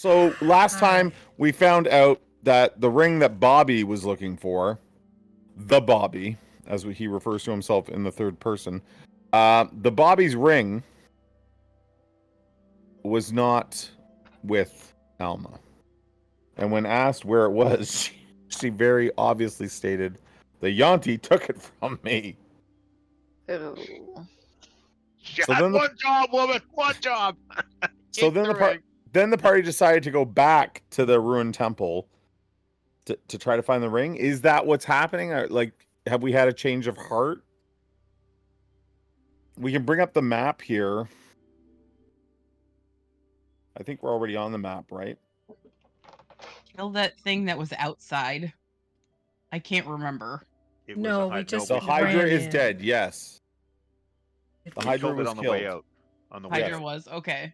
So last time Hi. we found out that the ring that Bobby was looking for, the Bobby, as he refers to himself in the third person, the Bobby's ring was not with Almah. And when asked where it was, she very obviously stated, "The Yonti took it from me." Oh. She So had then one job, woman. One job. So Keep then the the ring. then the party decided to go back to the ruined temple to try to find the ring. Is that what's happening? Or, like, have we had a change of heart? We can bring up the map here. I think we're already on the map, right? Kill that thing that was outside. I can't remember. It was No, a we Hydra. just The we Hydra ran is in. dead. Yes, the we Hydra killed it was on the killed. way out. On the way Hydra out. was okay.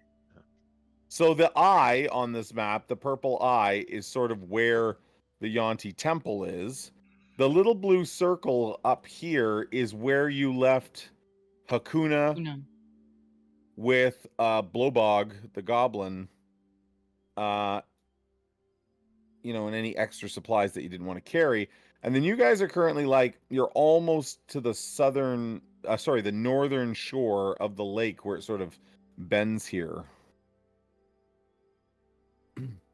So the eye on this map, the purple eye, is sort of where the Yonti temple is. The little blue circle up here is where you left Hakuna You know. with Blowbog, the goblin, and any extra supplies that you didn't want to carry. And then you guys are currently you're almost to the the northern shore of the lake where it sort of bends here.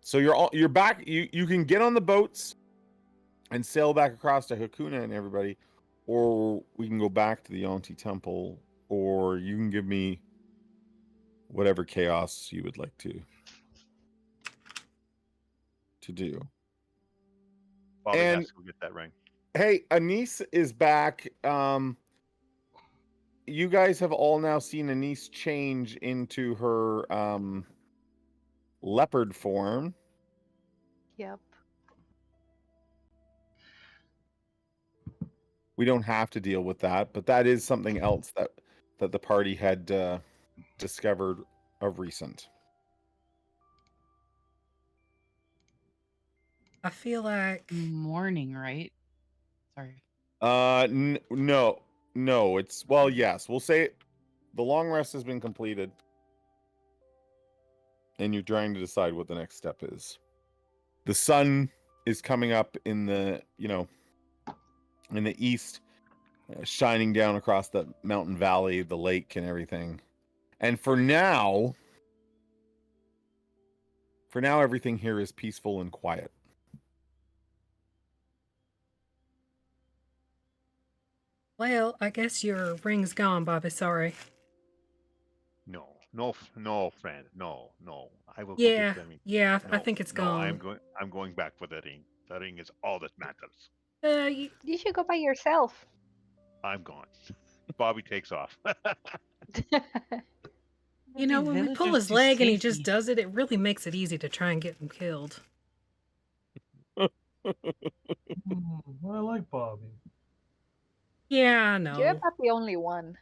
So you're back. You can get on the boats and sail back across to Hakuna and everybody, or we can go back to the Yonti temple, or you can give me whatever chaos you would like to do. Bobby And- has to go get that ring. Hey, Anise is back. You guys have all now seen Anise change into her leopard form. Yep. We don't have to deal with that, but that is something else that the party had discovered of recent. I feel like Morning, right? Sorry. No, it's yes. We'll say the long rest has been completed, and you're trying to decide what the next step is. The sun is coming up in the in the east, shining down across the mountain valley, the lake, and everything. And for now, everything here is peaceful and quiet. well, I guess your ring's gone, Bobby. Sorry. No, friend. No. I will go Yeah, get the ring. yeah, I No, think it's no, gone. I'm going back for the ring. The ring is all that matters. You should go by yourself. I'm gone. Bobby takes off. You know, These when we pull villagers his do leg and he just safety. does it, it really makes it easy to try and get him killed. I like Bobby. Yeah, I You're know. not the only one.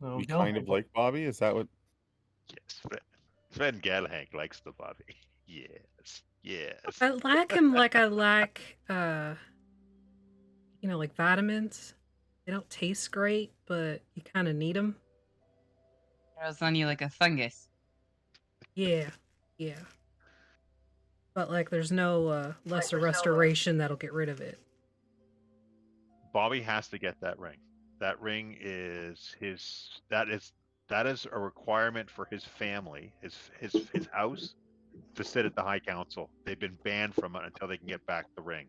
No, We don't kind of like Bobby. Is that what? Yes, Sven Galhank likes the Bobby. Yes. I like him like I like, like vitamins. They don't taste great, but you kind of need them. Grows on you like a fungus. Yeah. But like, there's no lesser restoration that'll get rid of it. Bobby has to get that ring. That ring is his. That is a requirement for his family, his house, to sit at the High Council. They've been banned from it until they can get back the ring.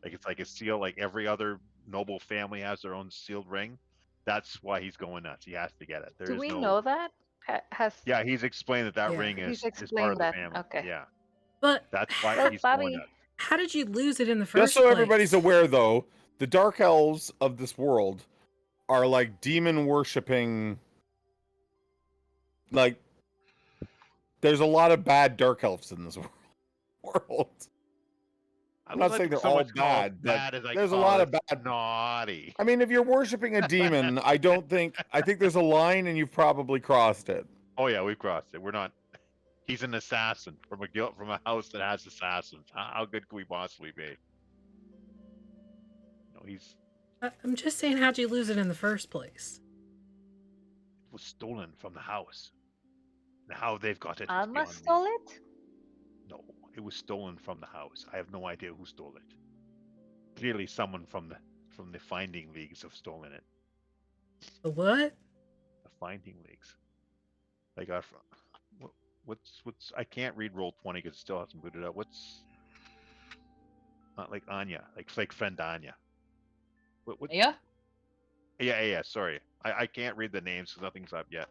Like it's like a seal. Like every other noble family has their own sealed ring. That's why he's going nuts. He has to get it. Do we know that? Yeah, he's explained that Yeah. ring He's is part explained of the that. family. Okay. Yeah, But that's why Well, he's Bobby, going nuts. how did you lose it in the Just first so place? everybody's aware, though, the dark elves of this world are like demon worshipping. Like, there's a lot of bad dark elves in this world. I'm not saying they're all bad, but there's a lot of bad. Naughty. I mean, if you're worshiping a demon, I think there's a line, and you've probably crossed it. Oh yeah, we've crossed it. We're not. He's an assassin from a house that has assassins. How good can we possibly be? No, he's I'm just saying, how'd you lose it in the first place? was stolen from the house. How they've got it is Alma beyond me. stole it? No, it was stolen from the house. I have no idea who stole it. Clearly, someone from the Finding Leagues have stolen it. The what? The Finding Leagues. They got from. What's? I can't read Roll20 because it still hasn't booted up. What's? Not like Anya, like friend Anya. What? Yeah? Yeah. Sorry, I can't read the names because nothing's up yet.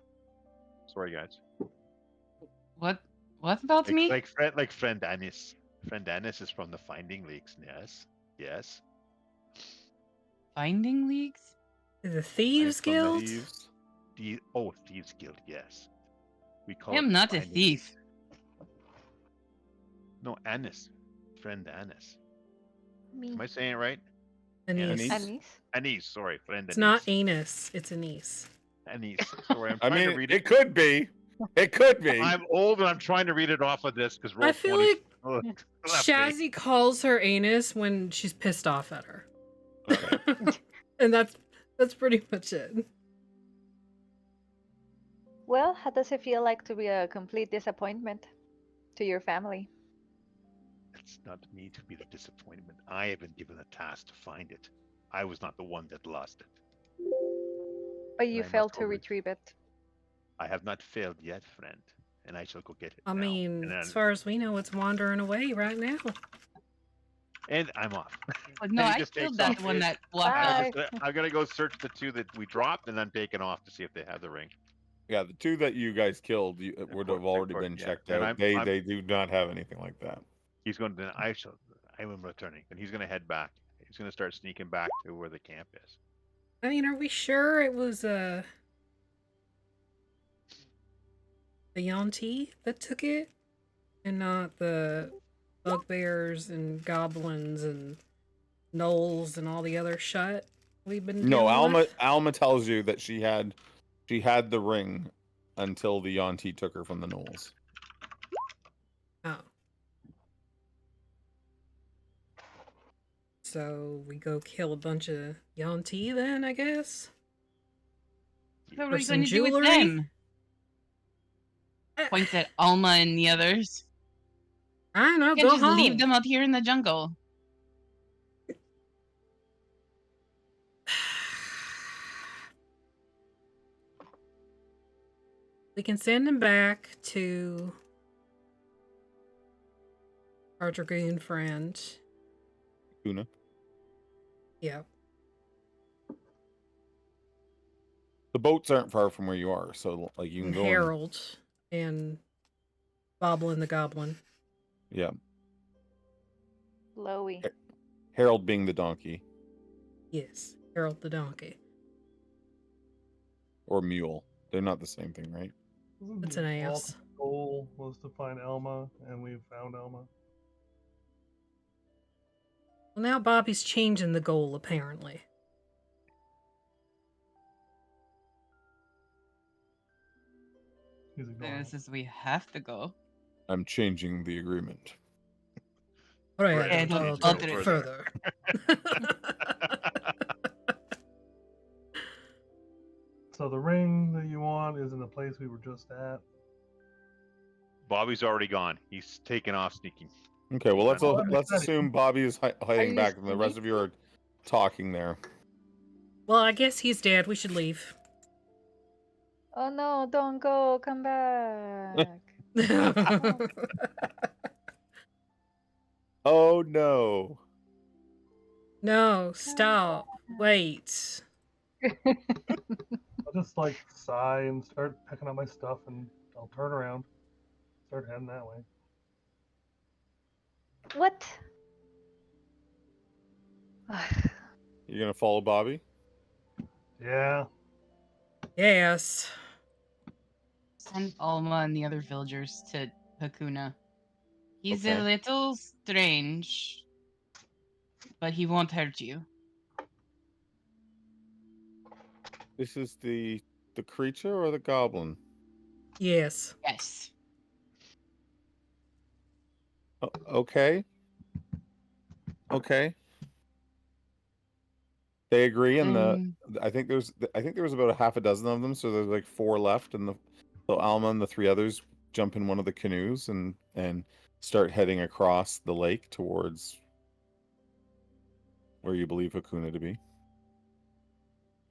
Sorry, guys. What about me? Like friend Anis. Friend Anis is from the Finding Leagues. Yes. Finding Leagues? The Thieves From the Guild? Thieves. Thieves Guild. Yes. We call I it am the not a Finding thief. Leagues. No, Anis. Friend Anis. Me. Am I saying it right? Anise. Anise? Anis? Anis. Sorry, friend It's Anis. not anus, it's anise. Anis. Sorry, I'm I trying to mean, read it could be. It could be. I'm old and I'm trying to read it off of this because I feel Roll20 like left me. Shazzy calls her anus when she's pissed off at her. Okay. And that's pretty much it. Well, how does it feel like to be a complete disappointment to your family? It's not me to be the disappointment. I have been given a task to find it. I was not the one that lost it. But I you must failed to always- retrieve it. I have not failed yet, friend, and I shall go get it. I now. mean, and, as far as we know, it's wandering away right now. and I'm off. But no, And he I just killed takes that off. one that walked Bye. out. I'm gonna go search the two that we dropped, and I'm taking off to see if they have the ring. Yeah, the two that you guys killed would have already course, been yeah. checked And out. I'm- They do not have anything like that. He's going to. I am returning, and he's gonna head back. He's gonna start sneaking back to where the camp is. I mean, are we sure it was the Yonti that took it? And not the bugbears and goblins and gnolls and all the other shut we've been No, dealing with? Alma tells you that she had the ring until the Yonti took her from the Knolls. Oh. So we go kill a bunch of Yonti then, I guess? What Or are we some going to do with jewelry? them? Eh, Points at Alma and the others. I don't know, You can't go just home. leave them out here in the jungle. We can send him back to our dragoon friend. Una. Yeah. The boats aren't far from where you are, so like you can And go. Harold and Boblin the Goblin. Yeah, Lowy. Harold being the donkey Yes, Harold the donkey. or mule. They're not the same thing, right? Isn't It's the an ass. ultimate goal was to find Alma, and we found Alma. Well, now Bobby's changing the goal, apparently. He's ignoring This it. is we have to go. I'm changing the agreement. All right, Right, I'll I'll do take it it further. So the ring that you want is in the place we were just at. Bobby's already gone. He's taken off sneaking. Okay, well let's Well, let's assume Bobby is hiding you back, and the rest of you are talking there. Well, I guess he's dead. We should leave. Oh no, don't go, come back. Oh no! No, stop. Wait. I'll just like sigh and start picking up my stuff, and I'll turn around, start heading that way. What? You're gonna follow Bobby? Yeah. Yes. Send Alma and the other villagers to Hakuna. He's Okay. a little strange, but he won't hurt you. This is the creature or the goblin? Yes. Yes. Okay. Okay. They agree, and Um, I think there was about a half a dozen of them, so there's like 4 left, and So Alma and the three others jump in one of the canoes and start heading across the lake towards where you believe Hakuna to be.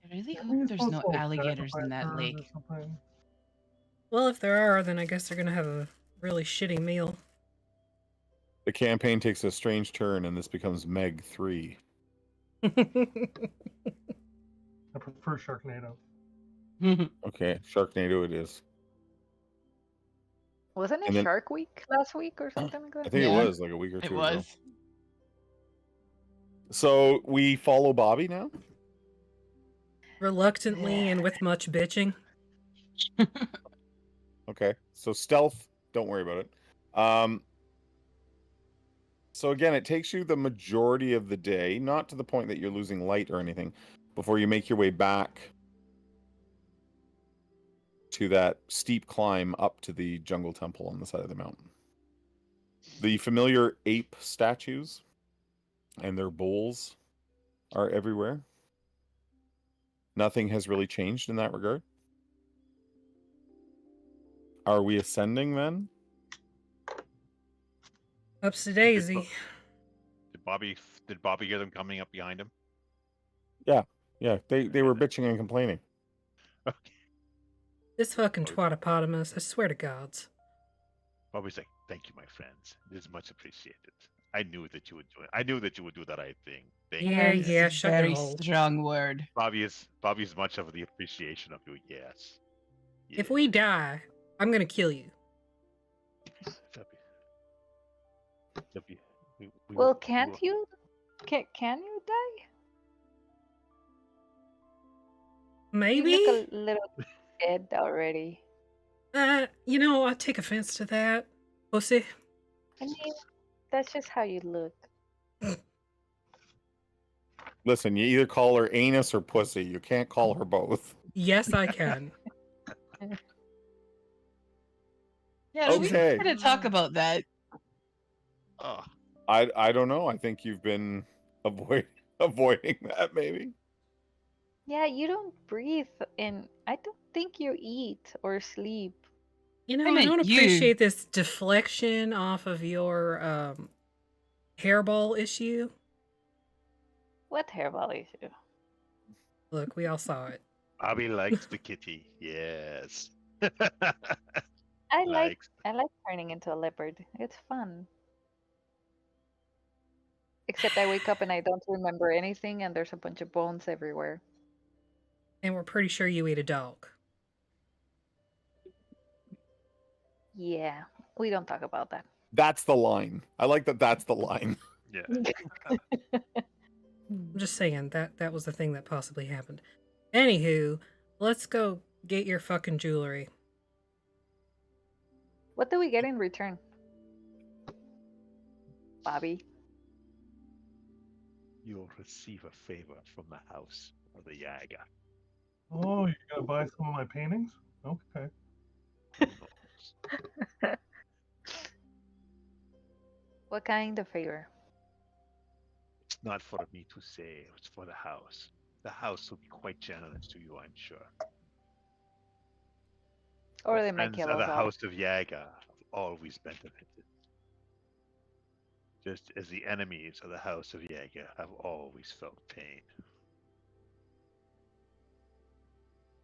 I really Aren't hope we there's supposed no to, like, alligators in sacrifice that her or lake. something? Well, if there are, then I guess they're gonna have a really shitty meal. The campaign takes a strange turn, and this becomes Meg 3. I prefer Sharknado. Okay, Sharknado it is. Wasn't it And then- Shark Week last week or something like I that? think Yeah. it was like a week or It two was. ago. So we follow Bobby now? Reluctantly and with much bitching. Okay, so stealth, don't worry about it. So again, it takes you the majority of the day, not to the point that you're losing light or anything, before you make your way back to that steep climb up to the jungle temple on the side of the mountain. The familiar ape statues and their bowls are everywhere. Nothing has really changed in that regard. Are we ascending then? Ups to Daisy. Did Bobby hear them coming up behind him? Yeah, they were bitching and complaining. Okay. This fucking twatopotamus, I swear to gods. Bobby's like, "Thank you, my friends. It is much appreciated. I knew that you would do it. I knew that you would do that right thing. Thank Yeah, you." yeah, shut your Very hole. strong word. Bobby's much of the appreciation of you. Yes. If we die, I'm gonna kill you. Well, can't you? Can you die? Maybe? You look a little dead already. I take offense to that. Pussy. I mean, that's just how you look. Listen, you either call her anus or pussy. You can't call her both. Yes, I can. Yeah, we Okay. going to talk about that. Oh, I don't know. I think you've been avoiding that maybe. Yeah, you don't breathe, and I don't think you eat or sleep. You know, I I meant don't you. appreciate this deflection off of your hairball issue. What hairball issue? Look, we all saw it. Bobby likes the kitty. Yes. I like Likes. turning into a leopard. It's fun. Except I wake up and I don't remember anything, and there's a bunch of bones everywhere. And we're pretty sure you ate a dog. Yeah, we don't talk about that. That's the line. I like that. That's the line. Yeah. I'm just saying that was the thing that possibly happened. Anywho, let's go get your fucking jewelry. What do we get in return, Bobby? You'll receive a favor from the house of the Yaga. Oh, you're gonna buy some of my paintings? Okay. What kind of favor? It's not for me to say. It's for the house. The house will be quite generous to you, I'm sure. Or The they might friends kill of us the all. house of Yaga have always benefited. Just as the enemies of the house of Yaga have always felt pain.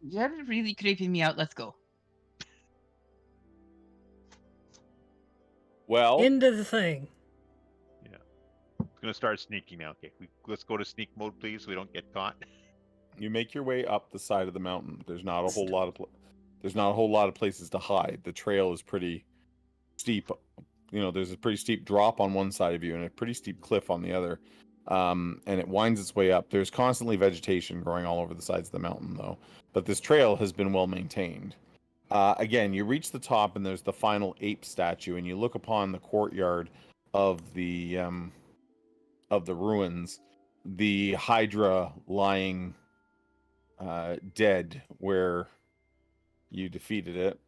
You're really creeping me out. Let's go. Well, Into the thing. It's gonna start sneaking now. Okay, let's go to sneak mode, please, so we don't get caught. you make your way up the side of the mountain. There's not a whole lot of places to hide. The trail is pretty steep. There's a pretty steep drop on one side of you and a pretty steep cliff on the other. And it winds its way up. There's constantly vegetation growing all over the sides of the mountain, though. But this trail has been well maintained. Again, you reach the top, and there's the final ape statue, and you look upon the courtyard of the ruins, the Hydra lying dead where you defeated it.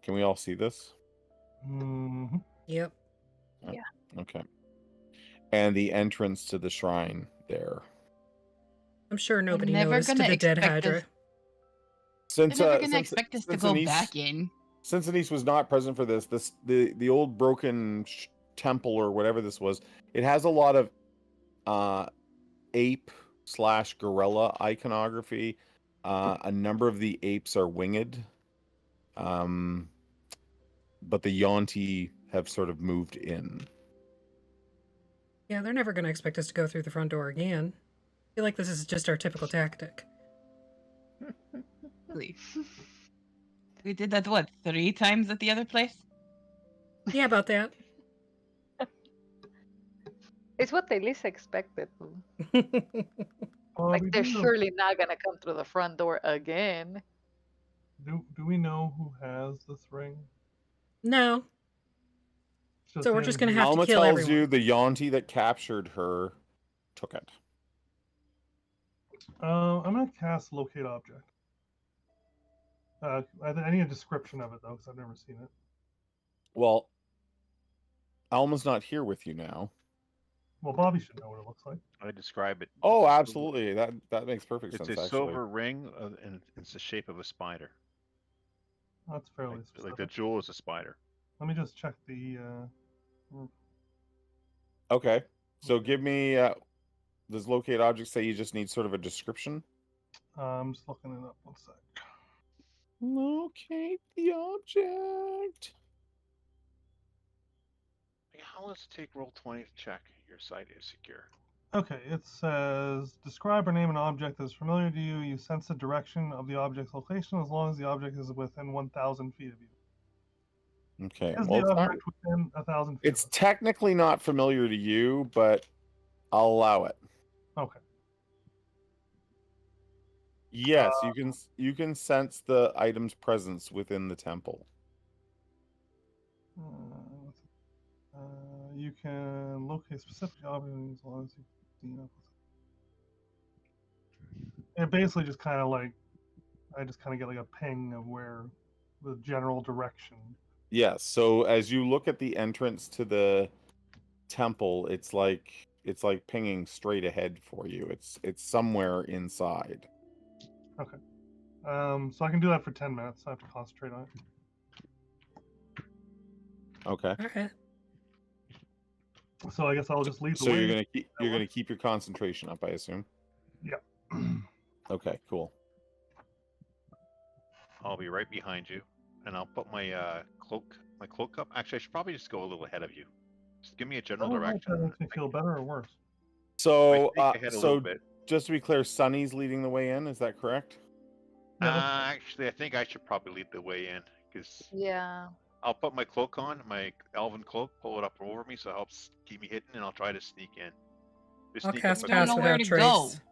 Can we all see this? Mm-hmm. Yep. Okay. And the entrance to the shrine there. I'm sure nobody never noticed gonna the dead expect Hydra. this- Since They're never gonna since expect us to since go Anise, back in. since Anise was not present for this, the old broken temple or whatever this was, it has a lot of ape/gorilla iconography. A number of the apes are winged, but the Yonti have sort of moved in. Yeah, they're never going to expect us to go through the front door again. I feel like this is just our typical tactic. Really. We did that, what, 3 times at the other place? Yeah, about that. It's what they least expected. Bobby, Like they're do, you know, surely not gonna come through the front door again. do we know who has this ring? No. It's So we're just gonna him. have to Alma kill tells everyone. you the Yonti that captured her took it. I'm gonna cast locate object. I need a description of it though, because I've never seen it. Well, Alma's not here with you now. Well, Bobby should know what it looks like. I describe it. Oh, It's a silver- absolutely. That makes perfect It's sense. a Actually, silver ring, and it's the shape of a spider. That's fairly Like specific. the jewel is a spider. Let me just check the. okay. So give me. Does locate object say you just need sort of a description? I'm just looking it up. 1 sec. Locate the object. How long does it take roll 20 to check your site is secure? Okay, it says describe or name an object that is familiar to you. You sense the direction of the object's location as long as the object is within 1,000 feet of you. Okay. Is Well, the it's, not, object within 1,000 feet? it's technically not familiar to you, but I'll allow it. Okay. Yes, you can sense the item's presence within the temple. You can locate specific objects as long as you. It basically just kind of like, I just kind of get like a ping of where the general direction. Yes. So as you look at the entrance to the temple, it's like pinging straight ahead for you. It's somewhere inside. Okay. So I can do that for 10 minutes. I have to concentrate on it. Okay. Okay. So I guess I'll just lead the So way. you're gonna keep your concentration up, I assume. Yeah. Okay. Cool. I'll be right behind you, and I'll put my cloak up. Actually, I should probably just go a little ahead of you. Just give me a I general don't know if direction. that makes me feel better or worse. So I think ahead a little bit. just to be clear, Sunny's leading the way in. Is that correct? Yeah, that's fine. Actually, I think I should probably lead the way in because Yeah. I'll put my cloak on, my elven cloak, pull it up over me so it helps keep me hidden, and I'll try to sneak in. Just I'll sneak cast up You don't pass know behind- where without to trace. go.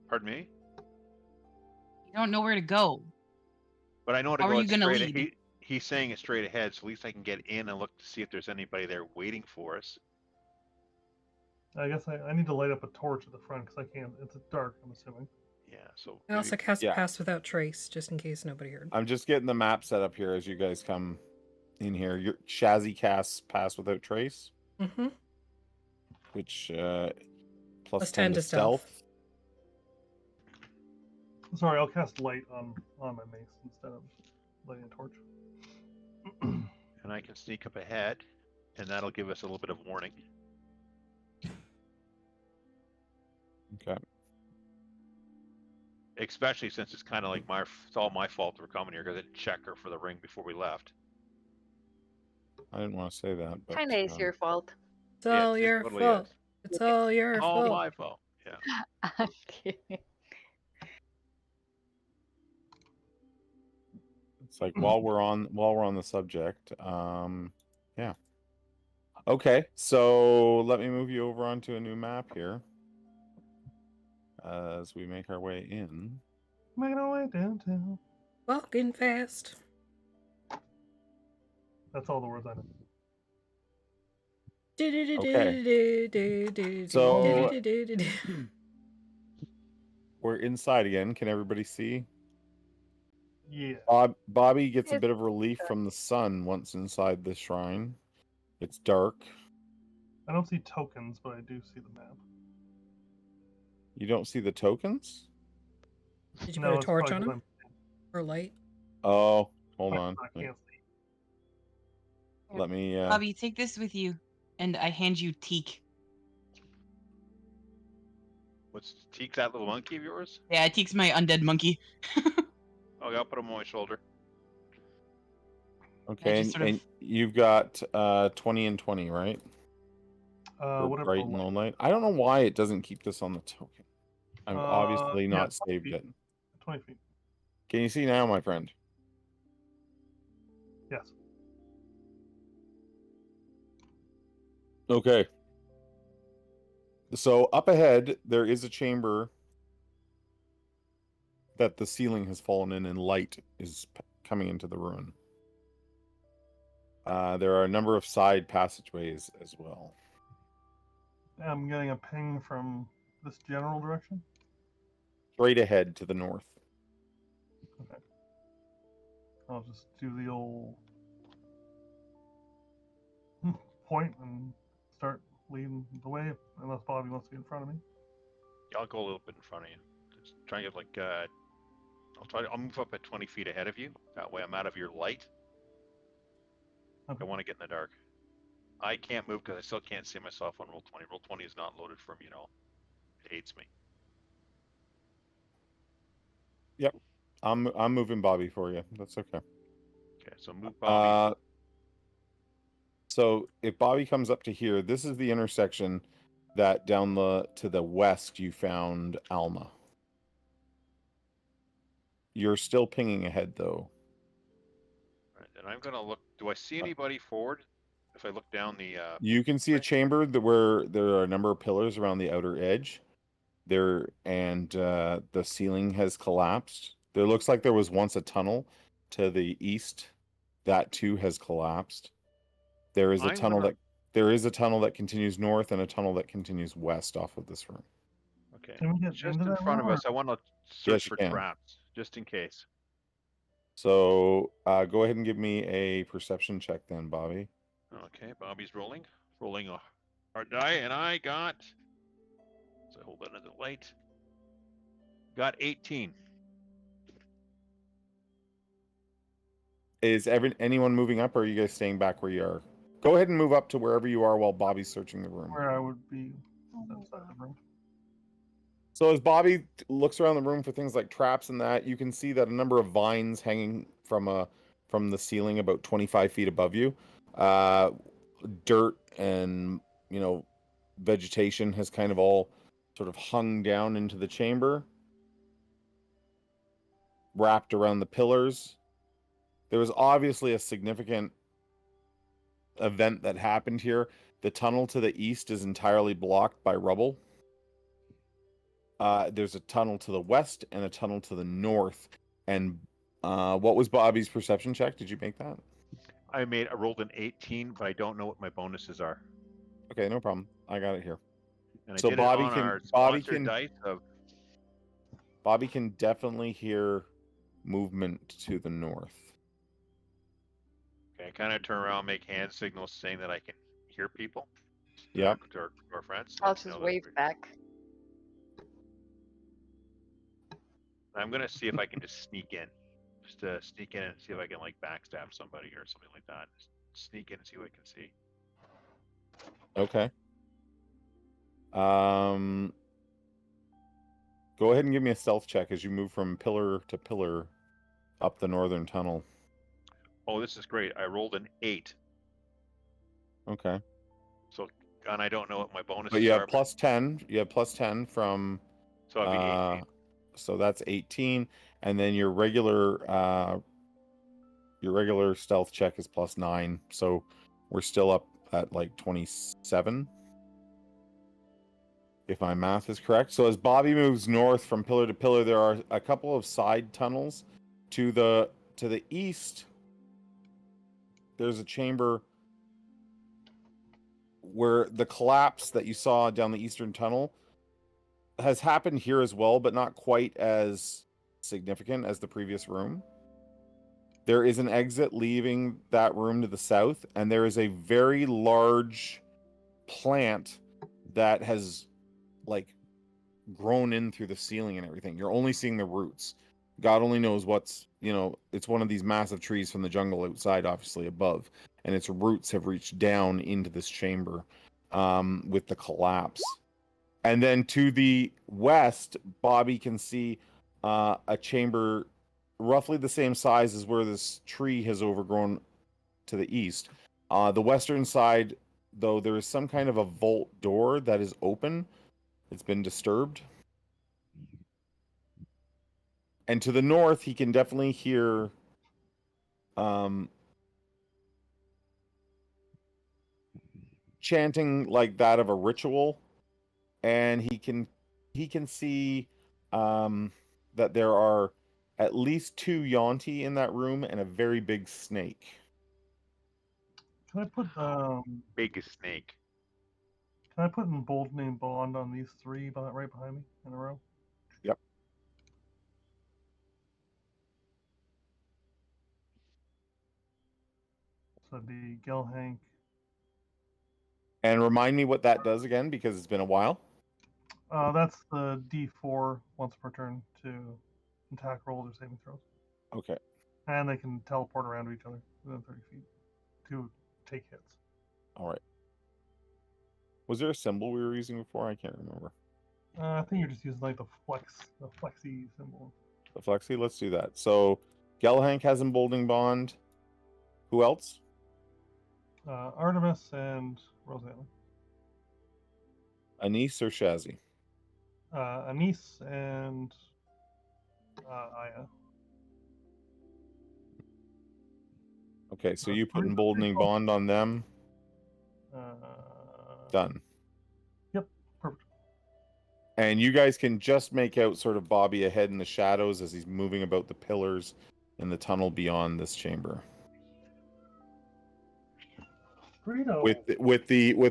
Pardon me? You don't know where to go. But I know to How go are you gonna straight. lead? He's saying it's straight ahead, so at least I can get in and look to see if there's anybody there waiting for us. I guess I need to light up a torch at the front because I can't. It's dark, I'm assuming. Yeah, so I also cast Yeah. pass without trace, just in case nobody heard. I'm just getting the map set up here as you guys come in here. Your Shazzy casts pass without trace, Mm-hmm. which plus Plus 10 to stealth. Sorry, I'll cast light on my mace instead of lighting a torch. and I can sneak up ahead, and that'll give us a little bit of warning. Okay. Especially since it's kind of like it's all my fault we're coming here because I didn't check her for the ring before we left. I didn't want to say that, but Kinda is your fault. It's all it your totally fault. is. It's all your All fault. my fault. Yeah. I'm kidding. it's like while we're on the subject, yeah. Okay, so let me move you over onto a new map here as we make our way in. Making our way downtown. Walking fast. That's all the words I know. So- We're inside again. Can everybody see? Yeah. Bobby gets a It's bit of relief from the sun once inside the shrine. It's dark. I don't see tokens, but I do see the map. You don't see the tokens? Did you No, put a it's torch probably on 'cause him? Or light? Oh, hold I on. can't see. Let me. Bobby, take this with you, and I hand you Teak. What's Teak, that little monkey of yours? Yeah, Teak's my undead monkey. Oh, I'll put him on my shoulder. Okay, just sort of- and you've got 20 and 20, right? For Whatever. bright and low light. I don't know why it doesn't keep this on the token. I've obviously Yeah, not 20 saved feet. it. 20 feet. Can you see now, my friend? Yes. Okay. So up ahead, there is a chamber that the ceiling has fallen in and light is coming into the ruin. There are a number of side passageways as well. I'm getting a ping from this general direction. Straight ahead to the north. I'll just do the old point and start leading the way, unless Bobby wants to be in front of me. Yeah, I'll go a little bit in front of you. Just try and get like I'll move up at 20 feet ahead of you. That way I'm out of your light. Okay. I want to get in the dark. I can't move because I still can't see myself on roll 20. Roll 20 is not loaded for me at all. It hates me. Yep. I'm moving Bobby for you. That's okay. Okay, so move Bobby. So if Bobby comes up to here, this is the intersection that down to the west you found Almah. You're still pinging ahead though. Right, and I'm gonna look. Do I see anybody forward? If I look down the. You can see a chamber where there are a number of pillars around the outer edge. The ceiling has collapsed. There looks like there was once a tunnel to the east. That too has collapsed. There is a tunnel that continues north and a tunnel that continues west off of this room. Okay. Can we get Just into in that front of room, us, I want to Yes, search you for can. traps, just in case. So go ahead and give me a perception check then, Bobby. Okay, Bobby's rolling. Rolling a hard die, and I got. So hold that under the light. Got 18. Is anyone moving up, or are you guys staying back where you are? Go ahead and move up to wherever you are while Bobby's searching the room. where I would be outside the room. So as Bobby looks around the room for things like traps and that, you can see that a number of vines hanging from the ceiling about 25 feet above you. Dirt and vegetation has kind of all sort of hung down into the chamber, wrapped around the pillars. There was obviously a significant event that happened here. The tunnel to the east is entirely blocked by rubble. There's a tunnel to the west and a tunnel to the north. And what was Bobby's perception check? Did you make that? I rolled an 18, but I don't know what my bonuses are. Okay, no problem. I got it here. And So I did Bobby it on can- our Bobby sponsored can- dice of. Bobby can definitely hear movement to the north. Okay, I kind of turn around, make hand signals saying that I can hear people. Yep. To our friends. I'll Let them just know that wave we're- back. I'm gonna see if I can just sneak in, sneak in and see if I can like backstab somebody or something like that. Just sneak in and see what I can see. Okay. Go ahead and give me a stealth check as you move from pillar to pillar up the northern tunnel. Oh, this is great. I rolled an 8. Okay. So, and I don't know what my bonuses But you have are. plus 10. You have plus 10 from So I'd be 18. so that's 18, and then your regular stealth check is plus 9. So we're still up at like 27. If my math is correct. So as Bobby moves north from pillar to pillar, there are a couple of side tunnels to the east. There's a chamber where the collapse that you saw down the eastern tunnel has happened here as well, but not quite as significant as the previous room. There is an exit leaving that room to the south, and there is a very large plant that has like grown in through the ceiling and everything. You're only seeing the roots. God only knows what's, it's one of these massive trees from the jungle outside, obviously above, and its roots have reached down into this chamber with the collapse. And then to the west, Bobby can see a chamber roughly the same size as where this tree has overgrown to the east. The western side, though, there is some kind of a vault door that is open. It's been disturbed. And to the north, he can definitely hear chanting like that of a ritual, and he can see that there are at least 2 Yonti in that room and a very big snake. Can I put Biggest snake. Can I put emboldening bond on these 3 right behind me in a row? Yep. So it'd be Gelhank. And remind me what that does again, because it's been a while. That's the D4 once per turn to attack rolls or saving throws. Okay. And they can teleport around to each other within 30 feet to take hits. All right. Was there a symbol we were using before? I can't remember. I think you're just using like the flexi symbol. The flexi? Let's do that. So Gelhank has emboldening bond. Who else? Artemis and Rosanna. Anise or Shazzy? Anise and Aya. Okay, so you put pretty emboldening close. bond on them. Done. Yep, perfect. And you guys can just make out sort of Bobby ahead in the shadows as he's moving about the pillars in the tunnel beyond this chamber. Burrito. With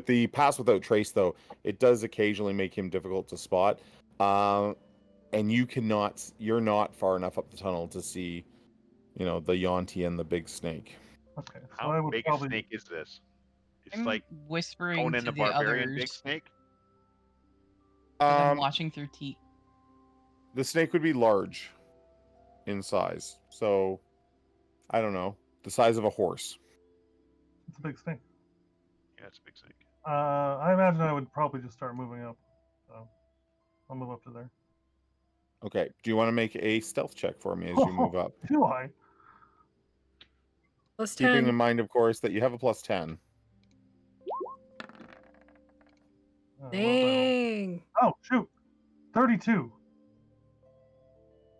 the pass without trace, though, it does occasionally make him difficult to spot. And you're not far enough up the tunnel to see, the Yonti and the big snake. Okay, so I How would big probably... a snake is this? It's I'm like whispering Conan to the the Barbarian others big snake. that I'm watching through Teak. The snake would be large in size. So, I don't know. The size of a horse. It's a big snake. Yeah, it's a big snake. I imagine I would probably just start moving up. So I'll move up to there. Okay. Do you want to make a stealth check for me as you move up? Do I? Plus Keeping 10. in mind, of course, that you have a plus 10. What did I roll? Dang. Oh, shoot. 32.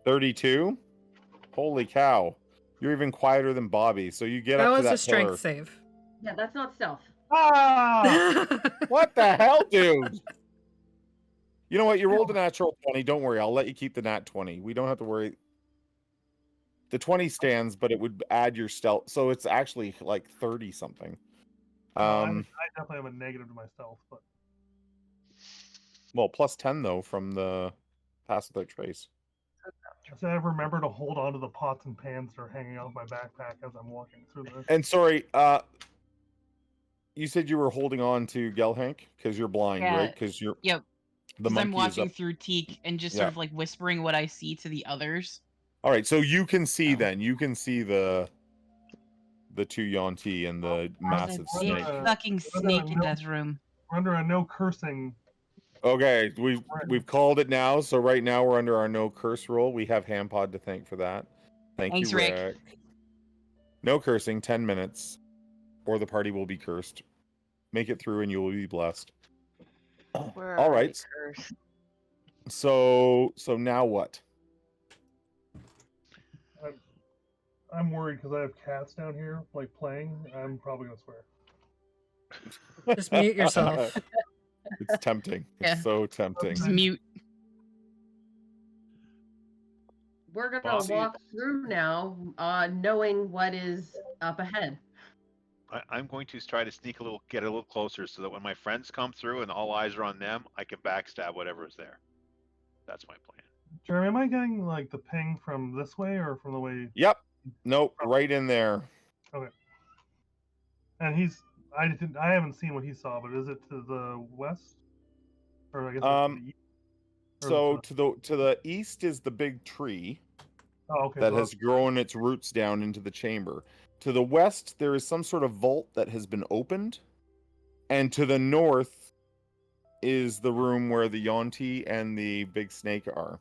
32? Holy cow. You're even quieter than Bobby. So you get That up to was that a strength pillar. save. Yeah, that's not stealth. Ah! What the hell, dude? You know what? You rolled a natural 20. Don't worry. I'll let you keep the nat 20. We don't have to worry. The 20 stands, but it would add your stealth. So it's actually like 30 something. I definitely have a negative to my stealth, but Well, plus 10, though, from the pass without trace. so I remember to hold on to the pots and pans that are hanging out of my backpack as I'm walking through this. And sorry, you said you were holding on to Gelhank because you're blind, Yeah. right? Because you're Yep. the Because I'm monkey is watching up. through Teak and just Yeah. sort of like whispering what I see to the others. All right, so you can see Oh. then. You can see the 2 Yonti and the massive There's a big snake. fucking snake in that room. We're under a no cursing. Okay, we've called it now. So right now we're under our no curse rule. We have Hampod to thank for that. Thanks, you, Rick. No cursing, 10 minutes, or the party will be cursed. Make it through and you will be blessed. We're All already right. cursed. So now what? I'm worried because I have cats down here, like playing. I'm probably gonna swear. Just mute yourself. It's tempting. Yeah. It's so tempting. Just mute. We're gonna Bobby- walk through now, knowing what is up ahead. I'm going to try to get a little closer so that when my friends come through and all eyes are on them, I can backstab whatever is there. That's my plan. Jeremy, am I getting like the ping from this way or from the way? Yep. Nope. Right in there. And I haven't seen what he saw, but is it to the west? Or I guess it's to the east? Or So the- to the east is the big tree Oh, okay. that so has grown its roots down into the chamber. To the west, there is some sort of vault that has been opened, and to the north is the room where the Yonti and the big snake are.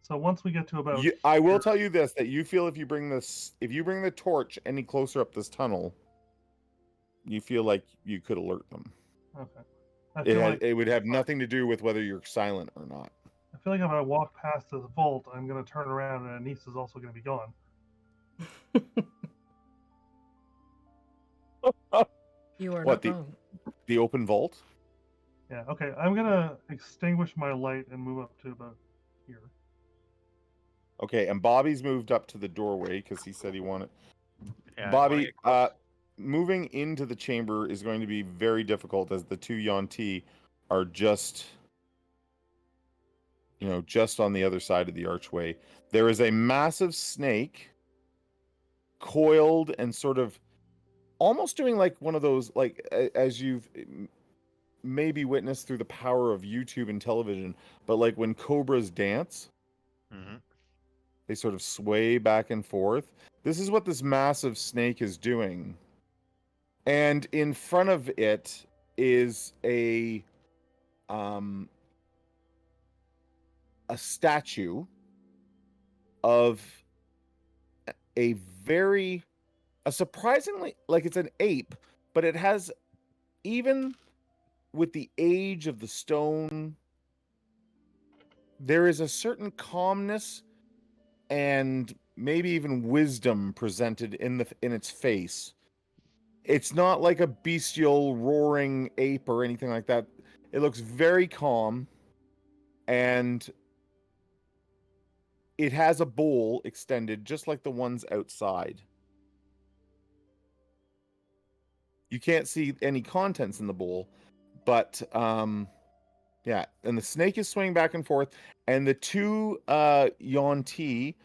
So once we get to about, I will here- tell you this: that you feel if you bring the torch any closer up this tunnel, you feel like you could alert them. Okay. I feel like It would have nothing to do with whether you're silent or not. if I walk past the vault, I'm gonna turn around and Anise is also gonna be gone. You are What, not wrong. The open vault? Yeah. Okay. I'm gonna extinguish my light and move up to about here. Okay, and Bobby's moved up to the doorway because he said he wanted. Yeah, I wanna Bobby, get close. moving into the chamber is going to be very difficult as the two Yonti are just on the other side of the archway. There is a massive snake coiled and sort of almost doing like one of those, like as you've maybe witnessed through the power of YouTube and television, but like when cobras dance, Mhm. they sort of sway back and forth. This is what this massive snake is doing. And in front of it is a statue of a surprisingly, like, it's an ape, but it has, even with the age of the stone, there is a certain calmness and maybe even wisdom presented in its face. It's not like a bestial roaring ape or anything like that. It looks very calm, and it has a bowl extended just like the ones outside. You can't see any contents in the bowl, but yeah, and the snake is swinging back and forth, and the two Yonti,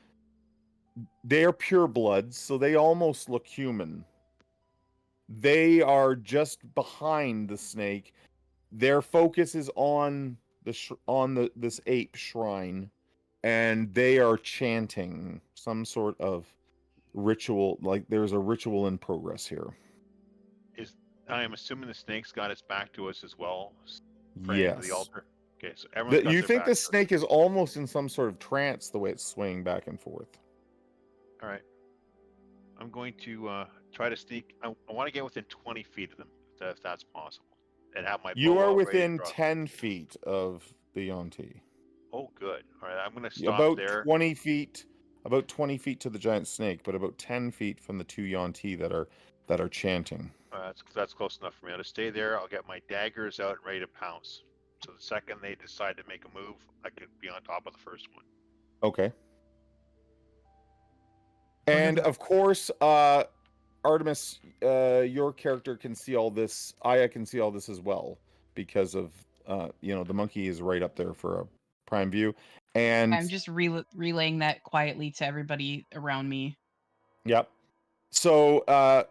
they're purebloods, so they almost look human. They are just behind the snake. Their focus is on this ape shrine, and they are chanting some sort of ritual. Like, there's a ritual in progress here. I am assuming the snake's got its back to us as well, praying to the Yes. altar. Okay, so everyone's got You their think back the to us. snake is almost in some sort of trance the way it's swaying back and forth. All right. I'm going to try to sneak. I want to get within 20 feet of them, if that's possible, and have my You bow are out ready to within draw. 10 feet of the Yonti. Oh, good. All right, I'm going to stop About there. 20 feet to the giant snake, but about 10 feet from the two Yonti that are chanting. That's close enough for me. I'll just stay there. I'll get my daggers out and ready to pounce. So the second they decide to make a move, I could be on top of the first one. Okay. And of course, Artemis, your character can see all this. Aya can see all this as well because of the monkey is right up there for a prime view. And I'm just relaying that quietly to everybody around me. yep. So I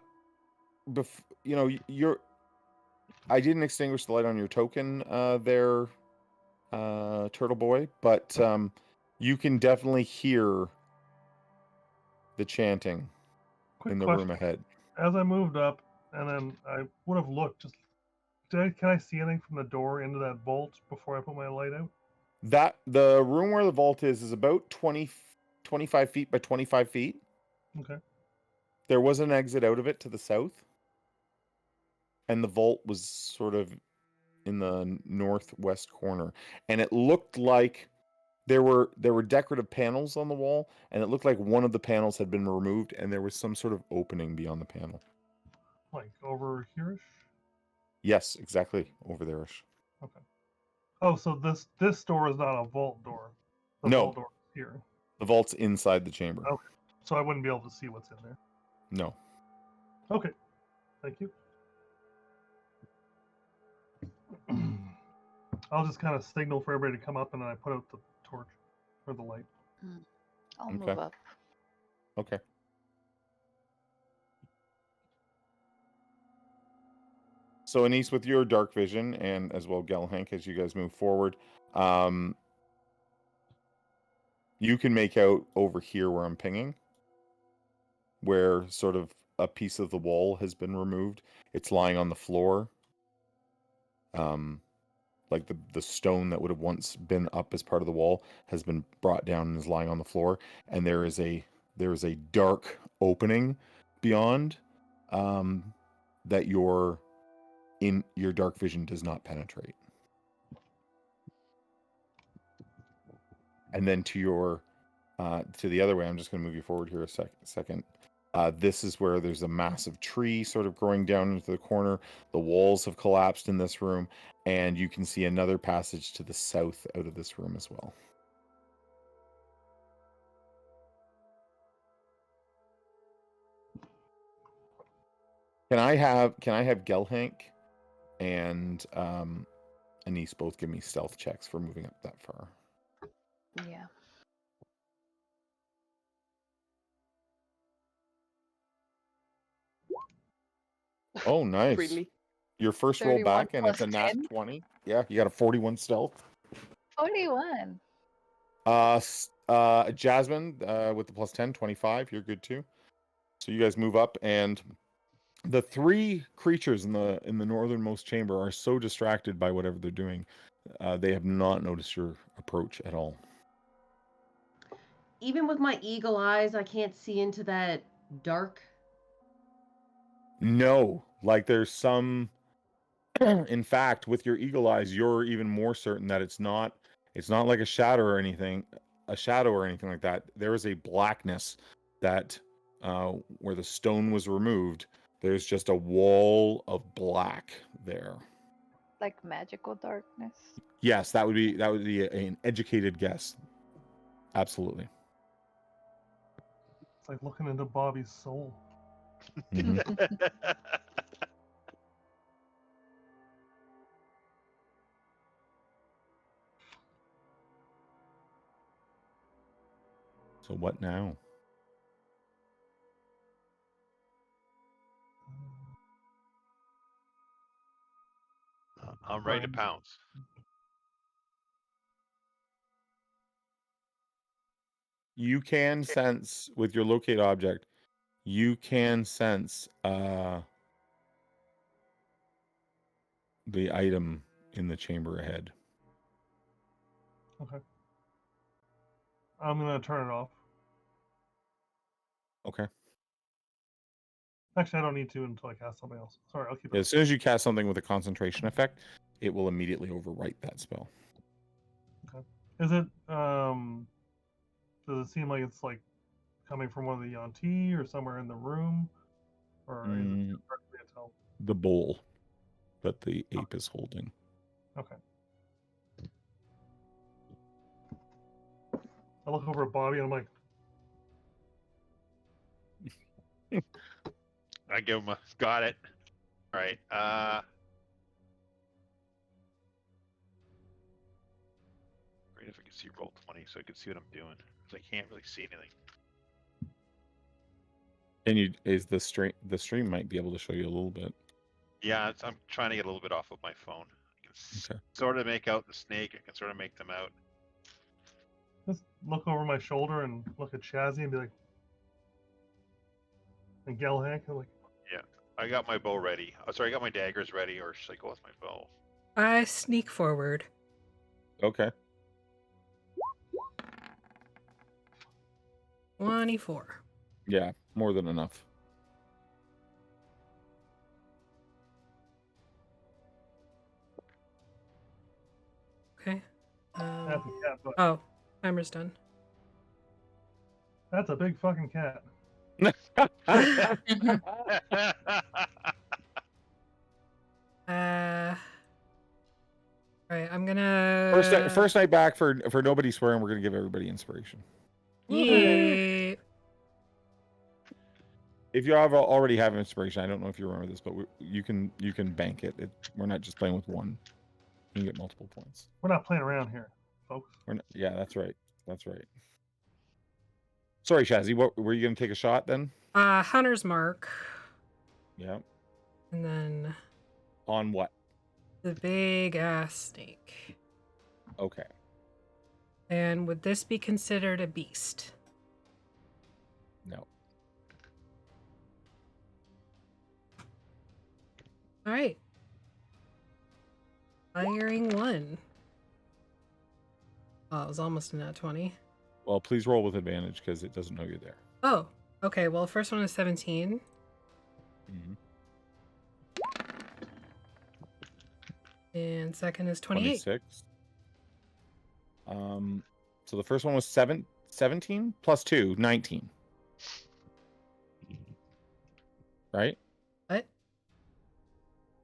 didn't extinguish the light on your token there, Turtle Boy, but you can definitely hear the chanting Quick in the question. room ahead. As I moved up, and then I would have looked. Can I see anything from the door into that vault before I put my light out? The room where the vault is about 25 feet by 25 feet. Okay. There was an exit out of it to the south, and the vault was sort of in the northwest corner, and it looked like there were decorative panels on the wall, and it looked like one of the panels had been removed, and there was some sort of opening beyond the panel. Like over here-ish? Yes, exactly, over there-ish. Okay. Oh, so this door is not a vault door. The No. vault door is here. The vault's inside the chamber. Okay. So I wouldn't be able to see what's in there. No. Okay. Thank you. I'll just kind of signal for everybody to come up, and then I put out the torch or the light. I'll Okay. move up. Okay. So Anise, with your dark vision, and as well Galhank, as you guys move forward, You can make out over here where I'm pinging, where sort of a piece of the wall has been removed. It's lying on the floor. Like the stone that would have once been up as part of the wall has been brought down and is lying on the floor. And there is a dark opening beyond that your dark vision does not penetrate. And then to the other way, I'm just going to move you forward here a second. This is where there's a massive tree sort of growing down into the corner. The walls have collapsed in this room, and you can see another passage to the south out of this room as well. Can I have Gelhank and Anise both give me stealth checks for moving up that far? Yeah. Oh, nice. Really? Your first roll 31 back, and it's a plus nat 10? 20. Yeah, you got a 41 stealth. 41. Jasmine with the plus 10, 25. You're good too. So you guys move up, and the three creatures in the northernmost chamber are so distracted by whatever they're doing, they have not noticed your approach at all. Even with my eagle eyes, I can't see into that dark. No, like there's some. In fact, with your eagle eyes, you're even more certain that it's not like a shadow or anything like that. There is a blackness that where the stone was removed, there's just a wall of black there. Like magical darkness. Yes, that would be an educated guess. Absolutely. It's like looking into Bobby's soul. Mhm. So what now? I'm ready to pounce. You can sense with your locate object, you can sense the item in the chamber ahead. Okay. I'm gonna turn it off. Okay. Actually, I don't need to until I cast something else. Sorry, I'll keep it. As soon as you cast something with a concentration effect, it will immediately overwrite that spell. Okay. Is it does it seem like it's like coming from one of the Yanti or somewhere in the room? Or is it too hard for me to tell? The bowl that the ape is holding. Okay. I look over at Bobby and I'm like, I give him a got it. All right. Great if I could see roll 20 so I could see what I'm doing. Because I can't really see anything. And the stream might be able to show you a little bit. Yeah, I'm trying to get a little bit off of my phone. I can Okay. sort of make out the snake. I can sort of make them out. just look over my shoulder and look at Shazzy and be like, and Gelhank, I'm like, I got my bow ready. Oh, sorry, I got my daggers ready, or should I go with my bow? I sneak forward. Okay. 24. Yeah, more than enough. Okay. that's a cat, but Oh, timer's done. that's a big fucking cat. All right, I'm gonna First night back for nobody swearing. We're gonna give everybody inspiration. Yeah. If you already have inspiration, I don't know if you remember this, but you can bank it. We're not just playing with one. You can get multiple points. We're not playing around here, folks. Yeah, that's right. That's right. Sorry, Shazzy. What were you gonna take a shot then? Hunter's mark, Yeah. and then On what? the big ass snake. Okay. And would this be considered a beast? No. All right. Firing 1. Oh, it was almost a nat 20. Well, please roll with advantage because it doesn't know you're there. Oh, okay. Well, first one is 17. Mm-hmm. And second is 28. 26. So the first one was 17 plus 2, 19. Right? What?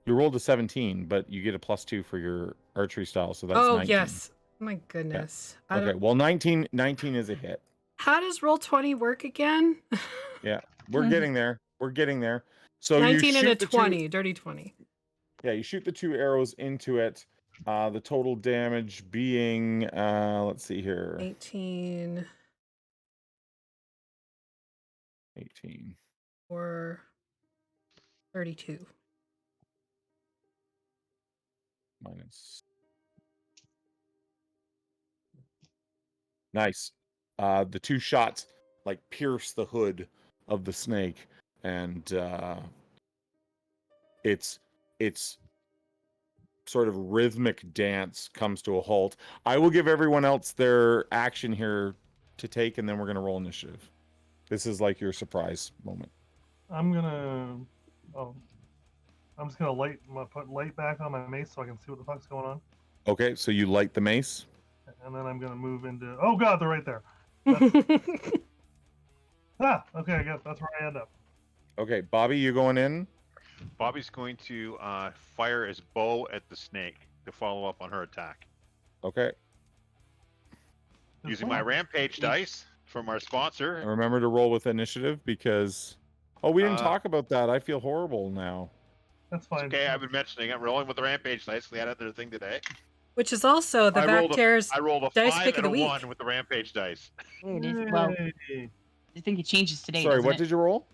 You rolled a 17, but you get a plus 2 for your archery style, so that's 19. Yes. My goodness. I Okay, don't... well 19 is a hit. How does roll 20 work again? Yeah, we're getting there. We're getting there. So 19 you and a shoot the 20, dirty 20. Yeah, you shoot the 2 arrows into it. The total damage being, let's see here. 18 or 32. Minus. Nice. The 2 shots like pierce the hood of the snake, and its sort of rhythmic dance comes to a halt. I will give everyone else their action here to take, and then we're going to roll initiative. This is like your surprise moment. I'm just gonna put light back on my mace so I can see what the fuck's going on, Okay, so you light the mace. and then I'm gonna move into. Oh god, they're right there. Okay, I guess that's where I end up. Okay, Bobby, you going in? Bobby's going to fire his bow at the snake to follow up on her attack. Okay. Using my rampage dice from our sponsor. And remember to roll with initiative because... Oh, we didn't Uh, talk about that. I feel horrible now. That's fine. Okay, I've been mentioning I'm rolling with the rampage dice. We had another thing today. Which is also the I rolled a Dice 5 pick of and a the week. 1 with the rampage dice. There it is. Well, Yay. I think it changes today. Sorry, doesn't what it? did you roll?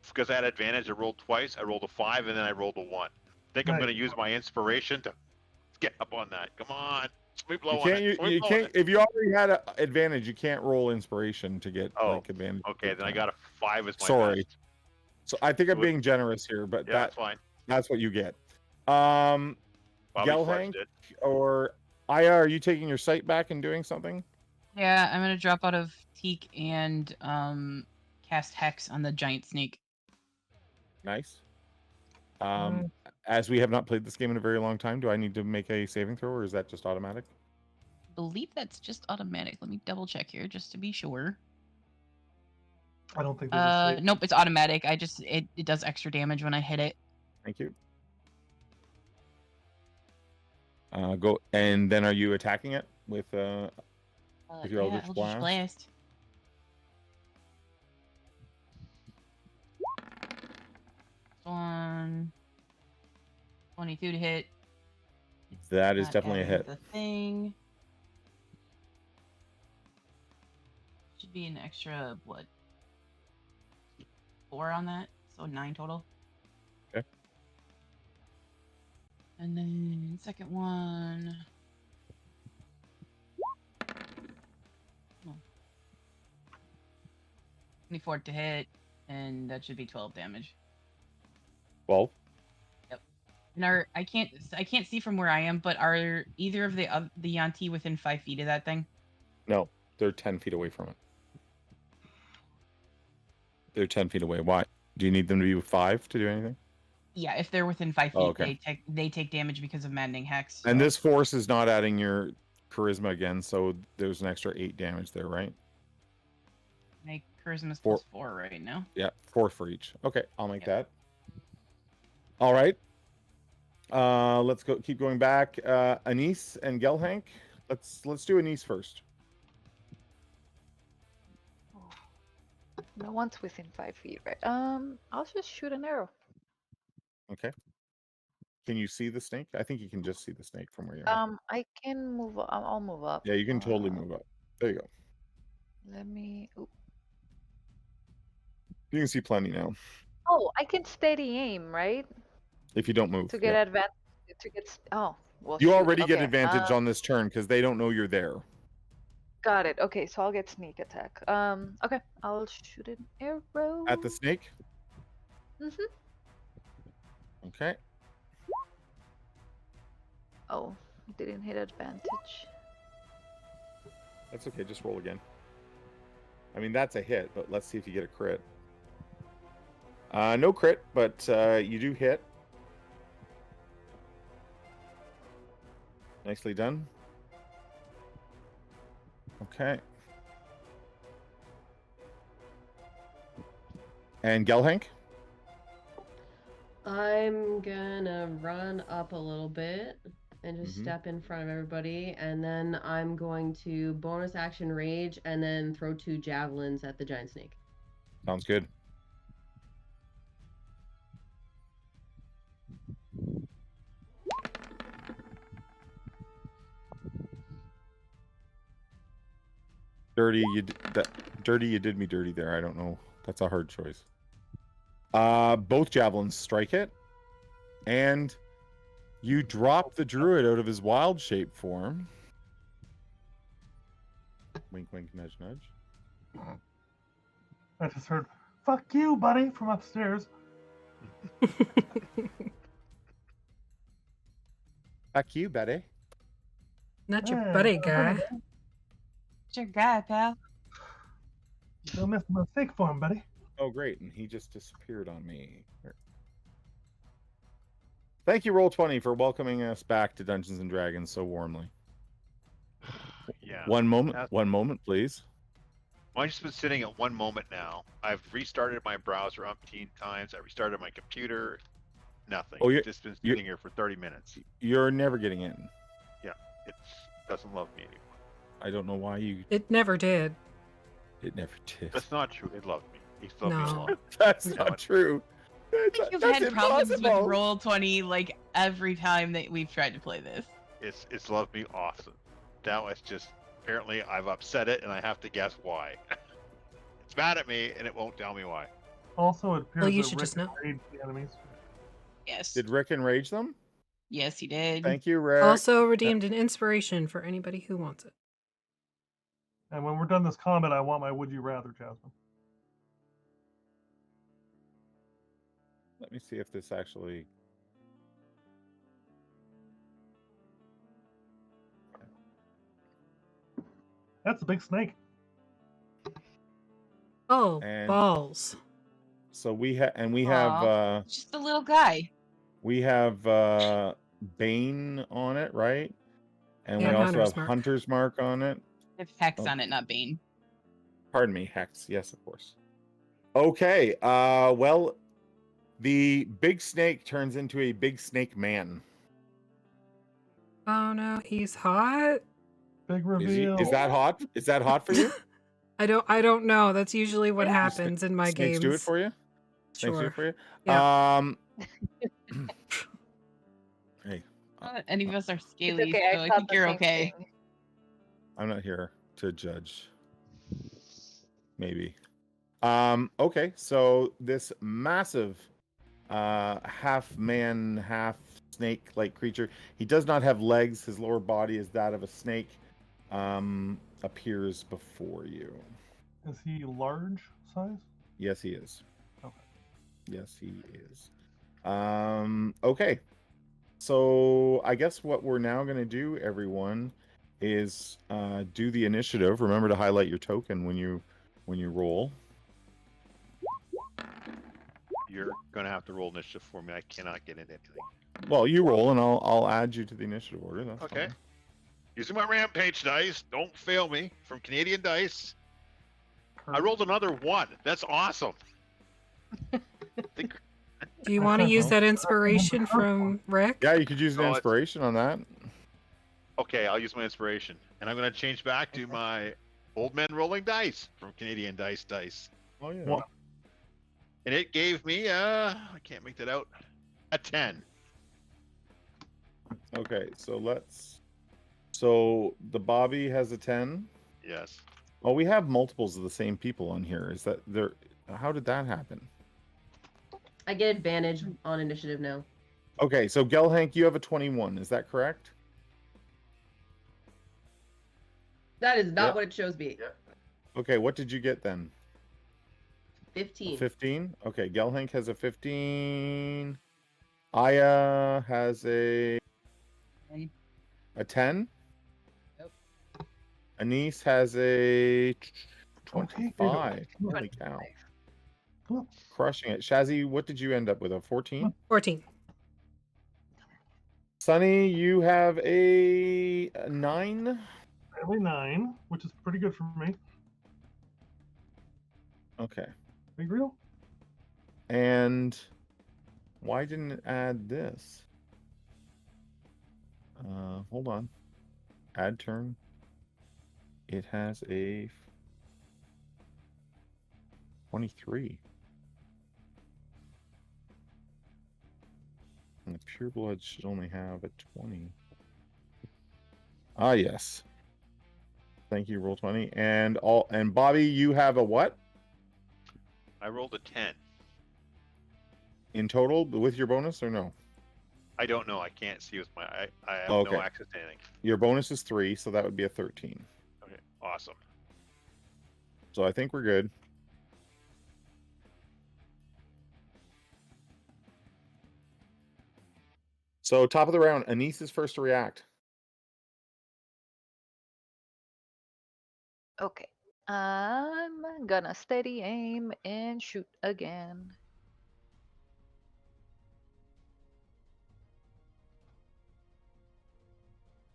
Because I had advantage, I rolled twice. I rolled a 5 and then I rolled a 1. I think I'm Nice. going to use my inspiration to get up on that. Come on. Sweep blow You on can't. it. You Sweep blow on can't. it. If you already had an advantage, you can't roll inspiration to get Oh, like advantage. Okay, then I got a 5 as my Sorry. best. So I think I'm Good. being generous here, but Yeah, that's fine. that's what you get. Bobby Gelhank flushed it. or Aya, are you taking your sight back and doing something? Yeah, I'm gonna drop out of Teak and cast Hex on the giant snake. Nice. As we have not played this game in a very long time, do I need to make a saving throw, or is that just automatic? I believe that's just automatic. Let me double check here just to be sure. I don't think there's a save. Nope, it's automatic. It does extra damage when I hit it. Thank you. Go, and then are you attacking it with your Eldritch Blast? One 22 to hit. That is Not definitely a adding hit. The thing should be an extra what? 4 on that, so 9 total. Okay. And then second one. Oh. 24 to hit, and that should be 12 damage. 12. And I can't see from where I am, but are either of the Yanti within 5 feet of that thing? No, they're 10 feet away from it. They're 10 feet away. Why? Do you need them to be 5 to do anything? Yeah, if they're within 5 feet, Oh, okay. they take damage because of maddening hex. And so- this force is not adding your charisma again, so there's an extra 8 damage there, right? My charisma's 4. plus 4 right now. Yeah, 4 for each. Okay, I'll make Yeah. that. All right. Let's go. Keep going back. Anise and Gelhank. Let's do Anise first. No one's within 5 feet, right? I'll just shoot an arrow. Okay. Can you see the snake? I think you can just see the snake from where you are. I can move. I'll move up. Yeah, you can totally move up. There you go. Let me. Ooh. You can see plenty now. Oh, I can steady aim, right? If you don't move. To get yeah. advantage. To get. Oh, well. You shoot, already get okay, advantage on this turn because they don't know you're there. Got it. Okay, so I'll get sneak attack. Okay, I'll shoot an arrow. At the snake? Mhm. Okay. Oh, didn't hit advantage. That's okay. Just roll again. I mean, that's a hit, but let's see if you get a crit. No crit, but you do hit. Nicely done. Okay. And Gelhank? I'm gonna run up a little bit and just Mhm. step in front of everybody, and then I'm going to bonus action rage and then throw 2 javelins at the giant snake. Sounds good. Dirty, dirty. You did me dirty there. I don't know. That's a hard choice. Both javelins strike it, and you drop the druid out of his wild shape form. Wink, wink, nudge, nudge. I just heard, fuck you, buddy, from upstairs. Fuck you, Betty. Not your Hey, buddy guy. It's your guy, pal. Don't miss the mistake for him, buddy. Oh, great. And he just disappeared on me. Thank you, Roll20, for welcoming us back to Dungeons and Dragons so warmly. Yeah. One moment, That's- one moment, please. Mine's just been sitting at one moment now. I've restarted my browser umpteen times. I restarted my computer. Nothing. Oh, It's just been sitting here for 30 minutes. You're never getting in. It doesn't love me anymore. I don't know why you. It never did. It never did. That's not true. It loved me. It loved me a No. lot. That's No, not true. I think you've That's had problems with impossible. Roll20 like every time that we've tried to play this. It's loved me awesome. Now it's just apparently I've upset it and I have to guess why. It's mad at me and it won't tell me why. Also, it appears Well, you that should Rick just know. enraged the enemies. Yes. Did Rick enrage them? Yes, he did. Thank you, Rick. Also redeemed an inspiration for anybody who wants it. And when we're done this combat, I want my would you rather, Jasmine. Let me see if this actually. That's a big snake. Oh, And- balls. So we have, and we have, Aw. It's just a little guy. we have Bane on it, right? And we And also Hunter's have Mark. Hunter's Mark on it. If Hex Oh. on it, not Bane. Pardon me, Hex. Yes, of course. Okay. Well, the big snake turns into a big snake man. Oh no, he's hot. Big Is, reveal. is that hot? Is that hot for you? I don't know. That's usually what Yeah. happens in my Snakes games. do it for you. Snakes do Sure. it for you. Yeah. Hey, Not any of us are It's scaly, okay, so I thought think the you're same okay. thing. I'm not here to judge. Maybe. Okay, so this massive half man, half snake like creature. He does not have legs. His lower body is that of a snake. Appears before you. Is he large size? Yes, he is. Okay. Yes, he is. Okay. So I guess what we're now going to do, everyone, is do the initiative. Remember to highlight your token when you roll. You're gonna have to roll initiative for me. I cannot get into anything. Well, you roll, and I'll add you to the initiative order. That's Okay. fine. Using my rampage dice, don't fail me, from Canadian Dice. I rolled another 1. That's awesome. Think- Do you want to use that inspiration from Rick? Yeah, you could use an Oh, it's- inspiration on that. Okay, I'll use my inspiration. And I'm going to change back to my old man rolling dice from Canadian Dice. Oh yeah. What? And it gave me, I can't make that out, a 10. Okay, so let's. So the Bobby has a 10. Yes. Oh, we have multiples of the same people on here. Is that there? How did that happen? I get advantage on initiative now. Okay, so Gelhank, you have a 21. Is that correct? That is not Yep. what it shows me. Okay, what did you get then? 15. 15? Okay, Gelhank has a 15. Aya has a 10. Yep. Anise has a Okay, 25. Holy cow. Come on. Crushing it. Shazzy, what did you end up with? A 14? 14. Sunny, you have a 9. Barely 9, which is pretty good for me. Okay. Big real? And why didn't it add this? Hold on. Add turn. It has a 23. And the pureblood should only have a 20. Ah, yes. Thank you, roll 20. And Bobby, you have a what I rolled a 10. in total with your bonus or no? I don't know. I can't see with my. I have Okay. no access to anything. Your bonus is 3, so that would be a 13. Okay. Awesome. So I think we're good. So top of the round, Anise is first to react. Okay. I'm gonna steady aim and shoot again.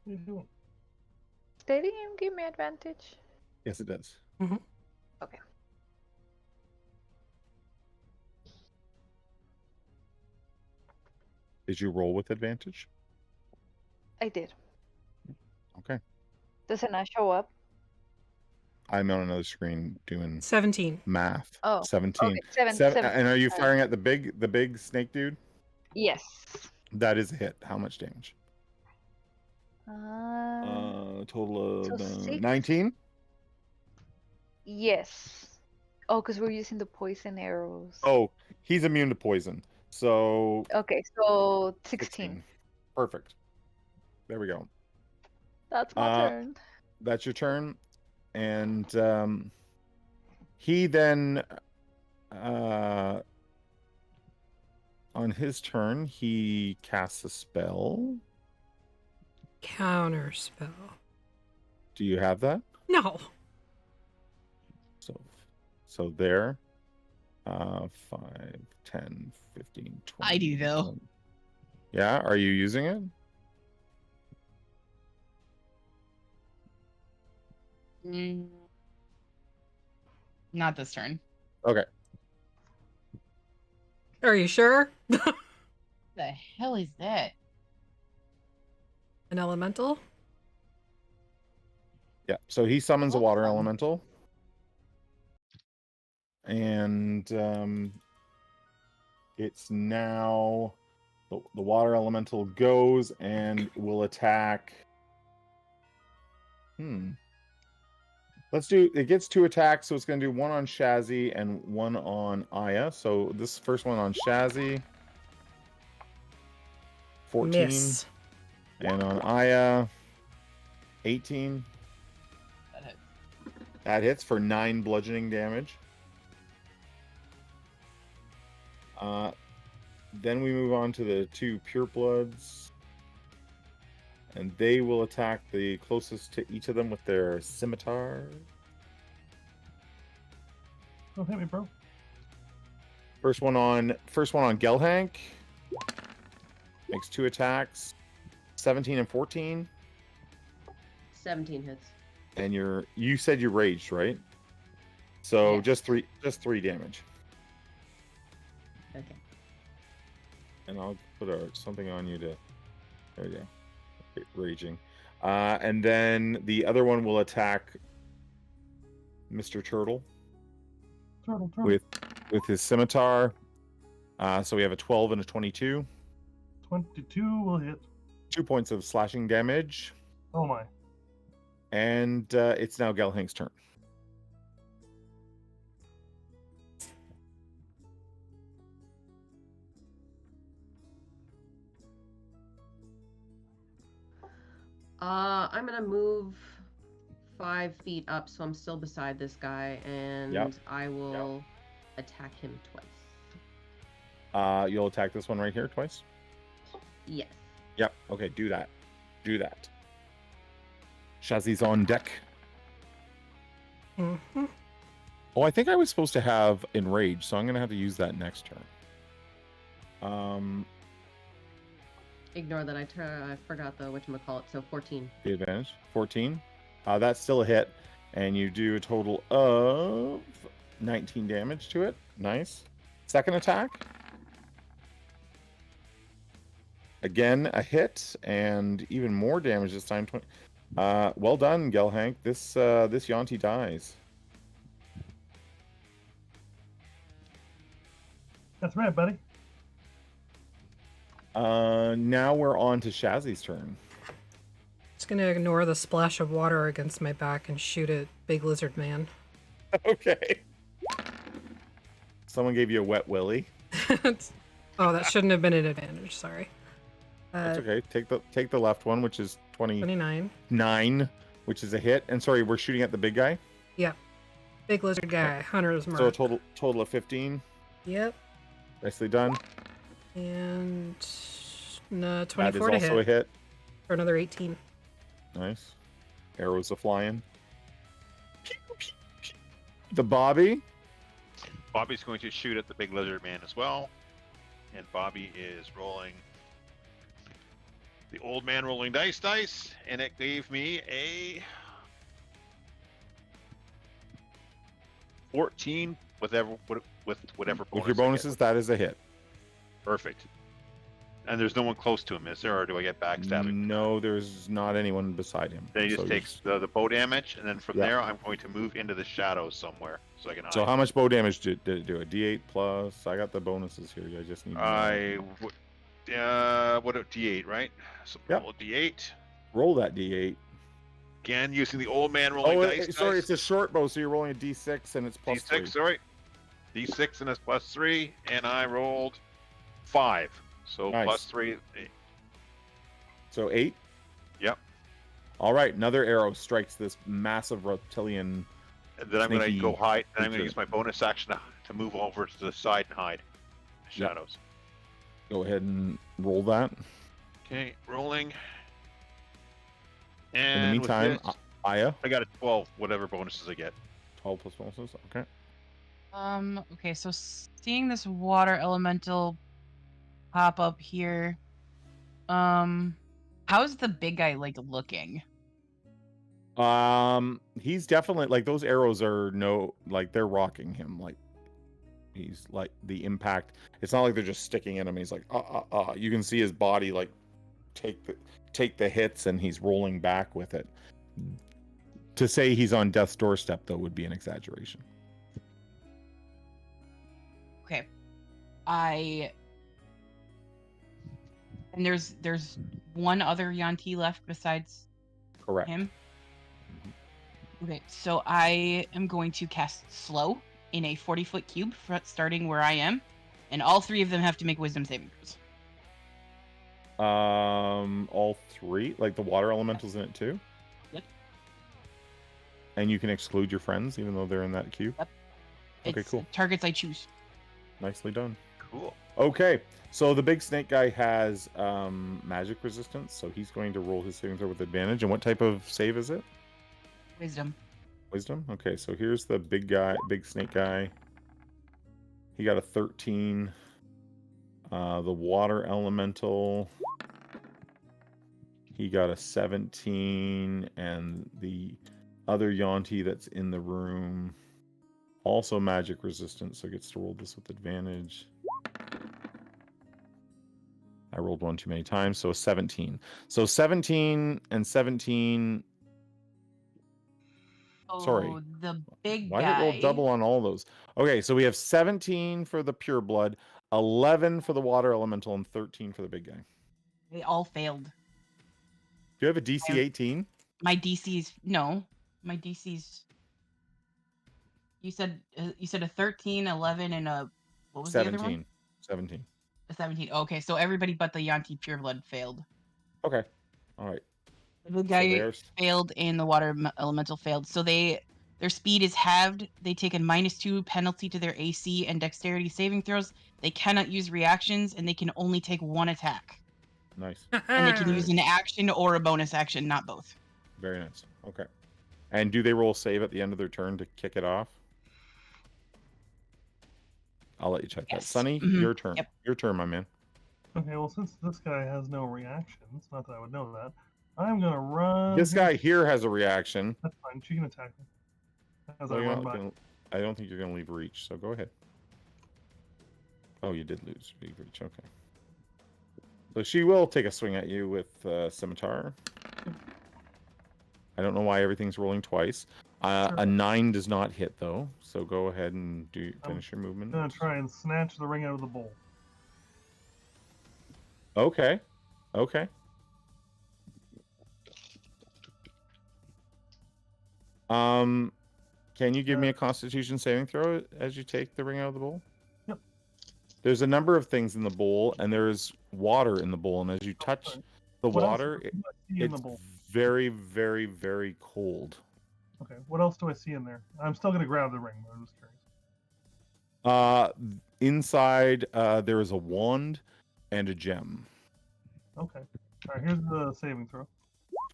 What are you doing? Steady aim give me advantage. Yes, it does. Okay. Did you roll with advantage? I did. Okay. Does it not show up? I'm on another screen doing 17. math. Oh, 17. Okay, seven. And are you Alright. firing at the big snake dude? Yes. That is a hit. How much damage? Total so of 6? 19. Yes. Oh, because we're using the poison arrows. Oh, he's immune to poison. So Okay, so 16. 16. Perfect. There we go. That's my turn. That's your turn. And he then on his turn, he casts a spell. Counter spell. Do you have that? No. So there. 5, 10, 15, 20. I do, though. 21. Yeah, are you using it? Not this turn. Okay. Are you sure? What the hell is that? An elemental? Yeah. So he summons a water Awesome. elemental. And it's now the water elemental goes and will attack. Let's do it. Gets 2 attacks, so it's going to do 1 on Shazzy and 1 on Aya. So this first one on Shazzy, 14, Miss. and on Aya, 18. That hit. That hits for 9 bludgeoning damage. Then we move on to the 2 purebloods. And they will attack the closest to each of them with their scimitar. Don't hit me, bro. First one on Gelhank. Makes 2 attacks. 17 and 14. 17 hits. And you said you raged, right? So Yeah. just three damage. Okay. And I'll put something on you to. There you go. Raging. And then the other one will attack Mr. Turtle Turtle. with his scimitar. So we have a 12 and a 22. 22 will hit. 2 points of slashing damage. Oh my. And it's now Gelhank's turn. I'm gonna move 5 feet up, so I'm still beside this guy, and Yep. I will attack him twice. You'll attack this one right here twice? Yes. Yep. Okay, do that. Do that. Shazzy's on deck. Mm-hmm. Oh, I think I was supposed to have Enrage, so I'm going to have to use that next turn. Ignore that. I forgot the whatchamacallit. So 14. The advantage. 14. That's still a hit. And you do a total of 19 damage to it. Nice. Second attack. Again, a hit and even more damage this time. 20. Well done, Gelhank. This Yonti dies. That's right, buddy. Now we're on to Shazzy's turn. Just gonna ignore the splash of water against my back and shoot at Big Lizard Man. Okay. Someone gave you a wet willy. Oh, that shouldn't have been an advantage. Sorry. That's okay. Take the left one, which is 29. 29, which is a hit. And sorry, we're shooting at the big guy. Yep. Big Lizard guy. Hunter's mark. So a total of 15. Yep. Nicely done. And no, That 24 is to also a hit. for another 18. Nice. Arrows are flying. The Bobby. Bobby's going to shoot at the big lizard man as well. And Bobby is rolling the old man rolling dice, and it gave me a 14 with whatever bonus With your I get. bonuses, that is a hit. Perfect. And there's no one close to him, is there, or do I get backstabbing? No, there's not anyone beside him. Then he So just you takes the bow damage, and then from Yeah. there, I'm going to move into the shadows somewhere so I can. So how much bow damage did it do? A D8 plus. I got the bonuses here. I just need. What a D8, right? So Yep. roll a D8 Roll that D8. again using the old man rolling dice. Sorry, it's a short bow, so you're rolling a D6 and it's plus D6, 3. sorry. D6 and it's plus 3, and I rolled 5. So Nice. plus 3. So 8. Yep. All right, another arrow strikes this massive reptilian. And then I'm going to Sneaky go hide. Then I'm going to creature. use my bonus action to move over to the side and hide. Yep. Shadows. Go ahead and roll that. Okay, rolling. In And the with meantime, this, Aya, I got a 12, whatever bonuses I get. 12 plus bonuses. Okay. Okay, so seeing this water elemental pop up here, how's the big guy like looking? He's definitely like those arrows are they're rocking him. Like he's like the impact. It's not like they're just sticking at him. He's like, You can see his body like take the hits, and he's rolling back with it. To say he's on death's doorstep though would be an exaggeration. Okay, and there's one other Yanti left besides Correct. him. Okay, so I am going to cast Slow in a 40-foot cube starting where I am, and all three of them have to make Wisdom saving throws. All three, like the water elementals in it too. Yep. And you can exclude your friends even though they're in that cube. Yep. Okay, It's cool. Targets I choose. Nicely done. Cool. Okay, so the big snake guy has magic resistance, so he's going to roll his saving throw with advantage. And what type of save is it? Wisdom. Wisdom? Okay, so here's the big snake guy. He got a 13. The water elemental, he got a 17, and the other Yonti that's in the room, also magic resistant, so gets to roll this with advantage. I rolled one too many times, so a 17. So 17 and 17. Sorry. Oh, the big Why guy. did it roll double on all those? Okay, so we have 17 for the pure blood, 11 for the water elemental, and 13 for the big guy. They all failed. Do you have a DC 18? My DC's no. My DC's. You said a 13, 11, and a what was the other one? 17. A 17. Okay, so everybody but the Yanti pureblood failed. Okay. All right. The guy there's failed and the water elemental failed. So their speed is halved. They take a -2 penalty to their AC and dexterity saving throws. They cannot use reactions, and they can only take one attack. nice. And they can use an action or a bonus action, not both. Very nice. Okay. And do they roll save at the end of their turn to kick it off? I'll let you check that. Yes. Sunny, Mhm. your turn. Yep. Your turn, my man. Okay, well, since this guy has no reactions, not that I would know that, I'm gonna run. This guy here has a reaction. That's fine. She can attack me as So I you're run not by. gonna- I don't think you're going to leave reach, so go ahead. Oh, you did leave reach. Okay. So she will take a swing at you with scimitar. I don't know why everything's rolling twice. A 9 does not hit though, so go ahead and finish your movement. I'm gonna try and snatch the ring out of the bowl. Okay. Okay. Can you give me a Constitution saving throw as you take the ring out of the bowl? Yep. There's a number of things in the bowl, and there's water in the bowl, and as you touch the What else water, do I see in the it's bowl? very, very, very cold. Okay, what else do I see in there? I'm still gonna grab the ring, but I'm just curious. Inside, there is a wand and a gem. Okay. All right, here's the saving throw.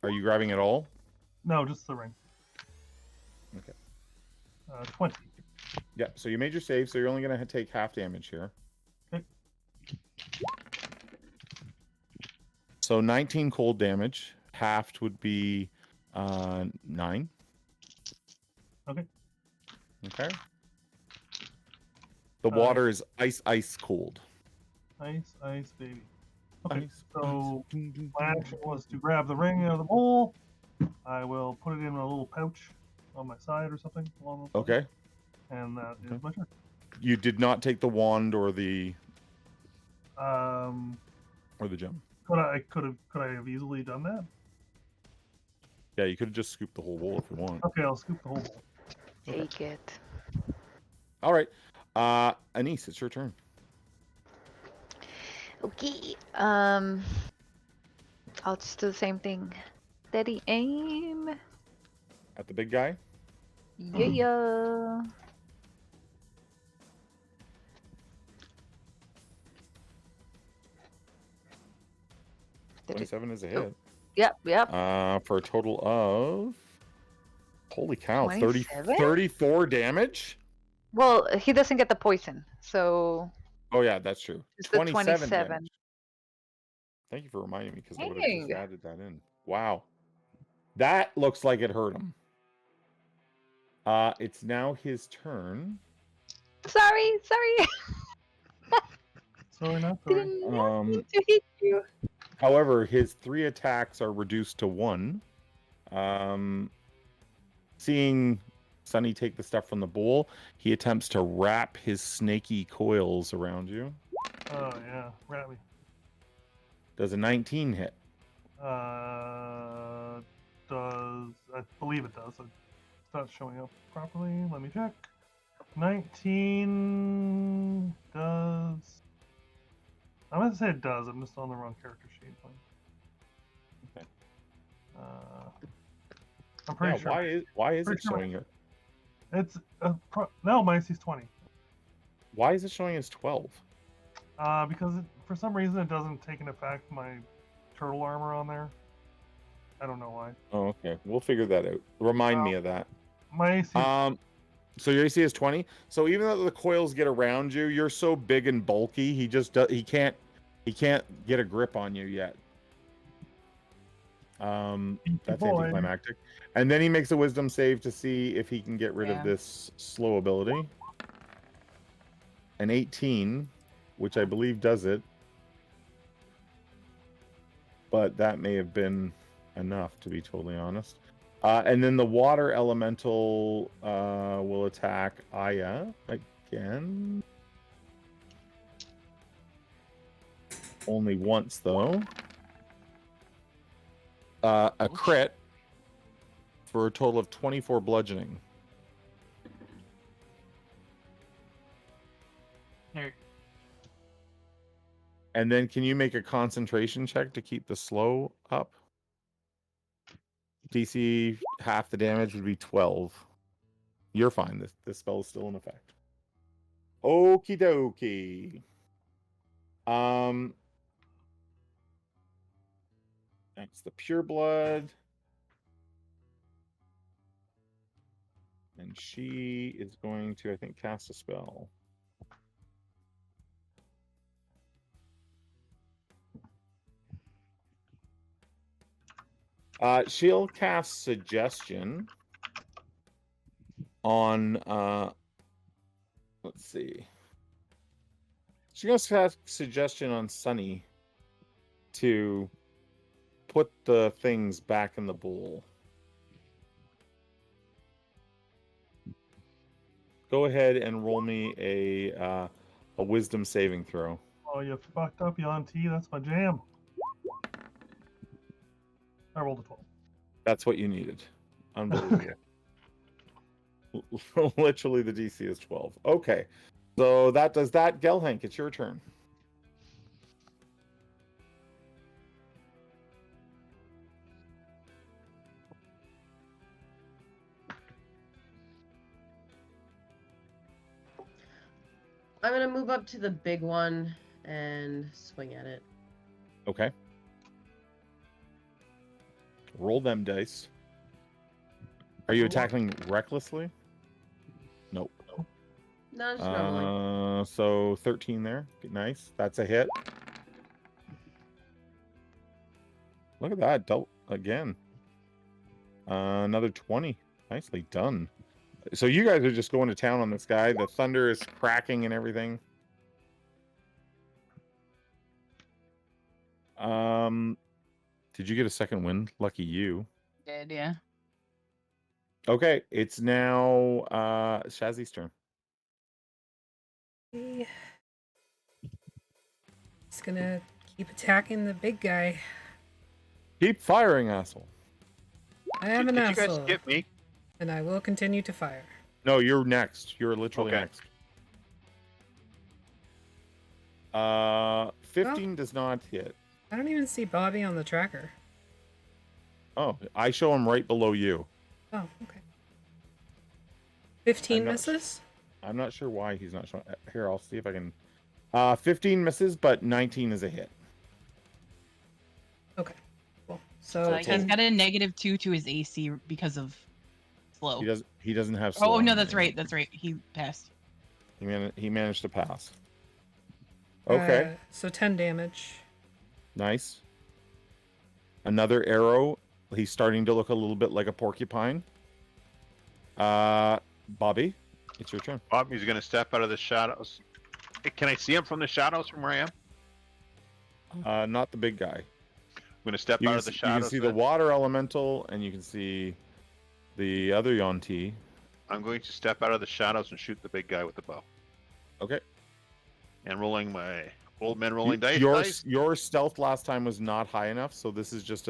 Are you grabbing it all? No, just the ring. Okay. 20. Yeah, so you made your save, so you're only going to take half damage here. Okay. So 19 cold damage. Halved would be 9. Okay. Okay. The water is ice cold. Ice, baby. Okay, Ice, so ice. my action was to grab the ring out of the bowl. I will put it in a little pouch on my side or something along those lines. Okay. And that is Okay. my turn. You did not take the wand or the Um, gem. could I have easily done that? Yeah, you could have just scooped the whole bowl if you want. Okay, I'll scoop the whole bowl. Take it. All right. Anise, it's your turn. Okay. I'll just do the same thing. Steady aim. At the big guy? Yeah. Did it? 27 is a hit. Yep. For a total of... Holy cow, 27? 34 damage? Well, he doesn't get the poison, so Oh, yeah, that's true. it's the 27. damage. Thank you for reminding me, because I would have just Dang. added that in. Wow. That looks like it hurt him. It's now his turn. Sorry. Sorry, not sorry. Didn't mean Um, to hit you. However, his 3 attacks are reduced to 1. Seeing Sunny take the stuff from the bowl, he attempts to wrap his snaky coils around you. Oh, yeah. Rat me. Does a 19 hit? I believe it does. It's not showing up properly. Let me check. 19 does. I'm going to say it does. I'm just on the wrong character sheet. Okay. I'm pretty Yeah, sure. why is it Pretty sure. showing it? It's no, my AC's 20. Why is it showing as 12? Because for some reason it doesn't take into effect my turtle armor on there. I don't know why. Oh, okay. We'll figure that out. Remind me of that. My AC. So your AC is 20. So even though the coils get around you, you're so big and bulky, he can't get a grip on you yet. That's boy. anticlimactic. And then he makes a wisdom save to see if he can get rid of this slow ability. An 18, which I believe does it. But that may have been enough, to be totally honest. And then the water elemental will attack Aya again. Only once, though. A crit for a total of 24 bludgeoning. There. And then can you make a concentration check to keep the slow up? DC half the damage would be 12. You're fine. This spell is still in effect. Okie dokie. That's the pure blood. And she is going to, I think, cast a spell. She'll cast Suggestion on, let's see. She's going to cast Suggestion on Sunny to put the things back in the bowl. Go ahead and roll me a wisdom saving throw. Oh, you fucked up, Yanti. That's my jam. I rolled a 12. That's what you needed. Unbelievable. Literally, the DC is 12. Okay. So that does that. Gelhank, it's your turn. I'm gonna move up to the big one and swing at it. Okay. Roll them dice. Are you attacking recklessly? Nope. No, just normally. So 13 there. Nice. That's a hit. Look at that. Again. Another 20. Nicely done. So you guys are just going to town on this guy. The thunder is cracking and everything. Did you get a second wind? Lucky you. Did, yeah. Okay, it's now Shazzy's turn. Just gonna keep attacking the big guy. Keep firing, asshole. I am an Did you guys asshole, skip me? and I will continue to fire. No, you're next. You're literally Okay. next. 15 does not hit. I don't even see Bobby on the tracker. Oh, I show him right below you. Oh, okay. 15 I'm not misses? I'm not sure why he's not showing. Here, I'll see if I can. 15 misses, but 19 is a hit. Okay, cool. So So like, he's got a -2 to his AC because of slow. He doesn't have. Oh slow no, on that's him. right. That's right. He passed. He managed to pass. Okay, so 10 damage. nice. Another arrow. He's starting to look a little bit like a porcupine. Bobby, it's your turn. Bobby's gonna step out of the shadows. Hey, can I see him from the shadows from where I am? Not the big guy. I'm gonna step You out can, of the you shadows. can see the then. water elemental, and you can see the other Yonti. I'm going to step out of the shadows and shoot the big guy with the bow. Okay. And rolling my old man rolling dice. Your stealth last time was not high enough, so this is just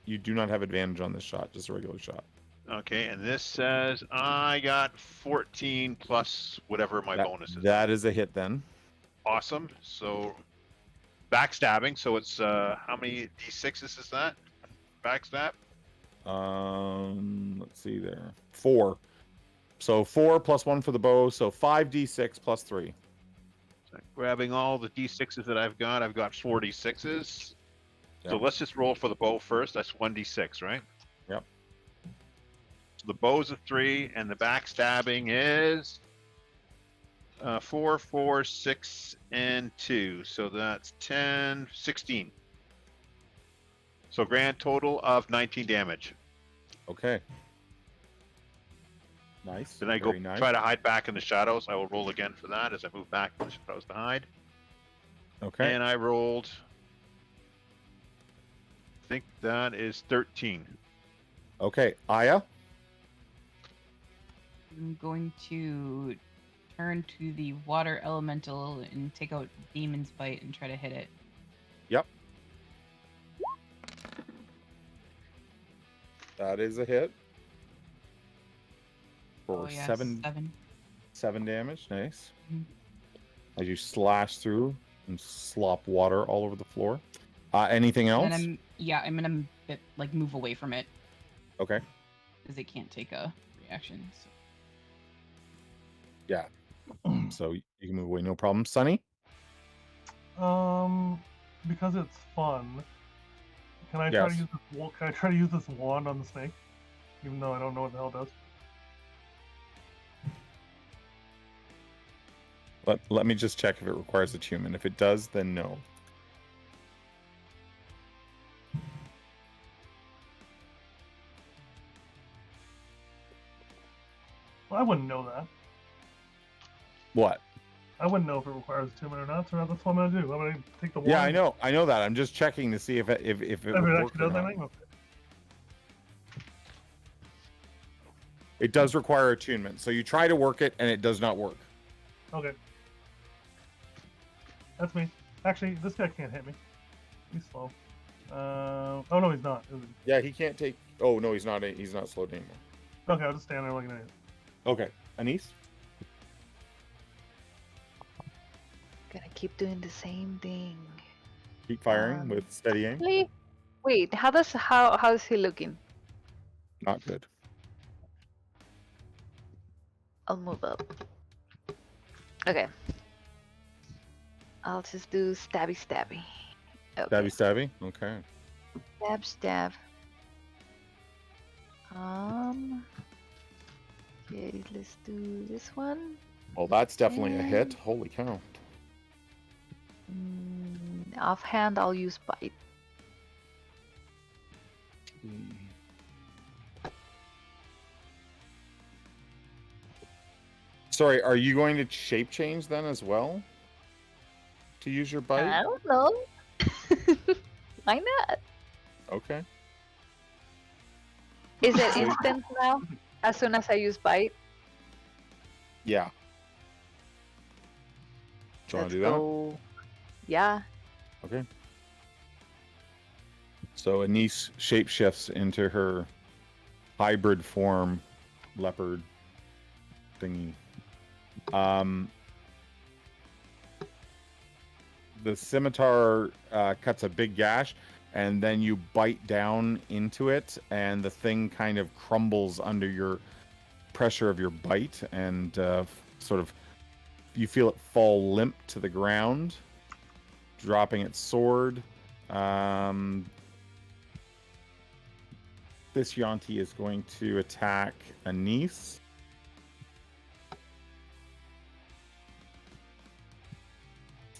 you do not have advantage on this shot, just a regular shot. Okay, and this says I got 14 plus whatever my bonus is. That is a hit then. Awesome. So backstabbing. So it's how many d6s is that? Backstab. Let's see there. 4. So 4 plus 1 for the bow, so 5d6 plus 3. So grabbing all the d6s that I've got 4 d6s. So Yep. let's just roll for the bow first. That's 1d6, right? Yep. So the bow's a 3, and the backstabbing is 4, 4, 6, and 2. So that's 10, 16. So grand total of 19 damage. Okay. Nice. Then I go Very nice. try to hide back in the shadows. I will roll again for that as I move back in the shadows to hide. Okay. And I rolled, I think that is 13. Okay. Aya. I'm going to turn to the water elemental and take out Demon's Bite and try to hit it. Yep. That is a hit. For Oh yeah, 7 7. damage. Nice. Mhm. As you slash through and slop water all over the floor. Anything else? And I'm gonna move away from it. Okay. because it can't take a reaction. So. Yeah. So you can move away, no problem. Sunny? Because it's fun. Can I Yes. try to use this wand on the snake, even though I don't know what the hell it does? Let me just check if it requires attunement. If it does, then no. Well, I wouldn't know that. What? I wouldn't know if it requires attunement or not, so that's what I'm gonna do. I'm gonna take the wand. Yeah, I know that. I'm just checking to see if it If would it work actually or does not. anything. Okay. It does require attunement. So you try to work it and it does not work. Okay. That's me. Actually, this guy can't hit me. He's slow. Oh no, he's not. Is he? Yeah, he can't take. Oh no, he's not slowed anymore. Okay, I'll just stand there looking at it. Okay, Anise. Gonna keep doing the same thing. Keep firing with steady aim. Actually, wait, how's he looking? Not good. I'll move up. Okay. I'll just do stabby stabby. Okay. Stabby stabby. Okay. Stab stab. Okay, let's do this one. Well, that's definitely a hit. Holy cow. Offhand, I'll use bite. Sorry, are you going to shape change then as well? To use your bite? I don't know. Why not? Okay. Is it instant now? As soon as I use bite? Yeah. Do you want to do that? Go. Yeah. Okay. So Anise shapeshifts into her hybrid form leopard thingy. The scimitar cuts a big gash, and then you bite down into it, and the thing kind of crumbles under your pressure of your bite, and sort of you feel it fall limp to the ground, dropping its sword. This Yonti is going to attack Anise.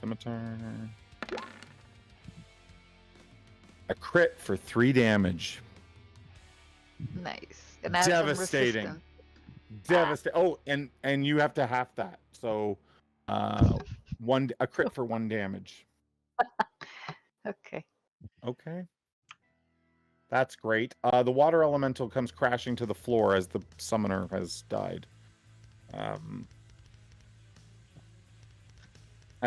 Scimitar. A crit for 3 damage. Nice. And I have some Devastating. resistance. Devastating. Oh, and you have to half that. So, a crit for 1 damage. Okay. Okay. That's great. The water elemental comes crashing to the floor as the summoner has died. And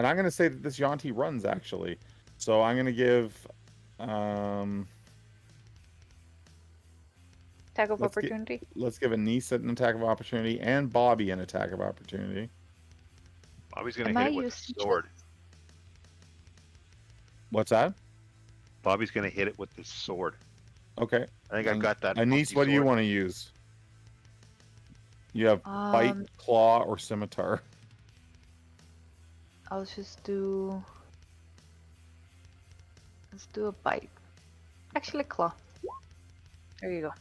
I'm going to say that this Yonti runs, actually. So I'm going to give... Attack of Let's get- opportunity. let's give Anise an attack of opportunity and Bobby an attack of opportunity. Bobby's gonna Am hit I it with using the sword. What's that? Bobby's gonna hit it with the sword. Okay. I think I've got that. Anise, funky what do you sword. want to use? You have bite, claw, or scimitar. I'll just do... Let's do a bite. Actually, claw. There you go.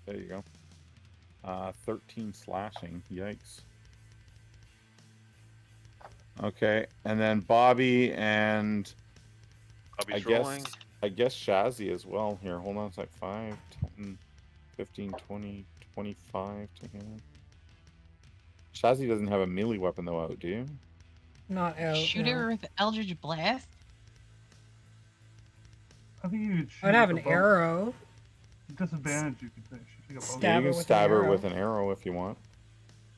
There you go. 13 slashing. Yikes. Okay, and then Bobby and Bobby's I rolling. guess Shazzy as well. Here, hold on a sec. 5, 10, 15, 20, 25 to him. Shazzy doesn't have a melee weapon though out, do you? Not out. Shoot no. her with Eldritch Blast? I think you could shoot. I'd have an with a bow. arrow. Disadvantage, you could shoot a bow. Stab Yeah, her you can with an stab her arrow. with an arrow if you want.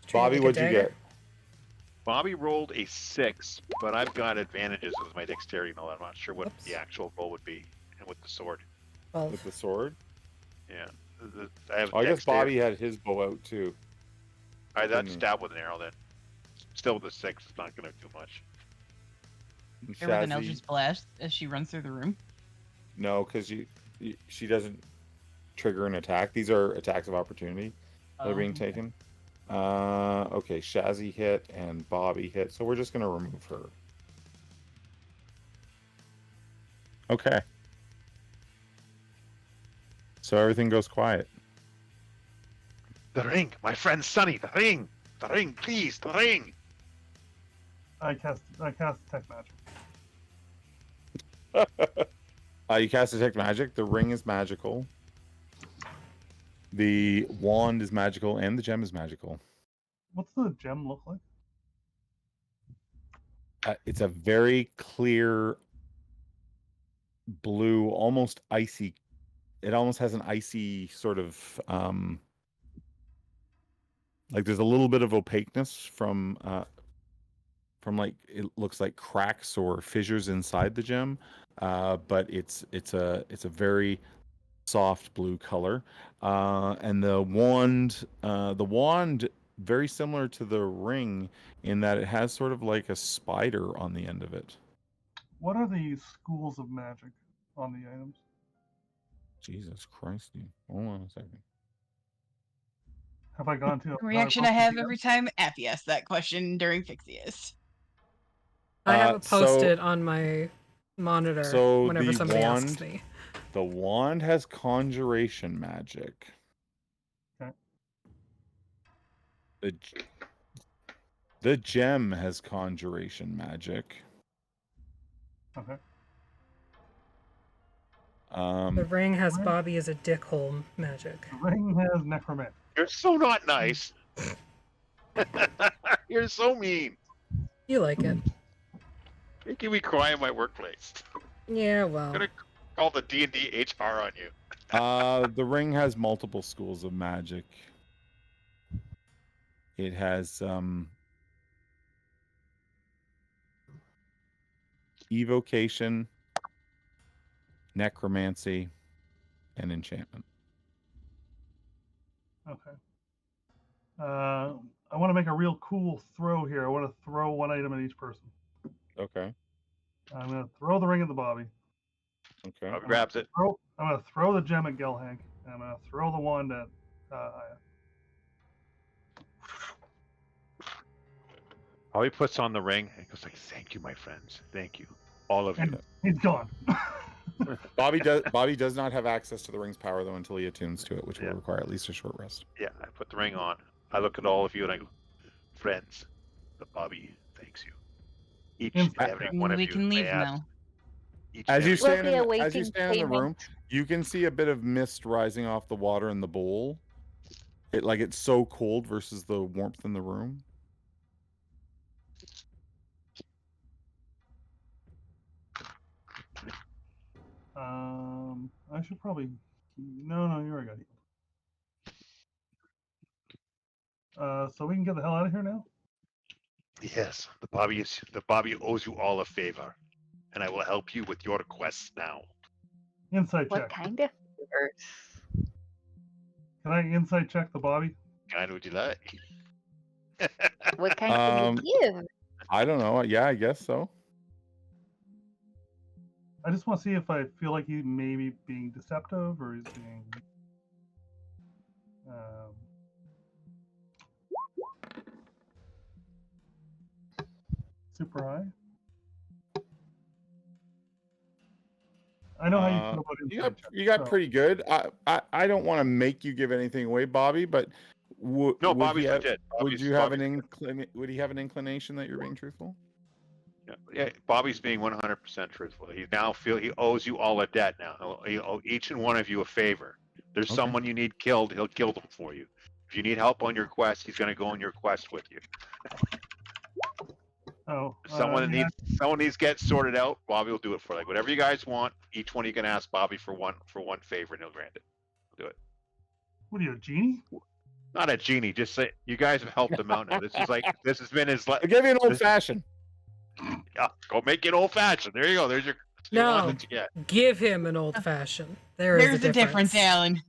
Treat it Bobby, like a what'd you dagger. get? Bobby rolled a 6, but I've got advantages with my dexterity and all that. I'm not sure what Whoops. the actual roll would be, and with the sword. Well, With the sword? Yeah, I have. Oh, I guess dexterity. Bobby had his bow out too. I'd didn't he? stab with an arrow then. Still with a 6, it's not gonna do much. And Her with an Shazzy- Eldritch Blast as she runs through the room? No, because she doesn't. trigger an attack. These are attacks of opportunity that are being okay. taken. Okay, Shazzy hit and Bobby hit, so we're just gonna remove her. Okay. So everything goes quiet. The ring, my friend Sonny. The ring, please, the ring. I cast detect magic. You cast detect magic. The ring is magical. The wand is magical, and the gem is magical. What's the gem look like? It's a very clear blue, almost icy. It almost has an icy sort of like there's a little bit of opaqueness from like it looks like cracks or fissures inside the gem, but it's a very soft blue color, and the wand very similar to the ring in that it has sort of like a spider on the end of it. What are the schools of magic on the items? Jesus Christ, dude. Hold on a second. Have I gone to The another reaction I book have yet? every time Appy asks that question during Fixius. I have it So- posted on my monitor so whenever the somebody asks wand- me. The wand has conjuration magic. Okay. The gem has conjuration magic. Okay. The ring has Bobby as a dickhole magic. The ring has necromancy. You're so not nice. You're so mean. You like it. Making me cry in my workplace. Yeah, well. I'm gonna call the D&D HR on you. The ring has multiple schools of magic. It has evocation, necromancy, and enchantment. Okay. I want to make a real cool throw here. I want to throw one item at each person. Okay. I'm going to throw the ring at the Bobby. Okay. Bobby grabs it. I'm going to throw the gem at Gelhank. And I'm going to throw the wand at Aya. Bobby puts on the ring and goes like, "Thank you, my friends. Thank you, all of you." And he's gone. Bobby does not have access to the ring's power though until he attunes to it, which will require at least a short rest. Yeah, I put the ring on. I look at all of you and I go, "Friends, the Bobby thanks you. Each and every one of We you." can leave may add now. each As and you every- stand We'll be as you awaiting stand in the room, payment. you can see a bit of mist rising off the water in the bowl. It's so cold versus the warmth in the room. I should probably. No, you already got healed. So we can get the hell out of here now. Yes, the Bobby owes you all a favor, and I will help you with your quests now. Insight What check. kind of favors? Can I insight check the Bobby? Kind would you like? What kind can you give? I don't know. Yeah, I guess so. I just want to see if I feel like he may be being deceptive or he's being. Super high. I know how you feel about insight check. You got so- pretty good. I don't want to make you give anything away, Bobby, but No, would Bobby's he have, legit. would you have Bobby's- would he have an inclination that you're being truthful? Yeah, Bobby's being 100% truthful. He owes you all a debt now. He owe each and one of you a favor. There's Okay. someone you need killed, he'll kill them for you. If you need help on your quest, he's going to go on your quest with you. Oh, If someone yeah, needs to get sorted out, Bobby will do it for you. Like whatever you guys want, each one you can ask Bobby for one favor, and he'll grant it. He'll do it. what are you, a genie? Not a genie. Just say you guys have helped him out now. This has been his. I'll give you an old fashioned. Yeah, go make it old fashioned. There you go. There's your. No. That you get. Give him an old fashioned. There's There's the difference, Alan.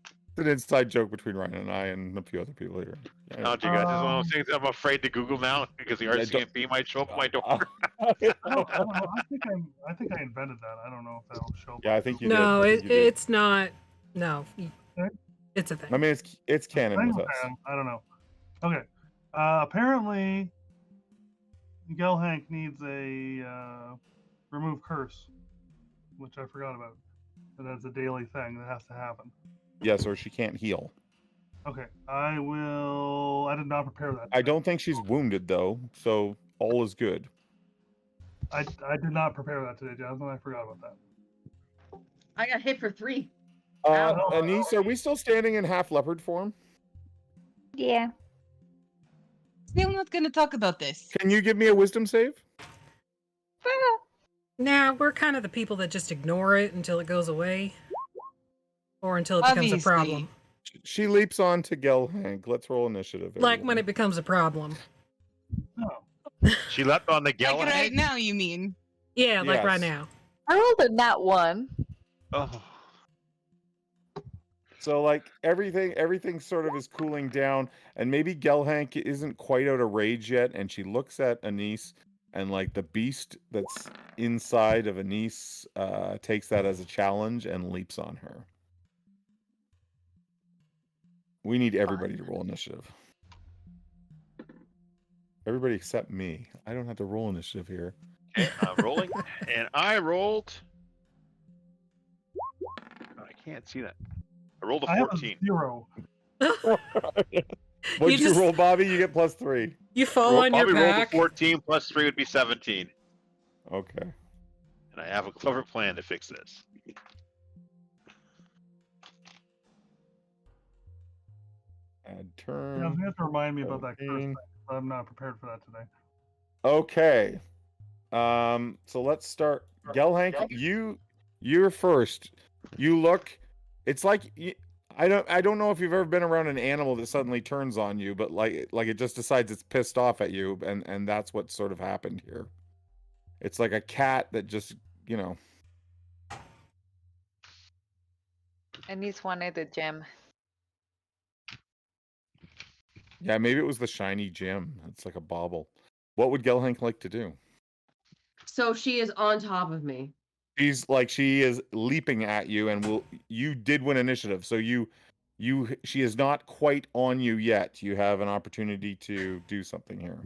It's an inside joke between Ryan and I and a few other people here. Yeah. Oh, do you guys? It's one of those things I'm afraid to Google now because the RCMP might show up at my door. I don't know. I think I invented that. I don't know if that'll show up. Yeah, I think you No, did. I think you did. it's not No, Okay. it's a thing. I mean, it's canon Thing with with us. him, I don't know. Okay. Apparently, Gelhank needs a remove curse, which I forgot about. But that's a daily thing that has to happen. Yes, or she can't heal. Okay, I will. I did not prepare that. I today. don't think she's wounded though, so all is good. I did not prepare that today, Jasmine. I forgot about that. I got hit for 3. Ow. Anise, are we still standing in half leopard form? Yeah. Still not going to talk about this. Can you give me a wisdom save? Nah, we're kind of the people that just ignore it until it goes away. Or until it becomes a Obviously. problem. She leaps on to Gelhank. Let's roll initiative. Like when everyone. it becomes a problem. She leapt on the Like Gelhank. right now, you mean? Yeah, like right Yes. now. I rolled a nat 1. Oh. So like everything sort of is cooling down, and maybe Gelhank isn't quite out of rage yet, and she looks at Anise, and like the beast that's inside of Anise takes that as a challenge and leaps on her. We need everybody to roll initiative. Everybody except me. I don't have to roll initiative here. Okay, I'm rolling, and I rolled. I can't see that. I rolled a I have 14. a 0. What'd you just- roll, Bobby? You get +3. You fall on your Bobby rolled a back. 14 plus 3 would be 17. Okay. And I have a clever plan to fix this. Add Yeah, turn. you have to remind me about that curse 17. thing. I'm not prepared for that today. Okay. So let's start. Gelhank, you're first. You look. It's like I don't know if you've ever been around an animal that suddenly turns on you, but like it just decides it's pissed off at you, and that's what sort of happened here. It's like a cat that just And he's wanted a gem. Yeah, maybe it was the shiny gem. It's like a bauble. What would Gelhank like to do? So she is on top of me. She is leaping at you, and you did win initiative, so she is not quite on you yet. You have an opportunity to do something here.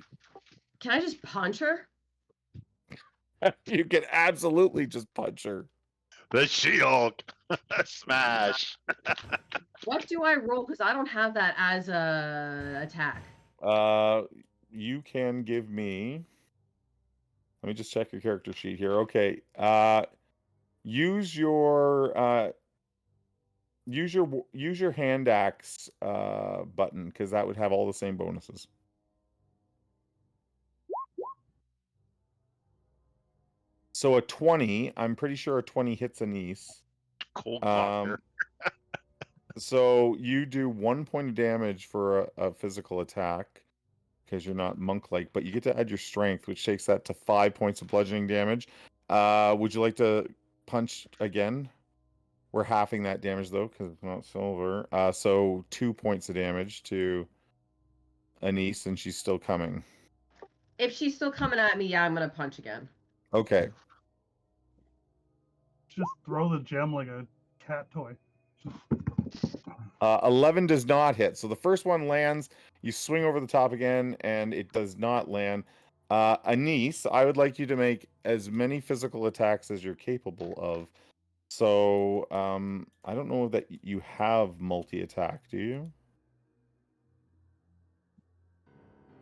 Can I just punch her? You can absolutely just punch her. The She-Hulk! Smash! What do I roll? Because I don't have that as a attack. You can give me. Let me just check your character sheet here. Okay. Use your hand axe button, because that would have all the same bonuses. So a 20, I'm pretty sure a 20 hits Anise. Cold blocker. So you do 1 point of damage for a physical attack, because you're not monk-like, but you get to add your strength, which takes that to 5 points of bludgeoning damage. Would you like to punch again? We're halving that damage though, because it's not silver. So 2 points of damage to Anise, and she's still coming. If she's still coming at me, yeah, I'm gonna punch again. Okay. Just throw the gem like a cat toy. 11 does not hit. So the first one lands, you swing over the top again, and it does not land. Anise, I would like you to make as many physical attacks as you're capable of. So, I don't know that you have multi-attack, do you?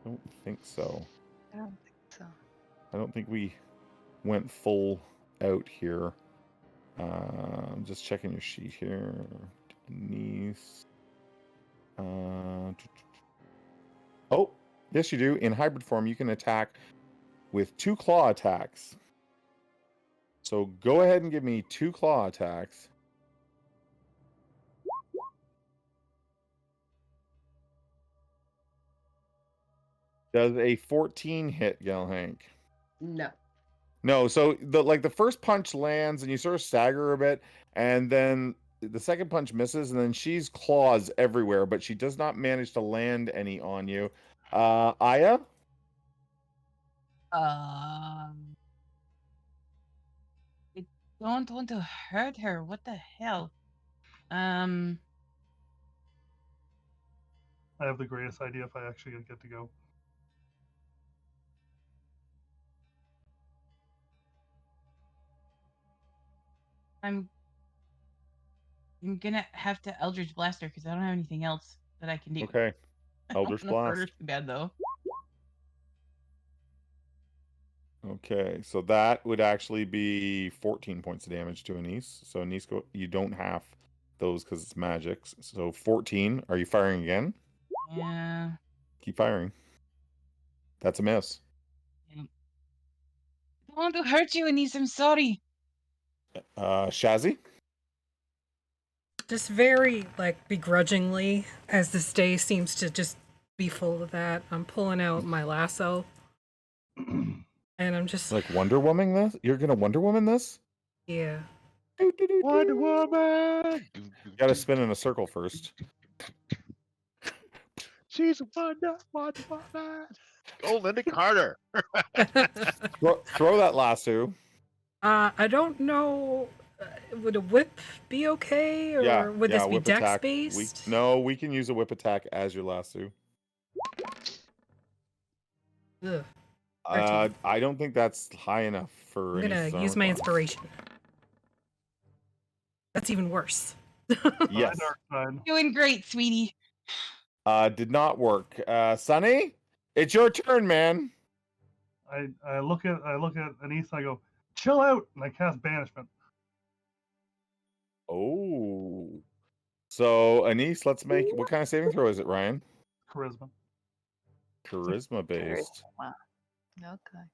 I don't think so. I don't think so. I don't think we went full out here. I'm just checking your sheet here. Denise. Oh, yes you do. In hybrid form, you can attack with 2 claw attacks. So go ahead and give me 2 claw attacks. Does a 14 hit, Gelhank? No. No, so the first punch lands and you sort of stagger a bit, and then the second punch misses, and then she's claws everywhere, but she does not manage to land any on you. Aya? I don't want to hurt her. What the hell? Um, I have the greatest idea if I actually get to go. I'm gonna have to Eldritch Blaster because I don't have anything else that I can do. Okay. I don't Eldritch wanna hurt her Blast. too bad though. Okay, so that would actually be 14 points of damage to Anise. So Anise, you don't have those because it's magic. So 14. Are you firing again? Yeah. Keep firing. That's a miss. I don't want to hurt you, Anise. I'm sorry. Shazzy? Just very, like, begrudgingly, as this day seems to just be full of that, I'm pulling out my lasso. And I'm just Like Wonder Woman this? You're gonna Wonder Woman this? yeah. Wonder Woman. Gotta spin in a circle first. She's a Wonder Woman. Oh, Linda Carter. Throw that lasso. I don't know. Would a whip be okay, or would this be whip dex attack. based? We can use a whip attack as your lasso. Ugh. I don't think that's high enough for. I'm gonna Anise's use my armor class. inspiration. That's even worse. Yes. Dark side. Doing great, sweetie. Did not work. Sonny, it's your turn, man. I look at Anise and I go, chill out, and I cast banishment. Oh. So Anise, let's make what kind of saving throw is it, Ryan? Charisma. Charisma based. Charisma. Okay.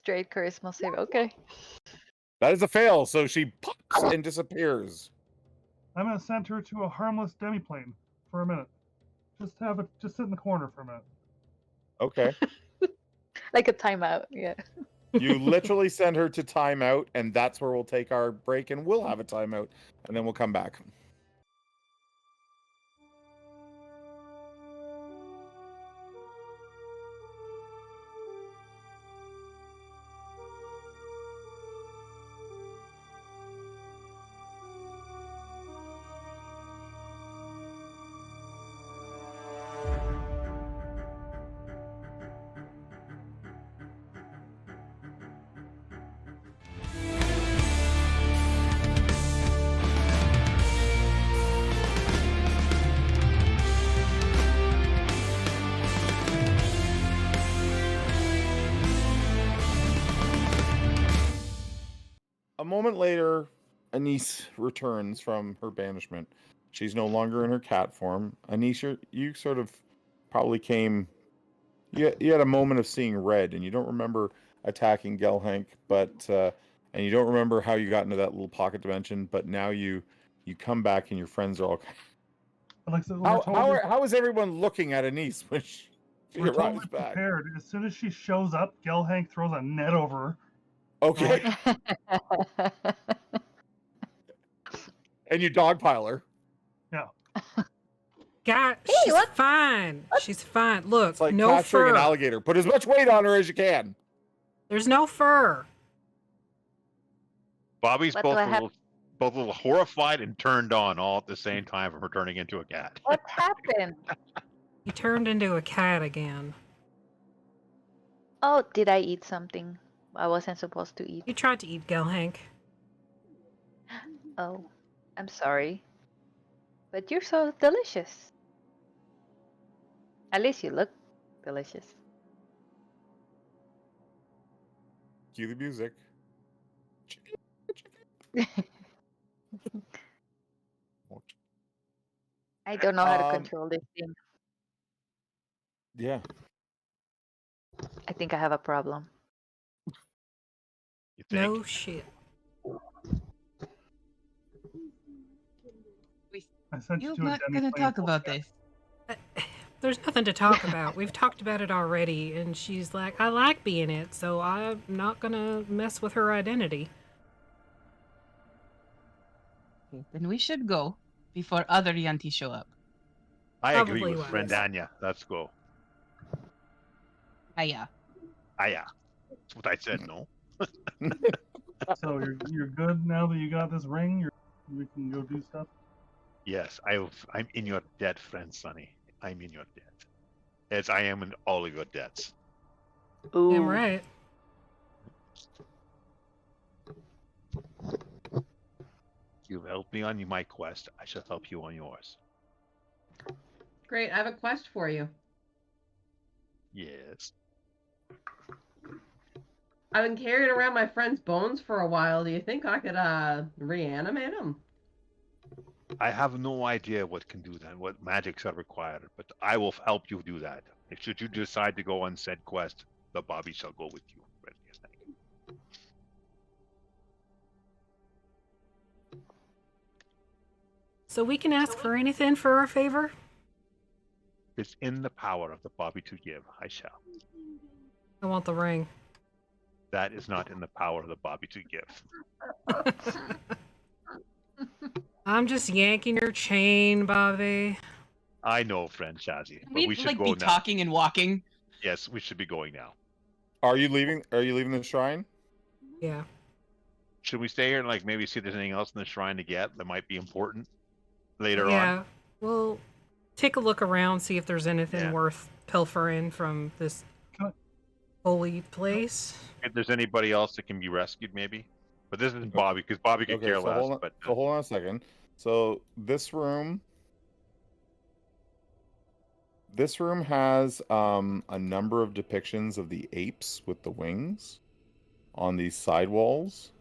Straight charisma save. Okay. That is a fail, so she pops and disappears. I'm gonna send her to a harmless demiplane for a minute. Just sit in the corner for a minute. Okay. Like a timeout. Yeah. You literally send her to timeout, and that's where we'll take our break, and we'll have a timeout, and then we'll come back. A moment later, Anise returns from her banishment. She's no longer in her cat form. Anise, you sort of probably came. You had a moment of seeing red, and you don't remember attacking Gelhank, but and you don't remember how you got into that little pocket dimension. But now you come back, and your friends are all. Like, so How is everyone looking at Anise when she we're totally arrives back? prepared. As soon as she shows up, Gelhank throws a net over her. Okay, and you dogpile her. God, Hey, she's what? fine. She's fine. Look, It's like no capturing fur. an alligator. Put as much weight on her as you can. There's no fur. Bobby's What both do I a have- little horrified and turned on all at the same time from her turning into a cat. What happened? He turned into a cat again. Oh, did I eat something I wasn't supposed to eat? You tried to eat Gelhank. Oh, I'm sorry. But you're so delicious. At least you look delicious. Cue the music. I don't know how to Um, control this thing. Yeah. I think I have a problem. You think? No shit. I sent you You're to a not demiplane. gonna talk full of about cats. this. There's nothing to talk about. We've talked about it already, and she's like, I like being it, so I'm not gonna mess with her identity. Okay, then we should go before other Yanti show up. I agree Probably with wise. friend Anya. Let's go. Yeah. Yeah. That's what I said, no? So you're good now that you got this ring. we can go do stuff? Yes, I'm in your debt, friend Sonny. I'm in your debt. As I am in all of your debts. Ooh. Damn right. You've helped me on my quest. I shall help you on yours. Great, I have a quest for you. Yes. I've been carrying around my friend's bones for a while. Do you think I could reanimate him? I have no idea what can do that, what magics are required, but I will help you do that. If should you decide to go on said quest, the Bobby shall go with you. So we can ask for anything for our favor? It's in the power of the Bobby to give. I shall. I want the ring. That is not in the power of the Bobby to give. I'm just yanking your chain, Bobby. I know, friend Shazzy, but We'd we should like go be now. talking and walking. Yes, we should be going now. Are you leaving? Are you leaving the shrine? Yeah. Should we stay here and like maybe see if there's anything else in the shrine to get that might be important later on? Yeah. We'll take a look around, see if there's anything Yeah. worth pilfering from this holy place. If there's anybody else that can be rescued, maybe. But this isn't Bobby, because Bobby could care less. hold on, But so hold on a second. So this room has a number of depictions of the apes with the wings on these side walls.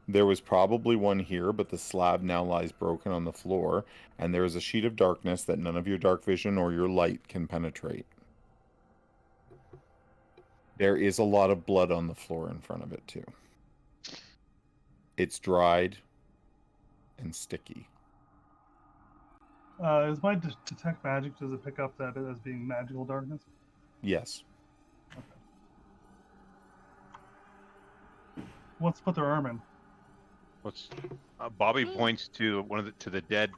There was probably one here, but the slab now lies broken on the floor, and there is a sheet of darkness that none of your dark vision or your light can penetrate. There is a lot of blood on the floor in front of it, too. It's dried and sticky. Is my detect magic, does it pick up that as being magical darkness? Yes. Let's put their arm in. what's Bobby points to the dead.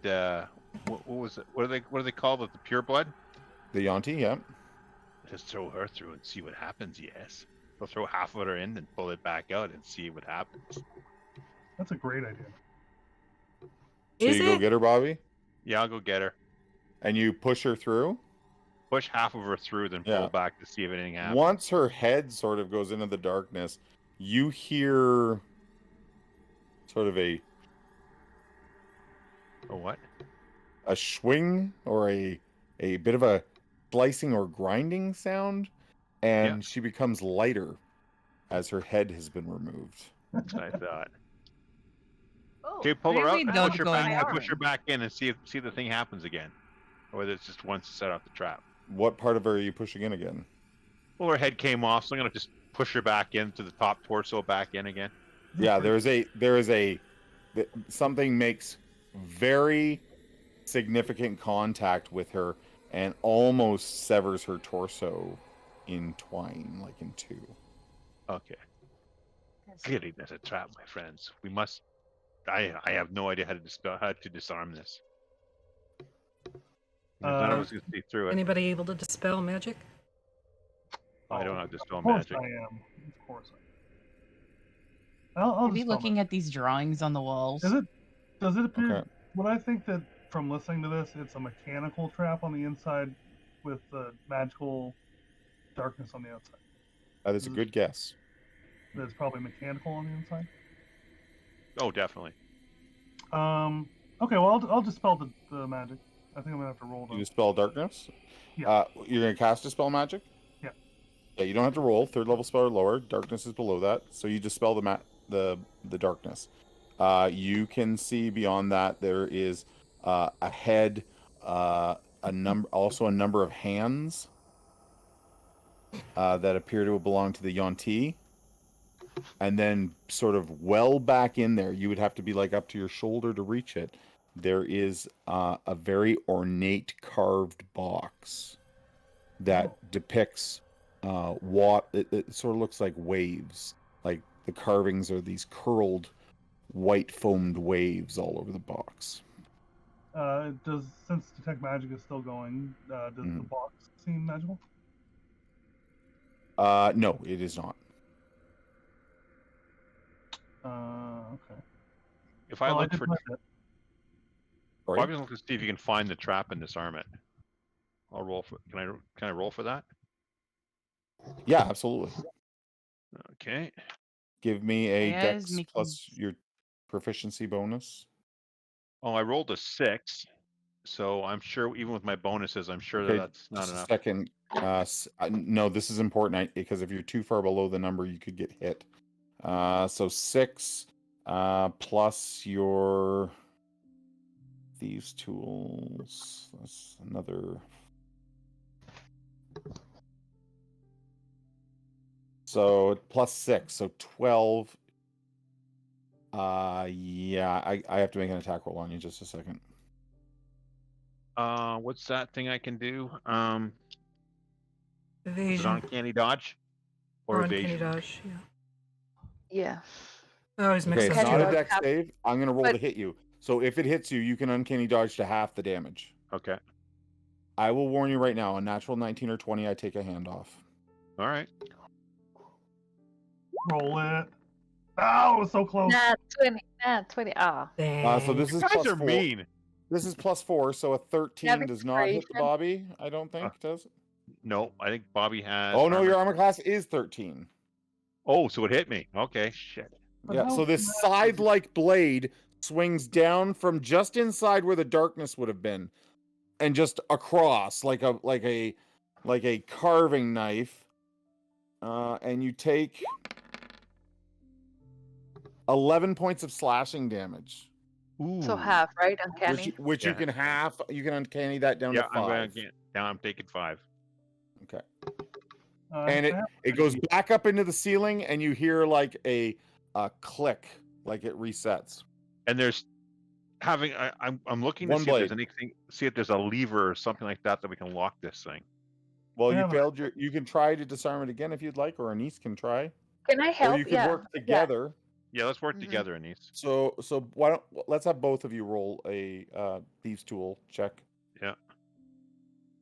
What was it? What do they call it? The pure blood? The Yonti, yeah. Just throw her through and see what happens. Yes, they'll throw half of her in and pull it back out and see what happens. That's a great idea. So Is you go it? get her, Bobby, Yeah, I'll go get her. and you push her through. Push half of her through, then pull Yeah. back to see if anything happens. Once her head sort of goes into the darkness, you hear sort of a what? swing or a bit of a slicing or grinding sound, and she becomes lighter as her head has been removed. That's what I thought. Oh, Okay, pull her Maybe out we and don't push her go back. in that Push her room. back in and see if the thing happens again, or whether it's just once to set off the trap. What part of her are you pushing in again? Well, her head came off, so I'm gonna just push her back into the top torso, back in again. Yeah, there is a something makes very significant contact with her and almost severs her torso in twain, like in two. Okay. Clearly, there's a trap, my friends. We must. I have no idea how to disarm this. None of us can see through it. Anybody able to dispel magic? I don't have dispel Of course magic. I am. Of course I am. I'll Maybe dispel looking magic. at these drawings on the walls. Does it appear? Okay. Would I think that from listening to this, it's a mechanical trap on the inside with the magical darkness on the outside? That is a good guess. That's probably mechanical on the inside. Oh, definitely. Okay, well, I'll dispel the magic. I think I'm gonna have to roll You though. dispel darkness. Yeah. You're gonna cast dispel magic. Yeah. Yeah, you don't have to roll. Third level spell or lower. Darkness is below that, so you dispel the darkness. You can see beyond that there is a head, a number of hands that appear to belong to the Yonti, and then sort of well back in there, you would have to be like up to your shoulder to reach it. There is a very ornate carved box that depicts it sort of looks like waves. Like the carvings are these curled, white foamed waves all over the box. Since detect magic is still going, does the box seem magical? No, it is not. Okay. If I Well, look did for, find it. Sorry? Bobby's looking to see if you can find the trap and disarm it. I'll roll for. Can I roll for that? Yeah, absolutely. Okay. Give me a Yes, dex making- plus your proficiency bonus. Oh, I rolled a 6, so I'm sure even with my bonuses, I'm sure Okay, that's not just a enough. second. No, this is important because if you're too far below the number, you could get hit. So 6 plus your thieves tools. That's another. So plus 6, so 12. Yeah, I have to make an attack roll on you just a second. What's that thing I can do? Is it Evasion. uncanny dodge or Or uncanny evasion? dodge. Yeah. Yeah. I always mix Okay, it's those Uncanny not two a dodge up. dex half- save. I'm gonna roll but- to hit you. So if it hits you, you can uncanny dodge to half the damage. Okay. I will warn you right now, a natural 19 or 20, I take a hand off. All right. Roll it. Ow, it was so close. Nah, 20. Nah, 20. Ah. So this You is guys plus are 4. mean. This is plus 4, so a 13 does not hit the inspiration. Bobby, I don't think, does it? No, I think Bobby has. Oh no, your armor class is 13. Oh, so it hit me. Okay, shit. But Yeah, how so this fast- scythe-like blade swings down from just inside where the darkness would have been, and just across like a carving knife. And you take 11 points of slashing damage, Ooh. So half, right? Uncanny. which you Yeah. can half. You can uncanny that down Yeah, to 5. I'm going to down. I'm taking 5. Okay. I And have it goes back up into the ceiling, and you hear like a click, like it resets. And there's having. I'm looking to One see if there's blade. anything. See if there's a lever or something like that we can lock this thing. Well, I you have a- failed your. You can try to disarm it again if you'd like, or Anise can try, Can I help? or you can Yeah. work together. Yeah, let's work Mhm. together, Anise. So why don't let's have both of you roll a thieves tool check. Yeah.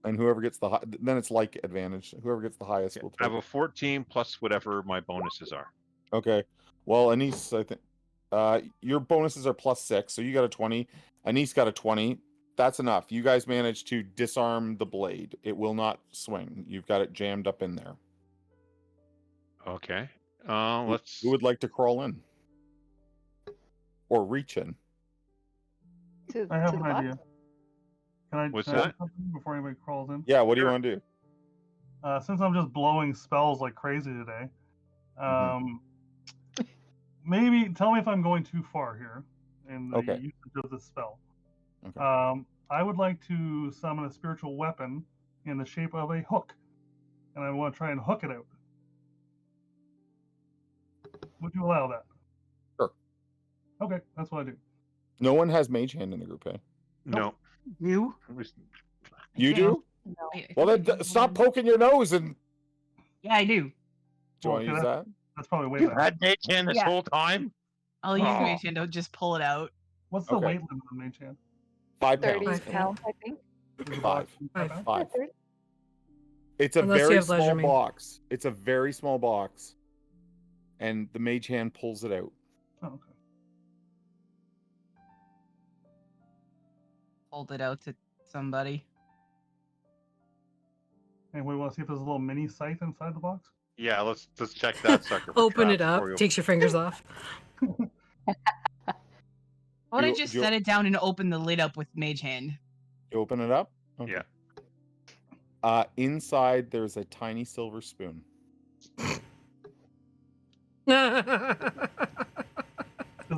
And whoever gets the high, then it's like advantage. Whoever gets the highest will I take have a 14 plus whatever my bonuses are. it. Okay. Well, Anise, I think your bonuses are plus 6, so you got a 20. Anise got a 20. That's enough. You guys managed to disarm the blade. It will not swing. You've got it jammed up in there. Okay. Who- Let's. Who would like to crawl in? Or reach in? To, I have to an the box? idea. What's can I do that? something before anybody crawls in? Yeah, what do you Sure. want to do? Since I'm just blowing spells like crazy today, Mhm. maybe tell me if I'm going too far here in the Okay. usage of this spell. Okay. I would like to summon a spiritual weapon in the shape of a hook, and I want to try and hook it out. Would you allow that? Sure. Okay, that's what I do. No one has mage hand in the group, eh? No. You? You do? No. Well, then stop poking your nose and. Yeah, I do. Do you Well, want to use okay, that? That's probably way You better. had Mage Hand this Yeah. whole time? I'll use Oh. Mage Hand. Don't just pull it out. What's the Okay. weight limit on Mage Hand? 5 30 pounds. Five. pounds, I think. Is the 5. box 5. pounds? 5. Yeah, 30. It's a Unless you very have leisure small me. box. It's a very small box. And the mage hand pulls it out. Oh, okay. Hold it out to somebody. Anybody want to see if there's a little mini scythe inside the box? Yeah, let's check that sucker. For Open it traps up. before we Takes your fingers off. Why would I You- just you- set it down and open the lid up with Mage Hand? You open it up? Okay. Yeah. Inside, there's a tiny silver spoon. Does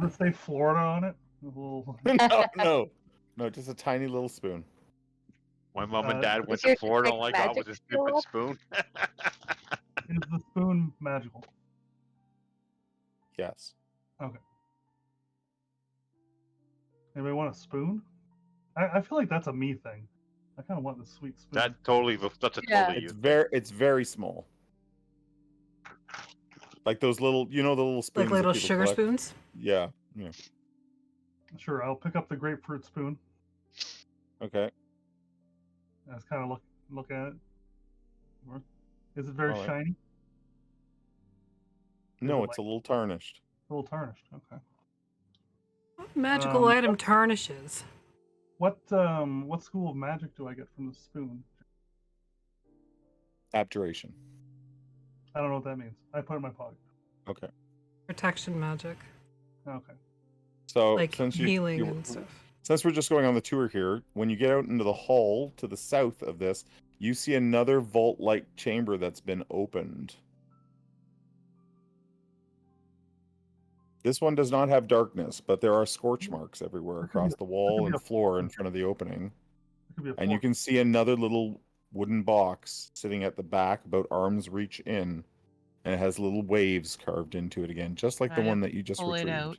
it say Florida on it? A little... No, just a tiny little spoon. My mom and dad went Is to your Florida. All I magic got was a still stupid up? spoon. Is the spoon magical? Yes. Anybody want a spoon? I feel like that's a me thing. I kind of want the sweet spoon. That's a Yeah. totally you. It's very small. Like those little, the little spoons. Like that little people sugar collect? spoons. Yeah. Sure, I'll pick up the grapefruit spoon. Okay. Let's kind of look at it. Is it very Alright. shiny? No, it it's a little tarnished. A little tarnished. Okay. magical item tarnishes? What school of magic do I get from the spoon? Abjuration. I don't know what that means. I put it in my pocket. Okay. Protection magic, Okay. So like since healing and stuff. since we're just going on the tour here, when you get out into the hall to the south of this, you see another vault-like chamber that's been opened. This one does not have darkness, but there are scorch marks everywhere across the wall and floor in front of the opening. And you can see another little wooden box sitting at the back, about arm's reach in, and it has little waves carved into it again, just like the Try to one that you just pull it retrieved. out.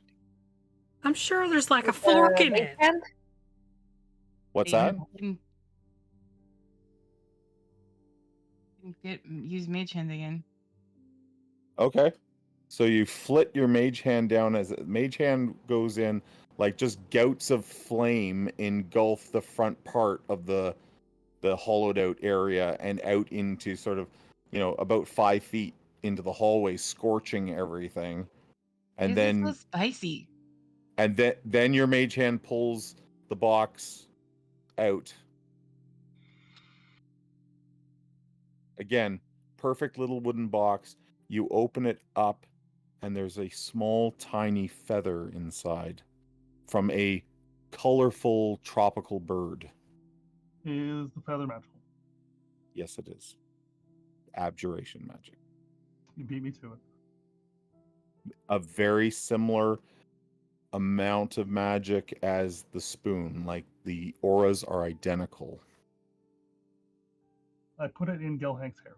I'm sure there's like a fork in Mage it. hand? What's You that? can use mage hand again. Okay. So you flit your mage hand down as mage hand goes in, like just gouts of flame engulf the front part of the hollowed out area and out into sort of, about 5 feet into the hallway, scorching everything. And Why is then this so spicy? then your mage hand pulls the box out. Again, perfect little wooden box. You open it up, and there's a small, tiny feather inside from a colorful tropical bird. Is the feather magical? Yes, it is. Abjuration magic. You beat me to it. A very similar amount of magic as the spoon. Like, the auras are identical. I put it in Gelhank's hair.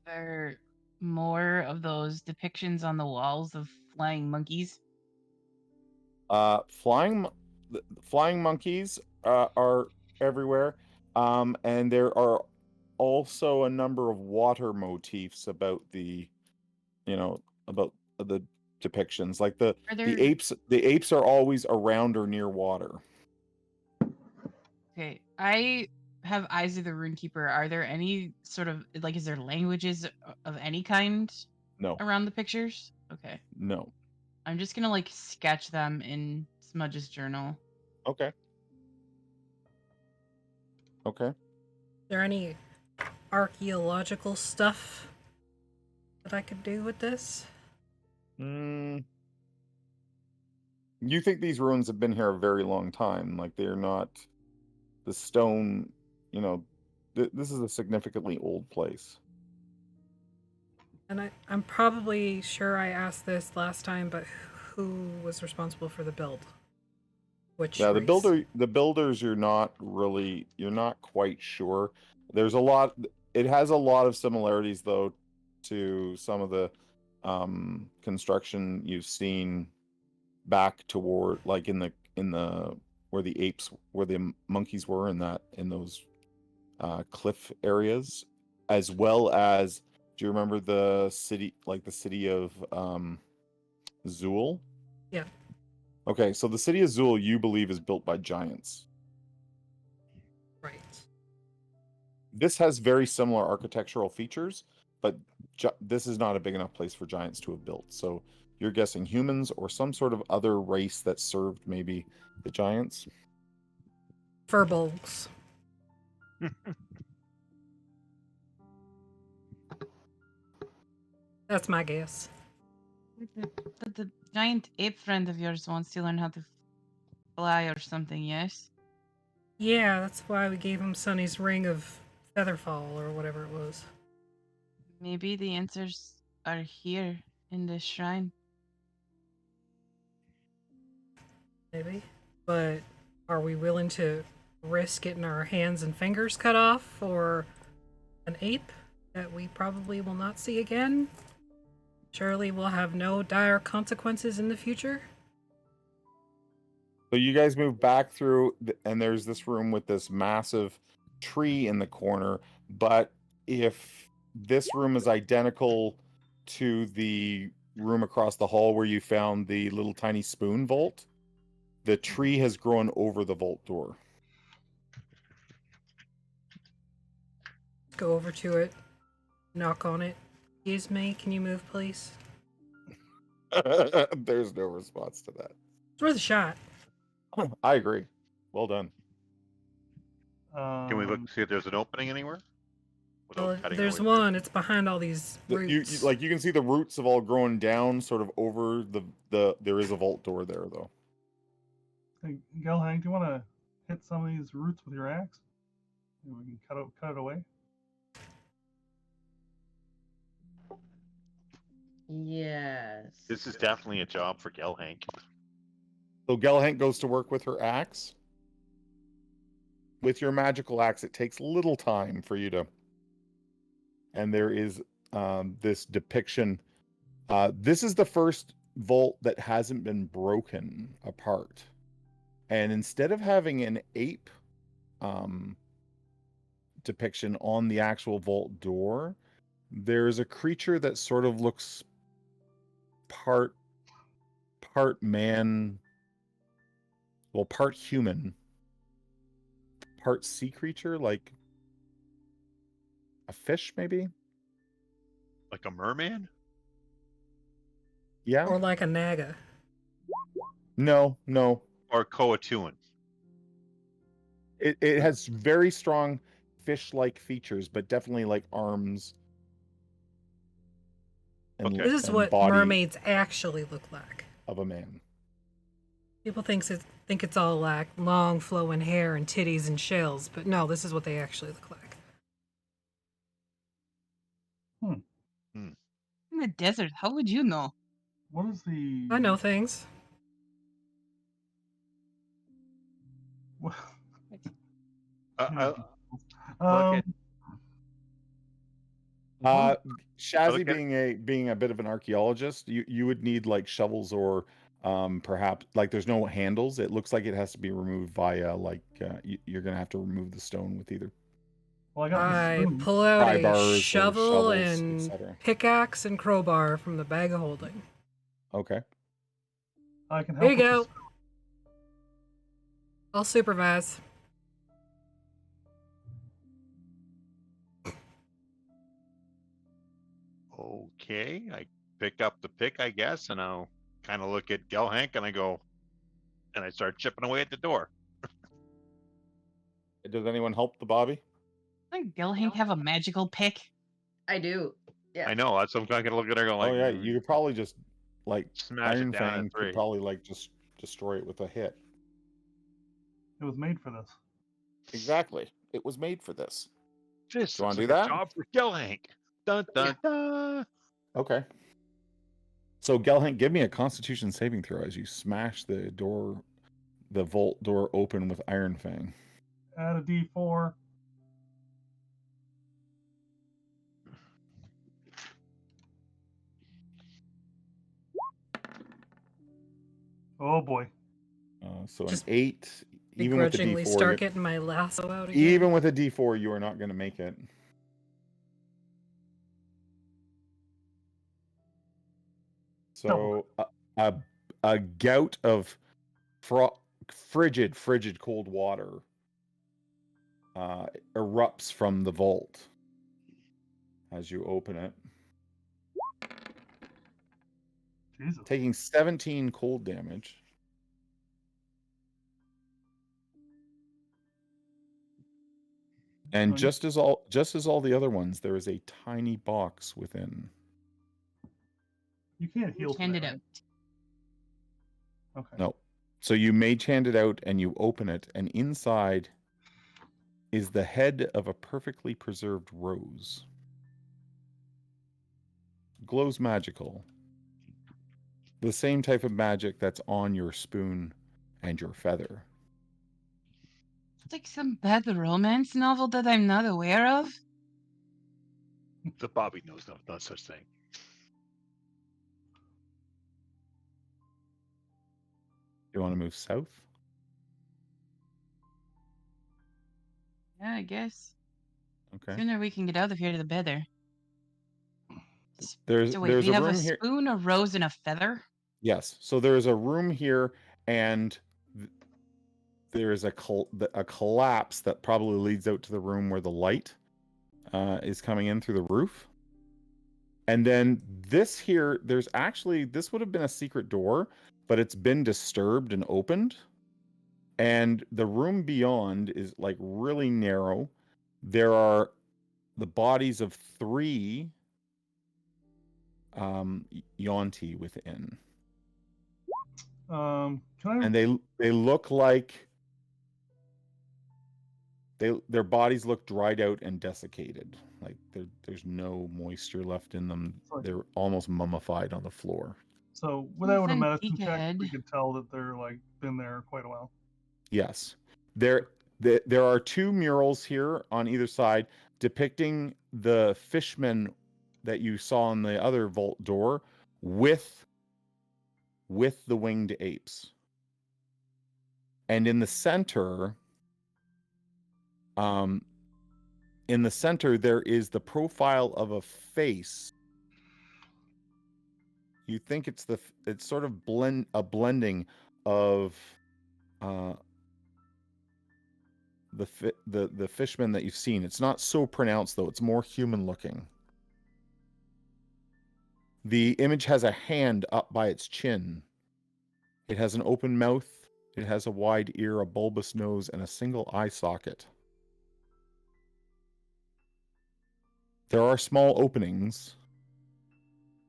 There are more of those depictions on the walls of flying monkeys. Flying monkeys are everywhere, and there are also a number of water motifs about the depictions. Like the Are there apes are always around or near water. Okay, I have Eyes of the Runekeeper. Are there any sort of like is there languages of any kind No, around the pictures? Okay. no. I'm just gonna like sketch them in Smudge's journal. Okay. Is there any archaeological stuff that I could do with this? You think these ruins have been here a very long time? Like, they're not the stone. This is a significantly old place. And I'm probably sure I asked this last time, but who was responsible for the build? Which Yeah, race? the builders, you're not quite sure. There's a lot. It has a lot of similarities, though, to some of the construction you've seen back toward, like in the where the monkeys were in those cliff areas, as well as, do you remember the city of Zool? Yeah. Okay, so the city of Zool, you believe, is built by giants. Right. This has very similar architectural features, but this is not a big enough place for giants to have built. So you're guessing humans or some sort of other race that served maybe the giants? Furbolgs. That's my guess. The giant ape friend of yours wants to learn how to fly or something, yes? Yeah, that's why we gave him Sonny's ring of Featherfall or whatever it was. Maybe the answers are here in this shrine. Maybe. But are we willing to risk getting our hands and fingers cut off for an ape that we probably will not see again? Surely we'll have no dire consequences in the future? So you guys move back through, and there's this room with this massive tree in the corner. But if this room is identical to the room across the hall where you found the little tiny spoon vault, the tree has grown over the vault door. Go over to it, knock on it. Excuse me, can you move, please? There's no response to that. It's worth a shot. I agree. Well done. Can we look see if there's an opening anywhere? Without Well, cutting our there's way through? one. It's behind all these roots. You can see the roots have all grown down, sort of over the. There is a vault door there, though. Hey, Gelhang, do you want to hit some of these roots with your axe? And we can cut it away. Yes. This is definitely a job for Gelhank. So Gelhank goes to work with her axe. With your magical axe, it takes little time for you to. And there is this depiction. This is the first vault that hasn't been broken apart. And instead of having an ape depiction on the actual vault door, there's a creature that sort of looks part man, well, part human, part sea creature, like a fish, maybe? Like a merman? Yeah? Or like a naga. No. Or Coatuan? It has very strong fish-like features, but definitely like arms. And, Okay. This is and what body mermaids actually look like. of a man. People think it's all like long flowing hair and titties and shells, but no, this is what they actually look like. In the desert, how would you know? What is the? I know things. What- Look um, at- Shazzy Okay. being a bit of an archaeologist, you would need like shovels or perhaps like there's no handles. It looks like it has to be removed via like you're gonna have to remove the stone with either well, I got the I spoon. pull out pry bars a or shovel shovels, and etc. pickaxe and crowbar from the bag of holding. Okay. I can help. There you with the go. spoon. I'll supervise. Okay, I pick up the pick, I guess, and I'll kind of look at Gelhank and I go, and I start chipping away at the door. Does anyone help the Bobby? Doesn't Gelhank have a magical pick? I do. Yeah. I know, that's what I'm kind of looking at her going like, Oh yeah, you could probably just like smash Iron it down Fang at could 3. probably like just destroy it with a hit. It was made for this. Exactly. It was made for this. This You wanna looks do like a that? job for Gelhank. Dun dun dun. Okay. So Gelhank, give me a Constitution saving throw as you smash the door, the vault door open with Iron Fang. Add a D4. Oh boy. So Just an 8, even with the Begrudgingly D4, start you- getting my lasso out again. even with a D4, you are not going to make it. So a gout of frigid cold water erupts from the vault as you open it, Jesus. taking 17 cold damage. And Nice. just as all the other ones, there is a tiny box within. You can't heal. Hand it today, out. right? Okay. No. So you mage hand it out and you open it, and inside is the head of a perfectly preserved rose. Glows magical. The same type of magic that's on your spoon and your feather. It's like some bad romance novel that I'm not aware of. The Bobby knows no such thing. You want to move south? Yeah, I guess. Okay. Sooner we can get out of here, the better. There's So wait, there's we a have room a here. spoon, a rose, and a feather? Yes. So there is a room here, and there is a collapse that probably leads out to the room where the light is coming in through the roof. And then this here, there's actually, this would have been a secret door, but it's been disturbed and opened. And the room beyond is like really narrow. There are the bodies of 3 Yonti within. Can I? And they look like their bodies look dried out and desiccated. Like there's no moisture left in them. They're almost mummified on the floor. So without a Send medicine Teak check, ahead. we could tell that they're like been there quite a while. Yes. There are 2 murals here on either side depicting the fishmen that you saw on the other vault door with the winged apes. And in the center, there is the profile of a face. You think it's sort of blending of the fishman that you've seen. It's not so pronounced though. It's more human looking. The image has a hand up by its chin. It has an open mouth. It has a wide ear, a bulbous nose, and a single eye socket. There are small openings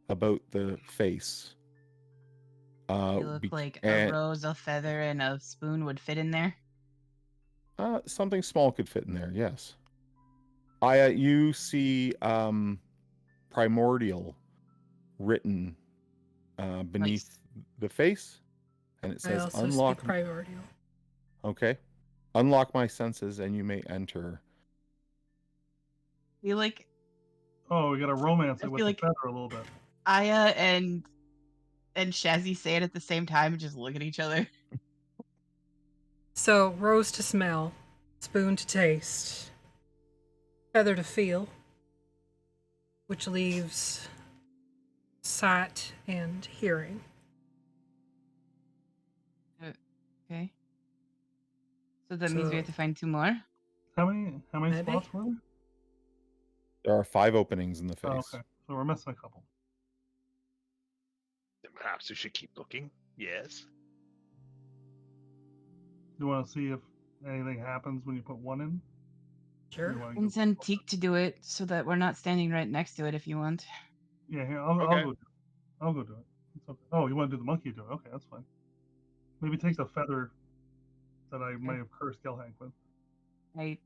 about the face. They look like a rose, a feather, and a spoon would fit in there. Something small could fit in there, yes. You see primordial written beneath the face, and it I says also unlock. speak primordial. Okay. Unlock my senses and you may enter. You like Oh, we got to romance I it with feel the like- feather a little bit. Aya and Shazzy say it at the same time and just look at each other. So, rose to smell, spoon to taste, feather to feel, which leaves sight and hearing. Okay. So that means we have to find 2 more? How many Maybe. spots were there? There are 5 openings in the face. Oh, okay. So we're missing a couple. Then perhaps we should keep looking. Yes. You want to see if anything happens when you put 1 in? Sure. Or you wanna And go- send Teak to do it so that we're not standing right next to it if you want. Yeah, here, I'll Okay. go do it. I'll go do it. It's okay. Oh, you want to do the monkey do it? Okay, that's fine. Maybe take the feather that I might have cursed Gelhank with. I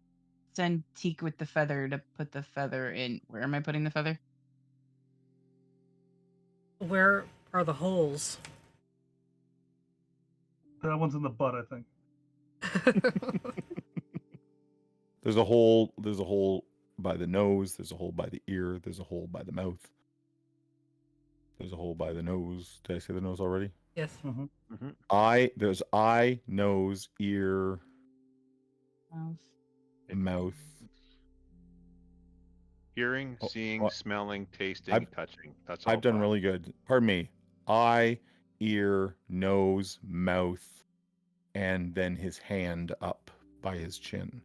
send Teak with the feather to put the feather in. Where am I putting the feather? Where are the holes? That one's in the butt, I think. There's a hole by the nose, there's a hole by the ear, there's a hole by the mouth. There's a hole by the nose. Did I say the nose already? Yes. There's eye, nose, ear, mouth. Hearing, Oh, seeing, what? smelling, tasting, I've- touching. That's all. I've done 5. really good. Pardon me. Eye, ear, nose, mouth, and then his hand up by his chin.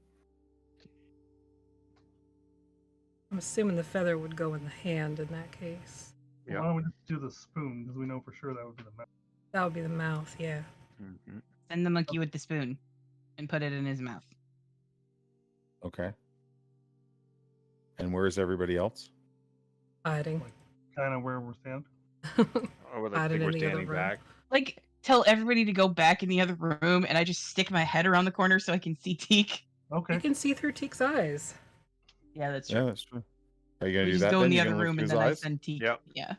I'm assuming the feather would go in the hand in that case. Yeah. Why don't we just do the spoon? Because we know for sure that would be the mouth. That would be the mouth, yeah. Mhm. Send the monkey with the spoon and put it in his mouth. Okay. And where is everybody else? Hiding. Kind of where we're standing. Or Hide think it we're in the other standing room. back. Like, tell everybody to go back in the other room, and I just stick my head around the corner so I can see Teak. Okay. You can see through Teak's eyes. Yeah, that's Yeah, true. that's true. Are you gonna We do just that? go then? in the You're other gonna look room through and his then I eyes? send Teak. Yep. Yeah.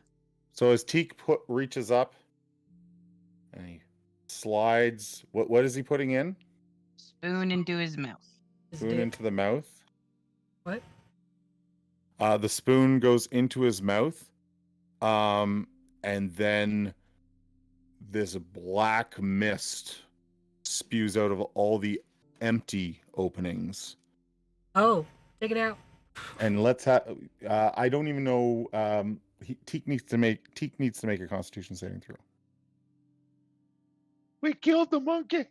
So as Teak reaches up and he slides, what is he putting in? Spoon into his mouth. His Spoon dick. into the mouth. What? The spoon goes into his mouth, and then this black mist spews out of all the empty openings. Oh, take it out. And let's have. I don't even know. Teak needs to make a Constitution saving throw. We killed the monkey.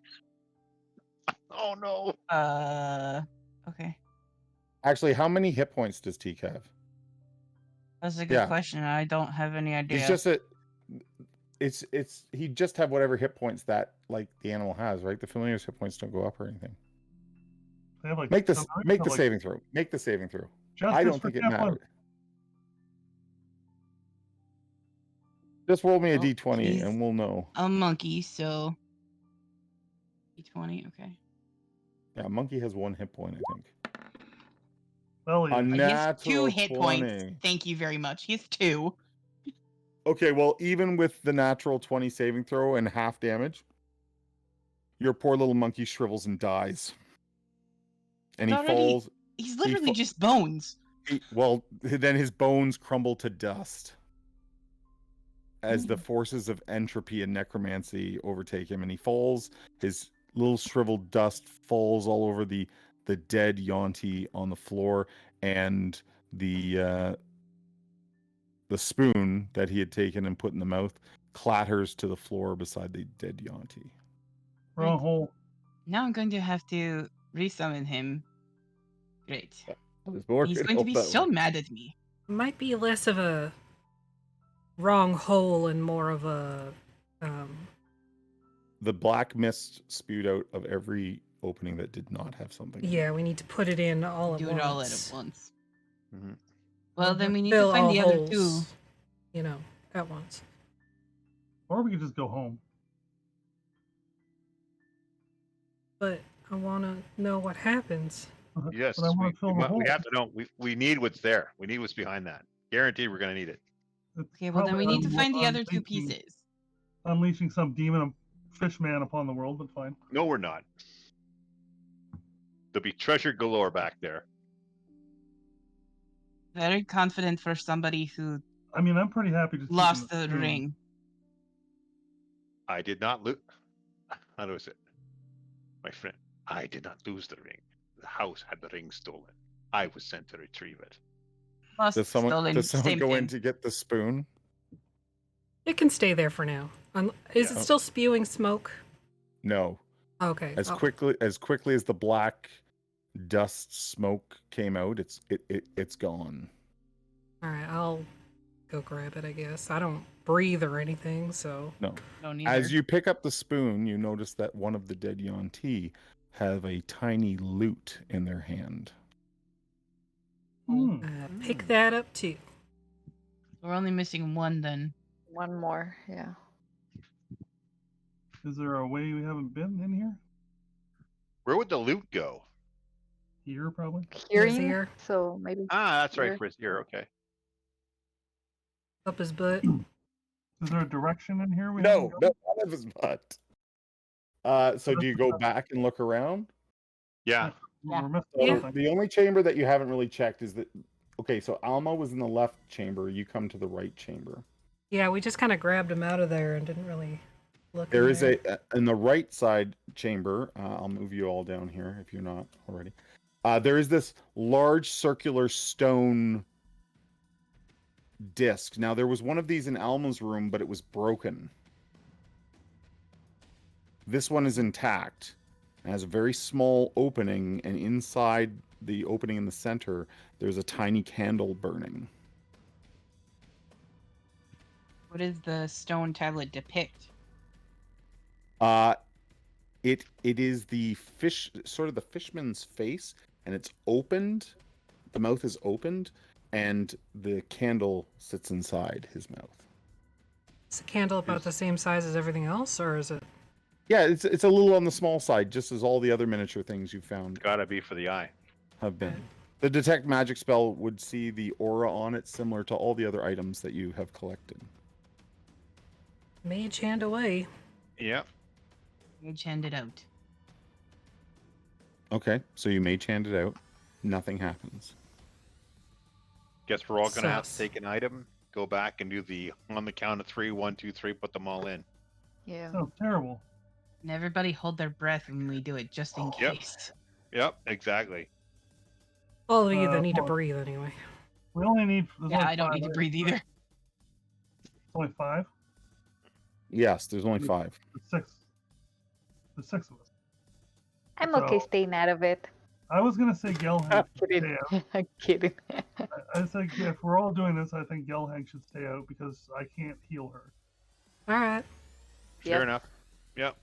Oh no. Okay. Actually, how many hit points does Teak have? That's a good Yeah. question. I don't have any idea. He's just he just have whatever hit points that like the animal has, right? The familiar's hit points don't go up or anything. They have like Make the some others make have, the like, saving throw. Make the saving throw. justice I don't for think it Kevlin. matters. Just roll me a Well, d20 he's- and we'll know. a monkey, so D20. Okay. Yeah, monkey has 1 hit point, I think. Well, A he- He has 2 natural hit 20. points. Thank you very much. He has 2. Okay, well, even with the natural 20 saving throw and half damage, your poor little monkey shrivels and dies. And he Already- falls. He's literally fa- just bones. Well, then his bones crumble to dust as the forces of entropy and necromancy overtake him, and he falls. His little shriveled dust falls all over the dead Yonti on the floor, and the spoon that he had taken and put in the mouth clatters to the floor beside the dead Yonti. wrong hole. Now I'm going to have to resummon him. Great. There's more He's could going to help be that so way. mad at me. Might be less of a wrong hole and more of a The black mist spewed out of every opening that did not have something. in it. yeah, we need to put it in all at Do once. it all at once. Mhm. Well, then we need Fill to find all the other 2. holes, you know, at once. Or we could just go home. But I want to know what happens. Yes, But I want to fill the hole. we have to know. We need what's there. We need what's behind that. Guaranteed, we're gonna need it. It's Okay, well then we probably need to find the other 2 unleashing- pieces. Unleashing some demon of fishman upon the world, but fine. No, we're not. There'll be treasure galore back there. Very confident for somebody who I mean, I'm pretty happy just lost keeping the spoon. ring. I did not lose. How do I say it? My friend, I did not lose the ring. The house had the ring stolen. I was sent to retrieve it. Lost, Does someone stolen, same go in thing. to get the spoon? It can stay there for now. Is Yeah. it still spewing smoke? No. Okay. As oh, quickly as the black dust smoke came out, it's gone. All right, I'll go grab it, I guess. I don't breathe or anything, so. No. No, neither. As you pick up the spoon, you notice that one of the dead Yonti have a tiny lute in their hand. Hmm. Pick that up too. We're only missing 1 then. One more, yeah. Is there a way we haven't been in here? Where would the loot go? Here, probably. Hearing, ear. so maybe Ah, that's right, Here. for his ear. Okay. Up his butt. Is there a direction in here? We No, haven't no, none of his butt. So do you go back and look around? Yeah. gone? We're missing So something. the only chamber that you haven't really checked is that. Okay, so Alma was in the left chamber. You come to the right chamber. Yeah, we just kind of grabbed him out of there and didn't really look. There in is there. in the right side chamber. I'll move you all down here if you're not already. There is this large circular stone disc. Now there was one of these in Alma's room, but it was broken. This one is intact. It has a very small opening, and inside the opening in the center, there's a tiny candle burning. What does the stone tablet depict? It is the fish, sort of the fishman's face, and it's opened. The mouth is opened, and the candle sits inside his mouth. Is the candle about the same size as everything else, or is it? Yeah, it's a little on the small side, just as all the other miniature things you found Gotta be for the eye. have been. The detect magic spell would see the aura on it, similar to all the other items that you have collected. Mage hand away. Yep. Mage hand it out. Okay, so you mage hand it out. Nothing happens. Guess we're all gonna have to Sus. take an item, go back and do the on the count of 3, 1, 2, 3, put them all in. yeah. Sounds terrible. And everybody hold their breath when we do it, just in Yep. case. Yep, exactly. All of you that need to well- breathe anyway. We only need. there's Yeah, only I don't five, need to right? breathe either. Only 5. Yes, there's only 5. The 6 of us. I'm okay So- staying out of it. I was gonna say Gelhan. Put it. I'm kidding. I think if we're all doing this, I think Gelhank should stay out because I can't heal her. All right. Fair Yep. enough. Yep.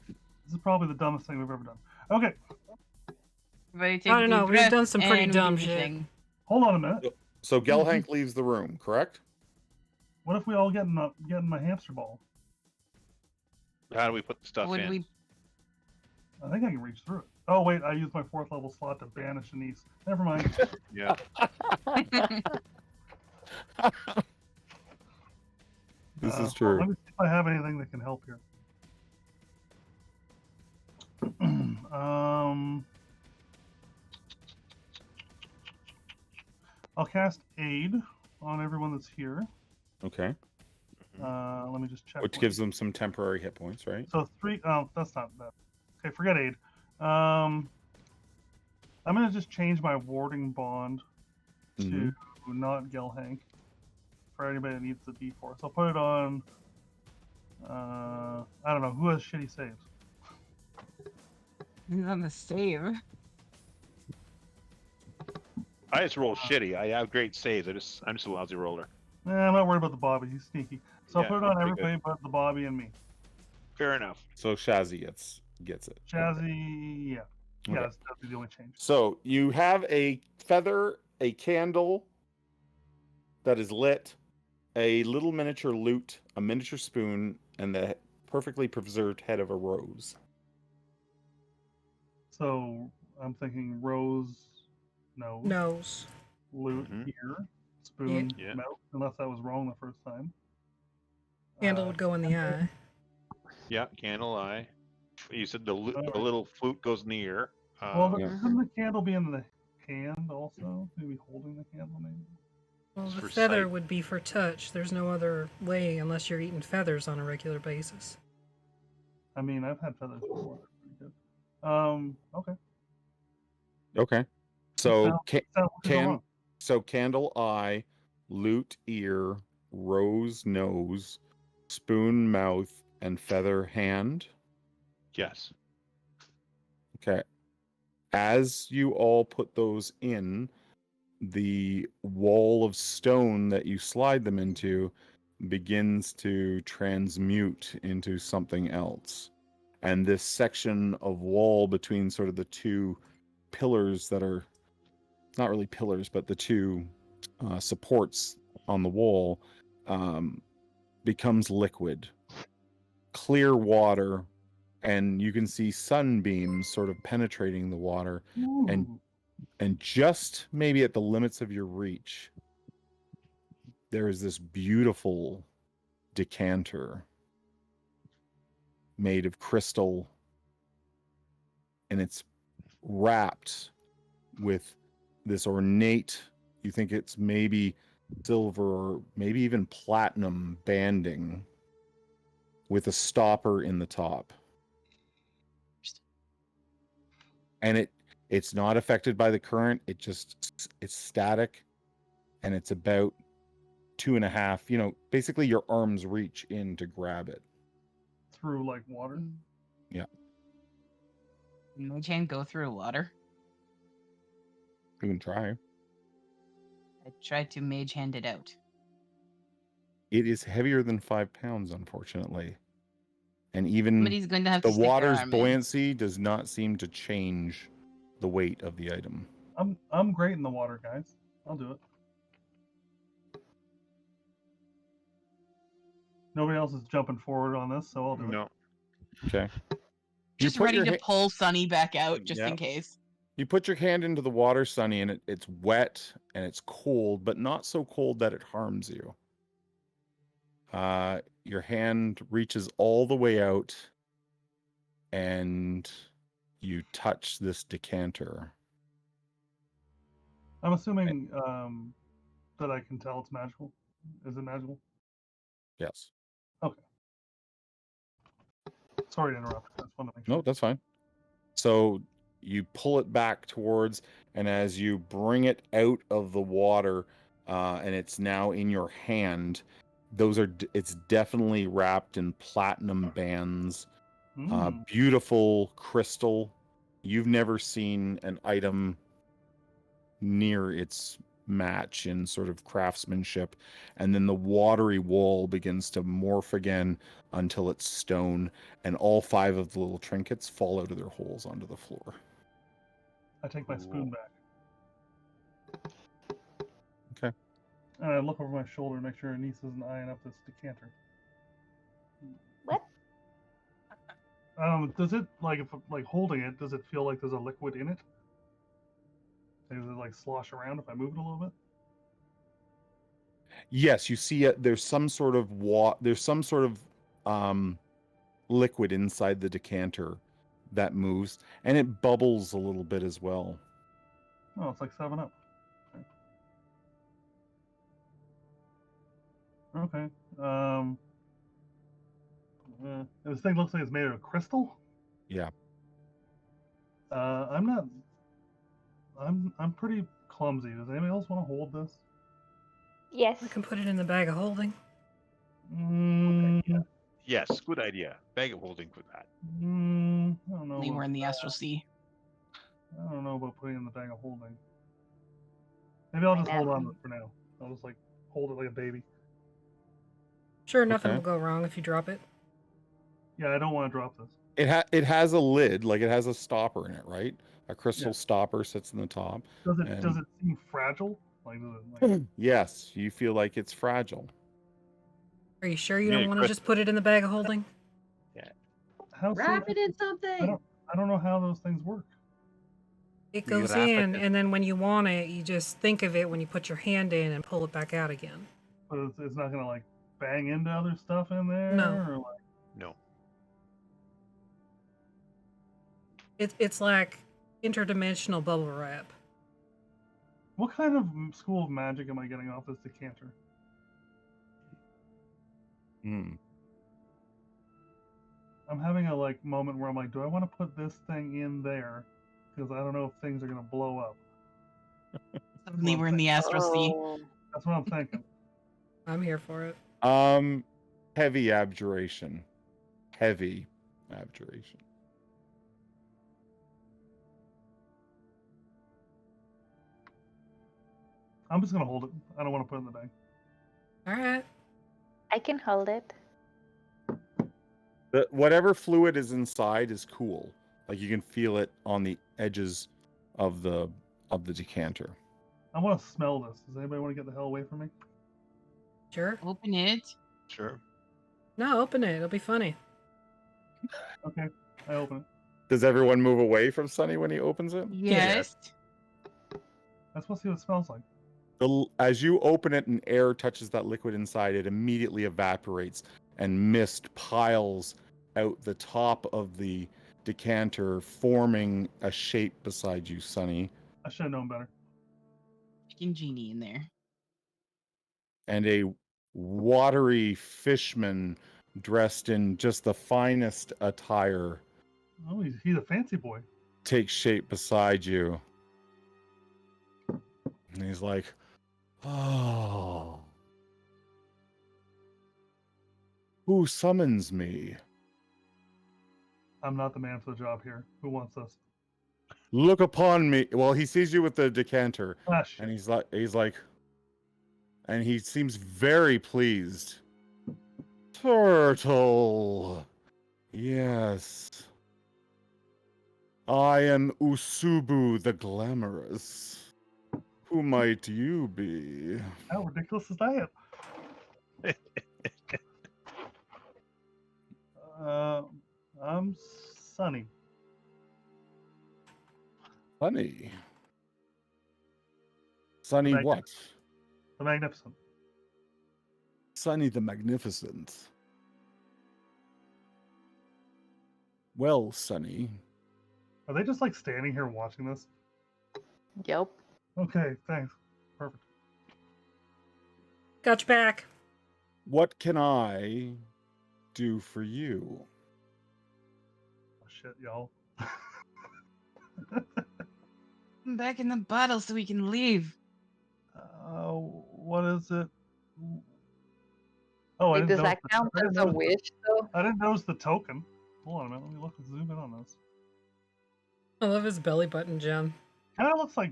This is probably the dumbest thing we've ever done. Okay, Everybody take I a don't deep know, we've breath, done some pretty and we dumb do the shit. thing. hold on a minute. So Gelhank leaves the room, correct? What if we all get in my hamster ball? How do we put the stuff Would in? we? I think I can reach through it. Oh wait, I used my 4th level slot to banish Anise. Never mind. Yeah. This is Let true. me see if I have anything that can help here. I'll cast Aid on everyone that's here. Okay. Let me just check. Which gives them some temporary hit points, right? So 3. Oh, that's not that. Okay, forget Aid. I'm gonna just change my warding bond to not Gelhank for anybody that needs the D4. So I'll put it on. I don't know who has shitty saves. He's on the save. I just roll shitty. I have great saves. I'm just a lousy roller. I'm not worried about the Bobby. He's sneaky. So Yeah, I'll put it I'm on pretty good. everybody but the Bobby and me. Fair enough. So Shazzy gets it. Jazzy, yeah. Okay. Yeah, that's the only change. So you have a feather, a candle that is lit, a little miniature lute, a miniature spoon, and the perfectly preserved head of a rose. So I'm thinking rose, nose, Nose. lute, Mhm. ear, spoon, Yeah. mouth, unless I was wrong the first time. Candle would go in the eye. Yeah. Candle eye. You said the Alright. little flute goes in the ear. Well, Yeah. shouldn't the candle be in the hand also? Maybe holding the candle, maybe? Well, It's the for feather sight. would be for touch. There's no other way unless you're eating feathers on a regular basis. I mean, I've had feathers before. They're pretty good. Okay. Okay. So Sound so candle eye, lute ear, rose nose, spoon mouth, and feather hand. Yes. Okay. As you all put those in, the wall of stone that you slide them into begins to transmute into something else. And this section of wall between sort of the two pillars that are not really pillars, but the two supports on the wall becomes liquid, clear water, and you can see sunbeams sort of penetrating the water. Ooh. And just maybe at the limits of your reach, there is this beautiful decanter made of crystal, and it's wrapped with this ornate, you think it's maybe silver or maybe even platinum banding with a stopper in the top. And it's not affected by the current. It's static, and it's about 2.5, basically your arms reach in to grab it. Through like water. Yeah. Can Mage Hand go through water? You can try. I tried to Mage Hand it out. It is heavier than 5 pounds, unfortunately. And even Somebody's going to have the to stick their water's arm in. buoyancy does not seem to change the weight of the item. I'm great in the water, guys. I'll do it. Nobody else is jumping forward on this, so I'll do it. No. Okay. Just put ready your to ha- pull Sunny back out just Yeah. in case. You put your hand into the water, Sunny, and it's wet and it's cold, but not so cold that it harms you. Your hand reaches all the way out, and you touch this decanter. I'm assuming that I can tell it's magical. Is it magical? Yes. Sorry to interrupt. I just wanted to make sure. No, that's fine. So you pull it back towards, and as you bring it out of the water, and it's now in your hand, it's definitely wrapped in platinum bands, beautiful crystal. You've never seen an item near its match in sort of craftsmanship, and then the watery wall begins to morph again until it's stone, and all 5 of the little trinkets fall out of their holes onto the floor. I take my spoon back. Okay. And I look over my shoulder and make sure Anise isn't eyeing up this decanter. What? Does it, like, if like holding it, does it feel like there's a liquid in it? Does it like slosh around if I move it a little bit? Yes, you see it. There's some sort of liquid inside the decanter that moves, and it bubbles a little bit as well. Oh, it's like 7-Up. Okay. This thing looks like it's made of crystal. Yeah. I'm pretty clumsy. Does anybody else want to hold this? Yes. I can put it in the bag of holding. Yes, good idea. Bag of holding for that. I don't know. They about were in the that. astral sea. I don't know about putting it in the bag of holding. Maybe I'll just hold on to it for now. I'll just like hold it like a baby. Sure, nothing Okay. will go wrong if you drop it. Yeah, I don't want to drop this. It has a lid, like it has a stopper in it, right? A crystal Yeah. stopper sits in the top. Does it And- seem fragile? Like, does it, like Yes, you feel like it's fragile. Are you sure you Yeah, don't want to Chris- just put it in the bag of holding? how Wrap it in I something. don't know how those things work. It You goes wrap it in, in- and then when you want it, you just think of it when you put your hand in and pull it back out again. But it's not gonna like bang into other stuff in there. No. Or, like, No. It's like interdimensional bubble wrap. what kind of school of magic am I getting off this decanter? Hmm. I'm having a like moment where I'm like, do I want to put this thing in there? Because I don't know if things are gonna blow up. Suddenly we're in the astral sea. Oh. That's what I'm thinking. I'm here for it. Heavy abjuration. Heavy abjuration. I'm just gonna hold it. I don't want to put it in the bag. All right. I can hold it. Whatever fluid is inside is cool. Like you can feel it on the edges of the decanter. I want to smell this. Does anybody want to get the hell away from me? Sure. Open it. Sure. No, open it. It'll be funny. Okay, I open it. Does everyone move away from Sunny when he opens it? Yes. I just want to see what it smells like. As you open it and air touches that liquid inside, it immediately evaporates and mist piles out the top of the decanter, forming a shape beside you, Sunny. I should have known better. Chicken genie in there. And a watery fishman dressed in just the finest attire Oh, he's a fancy boy. takes shape beside you. And he's like, "Oh, who summons me? I'm not the man for the job here. Who wants this? Look upon me." Well, he sees you with the decanter, Ah, shit. and he's like, and he seems very pleased. Turtle, yes, I am Usubu the Glamorous. Who might you be? How ridiculous is that? I'm Sunny. Sunny. Sunny Magnificent. what? The Magnificent. Sunny the Magnificent. Well, Sunny, Are they just like standing here watching this? Yep. Okay, thanks. Perfect. Got your back. what can I do for you? Oh, shit, y'all. I'm back in the bottle so we can leave. What is it? Oh, I Wait, didn't does notice that the- count I didn't as a notice the- wish, though? I didn't notice the token. Hold on a minute. Let me look. Zoom in on this. I love his belly button gem. Kind of looks like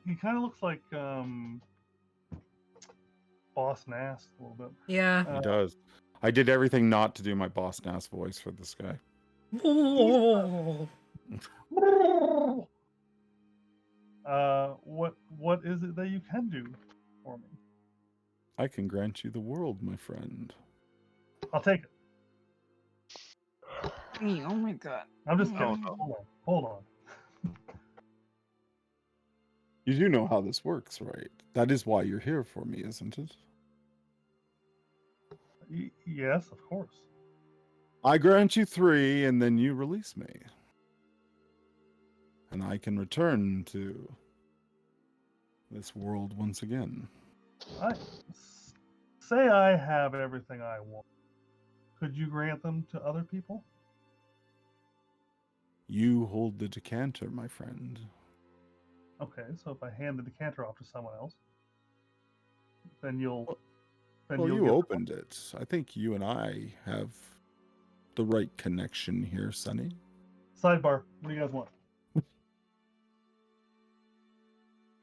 he kind of looks like Boss Nass a little bit. Yeah. He does. I did everything not to do my boss Nass voice for this guy. What is it that you can do for me? I can grant you the world, my friend. I'll take it. Oh my god. I'm just Oh, kidding. no. Hold on. You do know how this works, right? That is why you're here for me, isn't it? Yes, of course. I grant you 3, and then you release me. And I can return to this world once again. Say I have everything I want. Could you grant them to other people? You hold the decanter, my friend. Okay, so if I hand the decanter off to someone else, then you'll. Well, you get the- opened it. I think you and I have the right connection here, Sonny. Sidebar. What do you guys want?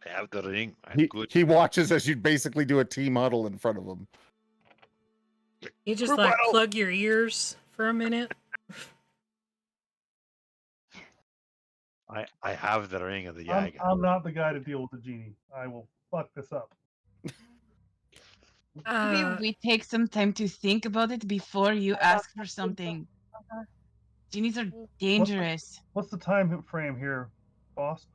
I have the ring. I'm good. He watches as you basically do a team huddle in front of him. You just Group like huddle. plug your ears for a minute. I have the ring of the I'm, Yaga. I'm not the guy to deal with the genie. I will fuck this up. Maybe we take some time to think about it before you ask for something. Genies are dangerous. What's the time frame here, boss?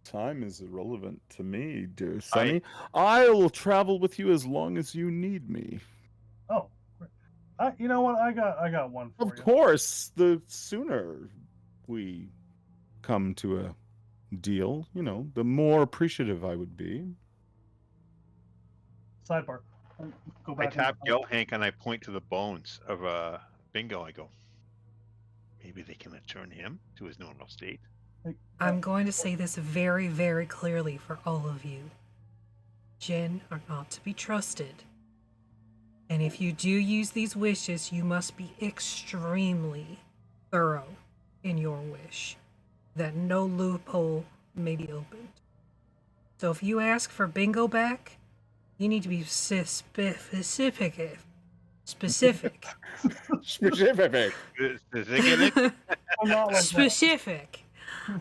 Time is irrelevant to me, dear Sonny. I will travel with you as long as you need me. Oh, great. You know what? I got one for Of you. course, the sooner we come to a deal, the more appreciative I would be. Sidebar. Go I back. tap Gelhank and I point to the bones of Bingo. I go, maybe they can return him to his normal state. I'm going to say this very, very clearly for all of you. Jinn are not to be trusted. And if you do use these wishes, you must be extremely thorough in your wish, that no loophole may be opened. So if you ask for Bingo back, you need to be specific. Specific. I'm not like that. Specific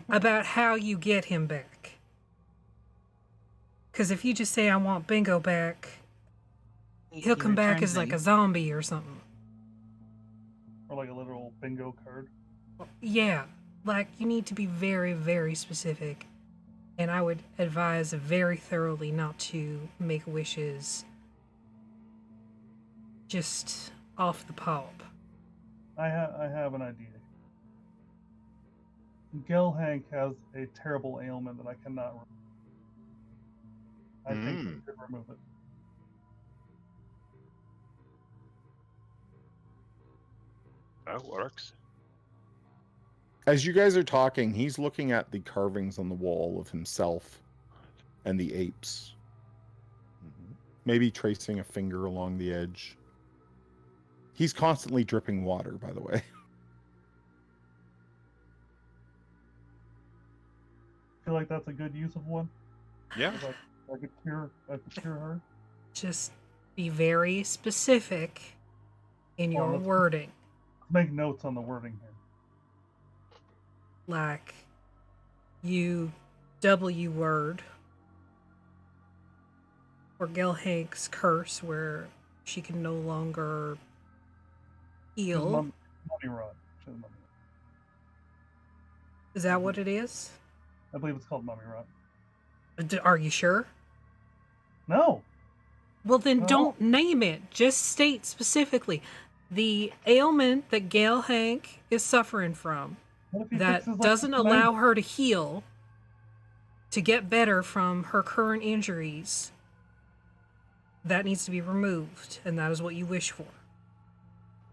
about how you get him back. Because if you just say, I want Bingo back, he'll come back as like a zombie or something. Or like a literal bingo card. Yeah, like you need to be very, very specific. And I would advise very thoroughly not to make wishes just off the pop. I have an idea. Gelhank has a terrible ailment that I cannot remove. I think we could remove it. That works. As you guys are talking, he's looking at the carvings on the wall of himself and the apes. Maybe tracing a finger along the edge. He's constantly dripping water, by the way. Feel like that's a good use of one. Yeah. I could cure her. Just be very specific in your let's- wording. Make notes on the wording here. Like, you W word or Gelhank's curse where she can no longer heal. Mummy rod. She has mummy rod. Is that what it is? I believe it's called mummy rod. Are you sure? No. Well, then No. don't name it. Just state specifically the ailment that Gelhank is suffering from What if he that fixes, like, doesn't the allow knife? her to heal, to get better from her current injuries. That needs to be removed, and that is what you wish for.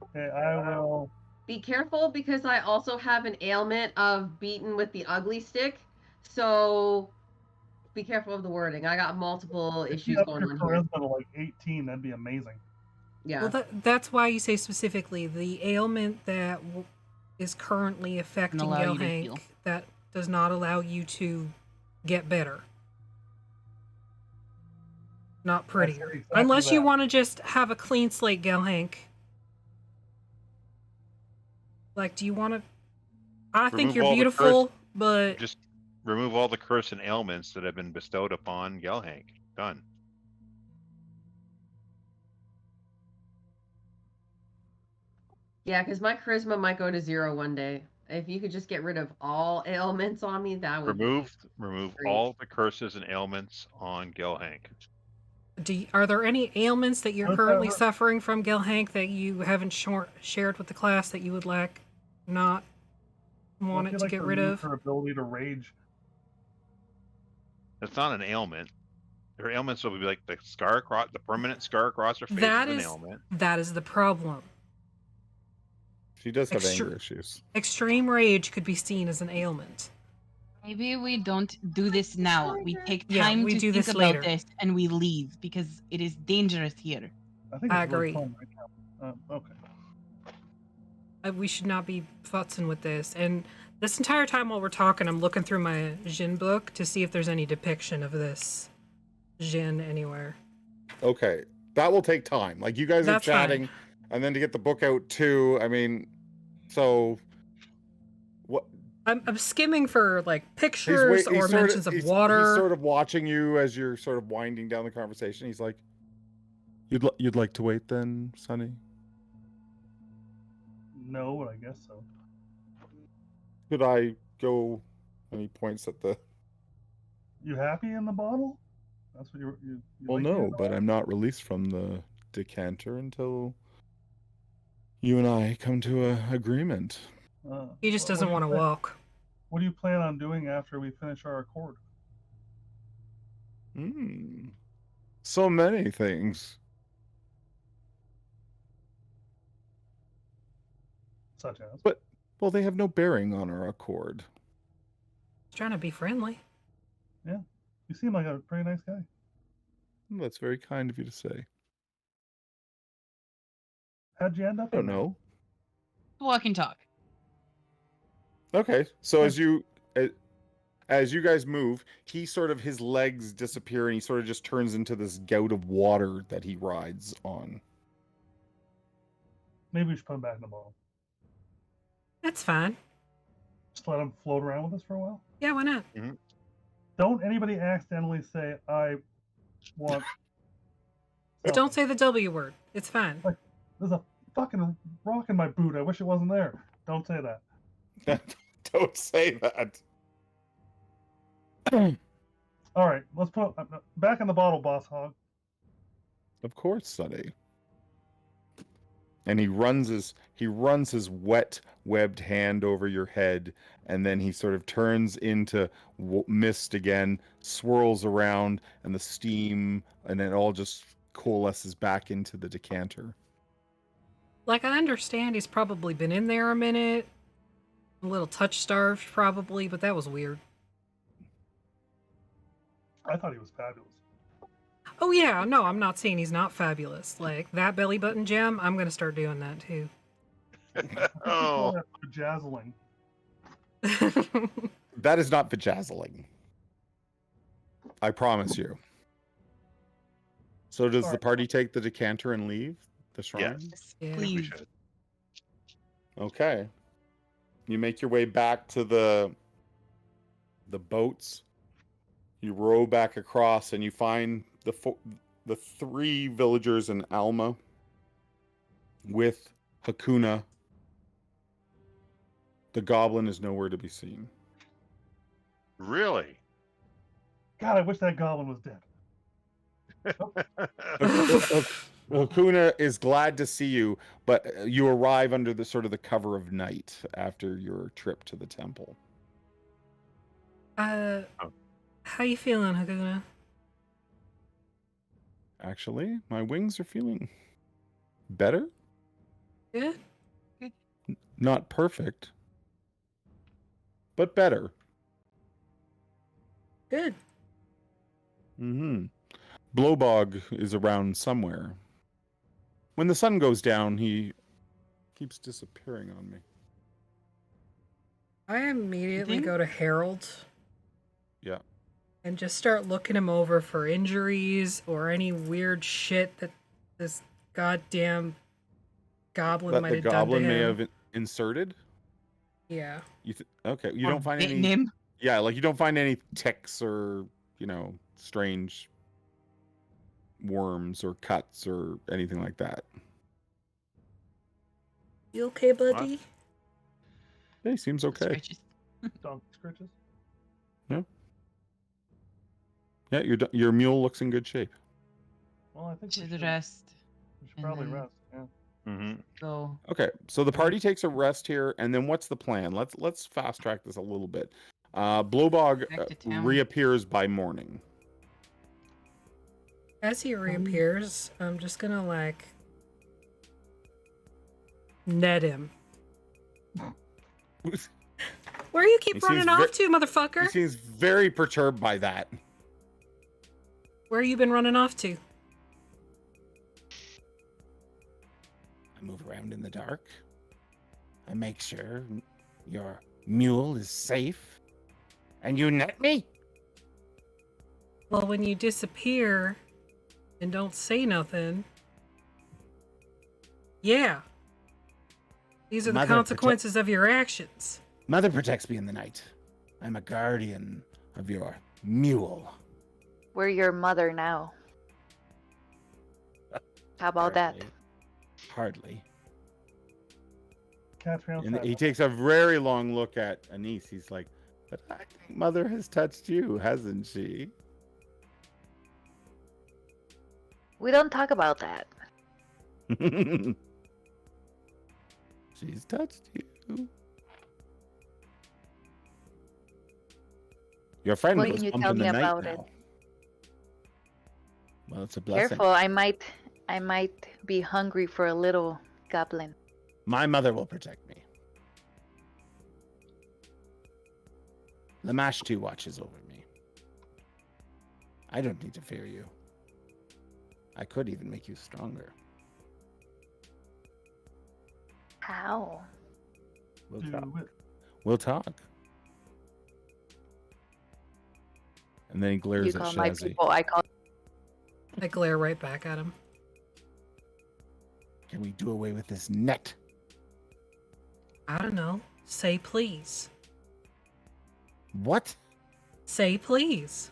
Okay, I will. Be careful because I also have an ailment of beaten with the ugly stick. So be careful of the wording. I got multiple If issues you up going your on here. charisma to like 18, that'd be amazing. Yeah. Well, that's why you say specifically the ailment that is currently affecting allow you to heal. Gelhank that does not allow you to get better. not said prettier. exactly Unless you that. want to just have a clean slate, Gelhank. Like, do you want to? I think Remove you're all the curse. beautiful, but Just remove all the curse and ailments that have been bestowed upon Gelhank. Done. Yeah, because my charisma might go to 0 one day. If you could just get rid of all ailments on me, that would Remove great. all the curses and ailments on Gelhank. are there any ailments that you're What's currently that? suffering from, Gelhank, that you haven't shared with the class that you would not What want if it you to like get to rid remove of? her ability to rage? That's not an ailment. Her ailments will be like the scar across, the permanent scar across her face That is an is ailment. that is the problem. She does have Extre- anger issues. Extreme rage could be seen as an ailment. Maybe we don't do this now. We take Yeah, time we to do think this about later. this and we leave because it is dangerous here. I think I it's really agree. fun right now. Okay. We should not be futzing with this. And this entire time while we're talking, I'm looking through my Jin book to see if there's any depiction of this Jin anywhere. Okay, that will take time. Like you guys That's are fine. chatting, and then to get the book out too. I mean, so what? I'm skimming for like He's pictures or mentions of he's water. sort of watching you as you're sort of winding down the conversation. He's like, "You'd like to wait then, Sonny? No, but I guess so. Could I go?" And he points at the. You happy in the bottle? That's what you Well, like being in no, the but I'm not released from the decanter until you and I come to a agreement. bottle? He just What doesn't do you want to plan- walk. What do you plan on doing after we finish our accord? So many things. Such as? But, well, they have no bearing on our accord. He's trying to be friendly. You seem like a pretty nice guy. That's very kind of you to say. How'd you end up I don't in there? know. Walk and talk. Okay, so Yeah. as you guys move, his legs disappear and he sort of just turns into this gout of water that he rides on. Maybe we should put him back in the bottle. That's fine. Just let him float around with us for a while. Yeah, why not? Don't anybody accidentally say, I want... Don't say the W word. It's fine. There's a fucking rock in my boot. I wish it wasn't there. Don't say that. Don't say that. All right, let's put back in the bottle, Boss Hog. Of course, Sonny. And he runs his wet, webbed hand over your head, and then he sort of turns into mist again, swirls around, and the steam, and it all just coalesces back into the decanter. Like, I understand he's probably been in there a minute. A little touch-starved, probably, but that was weird. I thought he was fabulous. Oh yeah, no, I'm not saying he's not fabulous. Like, that belly button gem, I'm gonna start doing that too. Oh, Bejazzling. That is not bejazzling. I promise you. So does the party take the decanter and leave the shrine? yes. Yeah. We Please. should. Okay. You make your way back to the boats. You row back across and you find the three villagers in Almah with Hakuna. The goblin is nowhere to be seen. Really? God, I wish that goblin was dead. Hakuna is glad to see you, but you arrive under the sort of the cover of night after your trip to the temple. How you feeling, Hakuna? Actually, my wings are feeling better. Good? Not perfect, but better. Good. Mm-hmm. Blowbog is around somewhere. When the sun goes down, he keeps disappearing on me. I immediately Think? go to Harold. Yeah. and just start looking him over for injuries or any weird shit that this goddamn goblin That might the have done to goblin him. may have inserted. Yeah. Okay, you Or don't find bitten any. him. Yeah, like you don't find any ticks or strange worms or cuts or anything like that. You okay, buddy? Hey, seems okay. Scratches. Donkey scratches. Yeah, your mule looks in good shape. Well, I think To the rest. we should and probably then- rest. Yeah. Mm-hmm. Go. Okay, so the party takes a rest here, and then what's the plan? Let's fast track this a little bit. Blowbog Back to town. reappears by morning. As he reappears, I'm just gonna net him. Where you keep He running seems off ve- to, motherfucker? He seems very perturbed by that. Where you been running off to? I move around in the dark. I make sure your mule is safe. And you net me? Well, when you disappear and don't say nothing, yeah. These are the Mother consequences of your actions. Mother protects me in the night. I'm a guardian of your mule. We're your mother now. How about that? Hardly. Catch me And outside. he takes a very long look at Anise. He's like, "But I think Mother has touched you, hasn't she?" We don't talk about that. She's touched you. Your friend What was can you pumped tell in the me night about it? now. Well, it's a blessing. Careful, I might be hungry for a little goblin. My mother will protect me. Lamash too watches over me. I don't need to fear you. I could even make you stronger. How? We'll Do talk. it. We'll talk. And then he glares You at call my Shazzy. people, I call. I glare right back at him. Can we do away with this net? I don't know. Say please. What? Say please.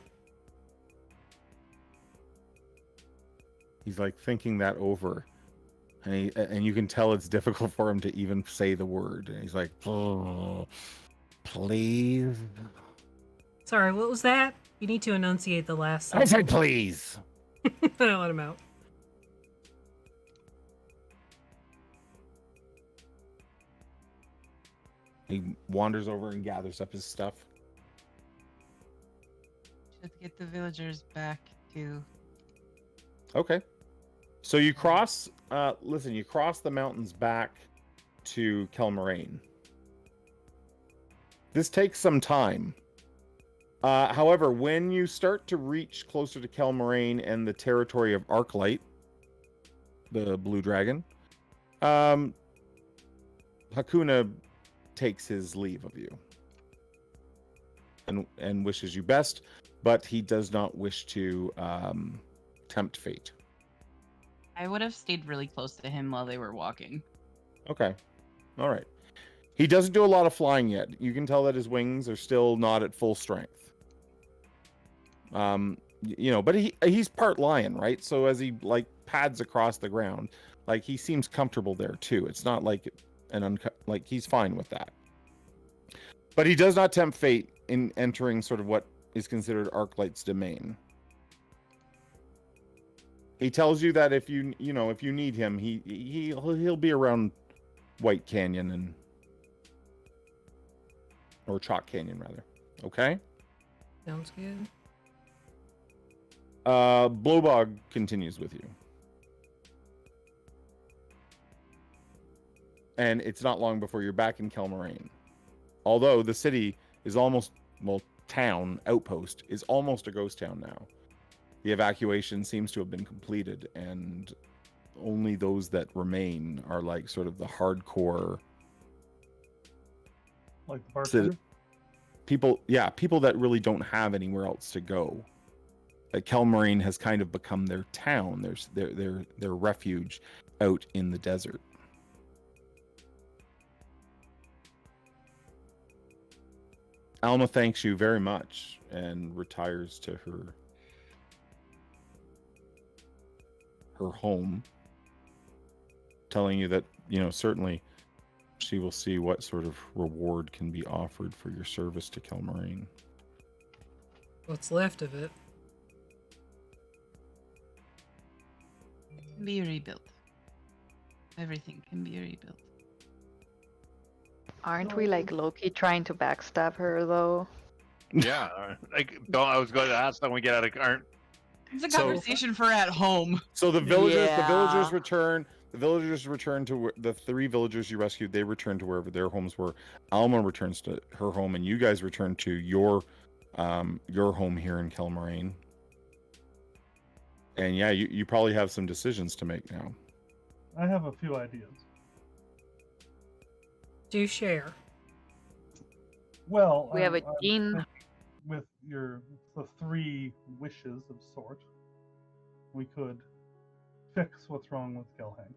He's like thinking that over. And you can tell it's difficult for him to even say the word. And he's like, Oh, please? Sorry, what was that? You need to enunciate the last I sentence. said please. I don't let him out. he wanders over and gathers up his stuff. Should get the villagers back to. Okay. So you cross, you cross the mountains back to Kelmaraine. This takes some time. However, when you start to reach closer to Kelmaraine and the territory of Arclight, the blue dragon, Hakuna takes his leave of you and wishes you best, but he does not wish to tempt fate. I would have stayed really close to him while they were walking. Okay. All right. He doesn't do a lot of flying yet. You can tell that his wings are still not at full strength. But he's part lion, right? So as he pads across the ground, he seems comfortable there too. It's not like he's fine with that. But he does not tempt fate in entering sort of what is considered Arclight's domain. He tells you that if you need him, he'll be around White Canyon or Chalk Canyon rather. Okay? Sounds good. Blowbog continues with you. And it's not long before you're back in Kelmaraine. Although the city is outpost is almost a ghost town now. The evacuation seems to have been completed, and only those that remain are sort of the hardcore Like the bartender? people that really don't have anywhere else to go. Like Kelmarine has kind of become their town. There's their refuge out in the desert. Alma thanks you very much and retires to her home, telling you that, certainly she will see what sort of reward can be offered for your service to Kelmarine. What's left of it? Be rebuilt. Everything can be rebuilt. Aren't we like Loki trying to backstab her though? Yeah, I was going to ask when we get out of aren't. It's a conversation for at home. So the villagers Yeah. return. The villagers return to the 3 villagers you rescued. They return to wherever their homes were. Alma returns to her home, and you guys return to your home here in Kelmarine. And yeah, you probably have some decisions to make now. I have a few ideas. Do share. Well, We have a I'm dean. thinking with the 3 wishes of sort, we could fix what's wrong with Gelhang.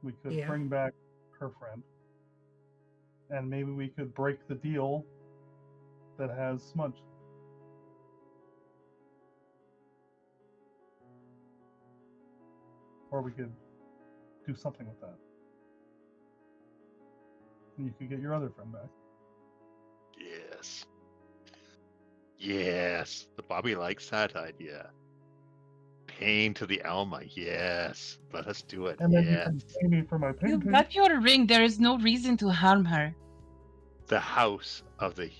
We could Yeah. bring back her friend, and maybe we could break the deal that has Smudge. Or we could do something with that. And you could get your other friend back. Yes. Yes. The Bobby likes that idea. Pain to the Alma. Yes. Let us do it. And then Yes. you can pay me for my You painting. got your ring. There is no reason to harm her. The house of the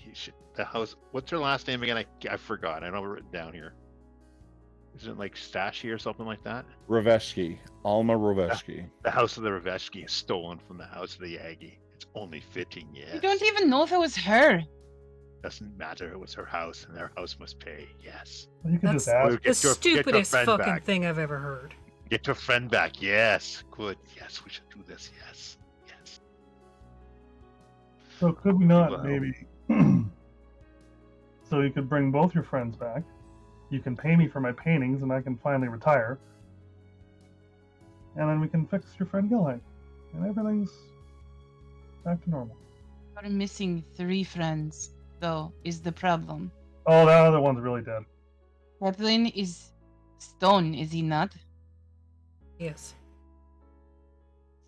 house. What's her last name again? I forgot. I don't have it written down here. Isn't it like Stashy or something like that? Raveshki, Alma Raveshki. The house of the Raveshki is stolen from the house of the Yagi. It's only fitting, yes. You don't even know if it was her. Doesn't matter. It was her house, and their house must pay. Yes. You can just That's- ask. The stupidest friend fucking back. thing I've ever heard. Get your friend back. Yes. Good. Yes, we should do this. Yes. Yes. So could we not Well. maybe? So you could bring both your friends back. You can pay me for my paintings, and I can finally retire. And then we can fix your friend Gilhang, and everything's back to normal. We're missing 3 friends, though, is the problem. Oh, that other one's really dead. Kathleen is stone, is he not? Yes.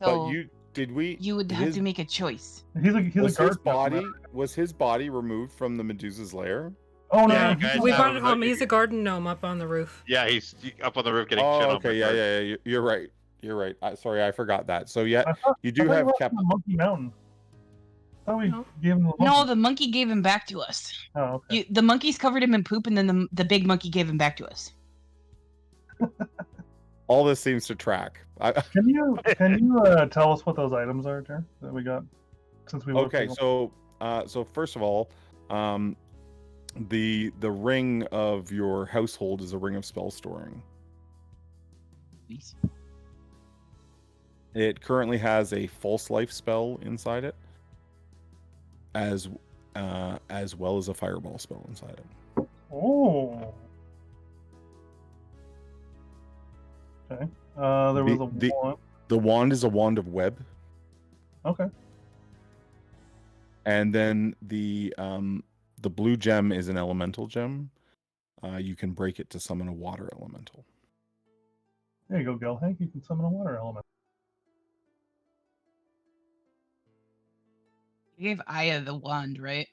So But you would have to make a choice. He's a was guard. his now, body remember? was his body removed from the Medusa's lair? Oh no, Yeah, no, guys, we that brought was it home. like- He's a garden gnome up on the roof. Yeah, he's up on the roof getting Oh, shit on. okay, by yeah, birds. yeah, you're right. You're right. Sorry, I forgot that. So yeah, I thought, you I do thought have he kept. left him on Monkey Mountain. I thought we No. gave him the monkey. No, the monkey gave him back to us. Oh, okay. The monkeys covered him in poop, and then the big monkey gave him back to us. All this seems to track. Can you tell us what those items are, Jer, that we got since we looked Okay, at them? so first of all, the ring of your household is a ring of spell storing. Please. It currently has a false life spell inside it, as well as a fireball spell inside it. Oh. Okay. There was a The- one. The wand is a wand of web, Okay. and then the blue gem is an elemental gem. You can break it to summon a water elemental. There you go, Gelhank. You can summon a water element. You gave Aya the wand, right?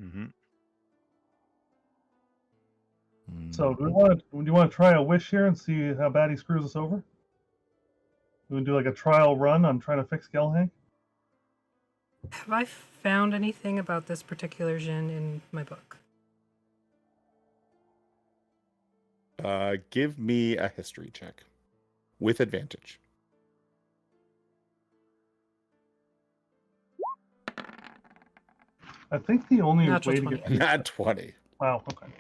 Mm-hmm. So do you want to try a wish here and see how bad he screws us over? We do like a trial run on trying to fix Gelhank? Have I found anything about this particular Jin in my book? Give me a history check with advantage. I think the only Natural way to 20. get Not 20. wow, okay.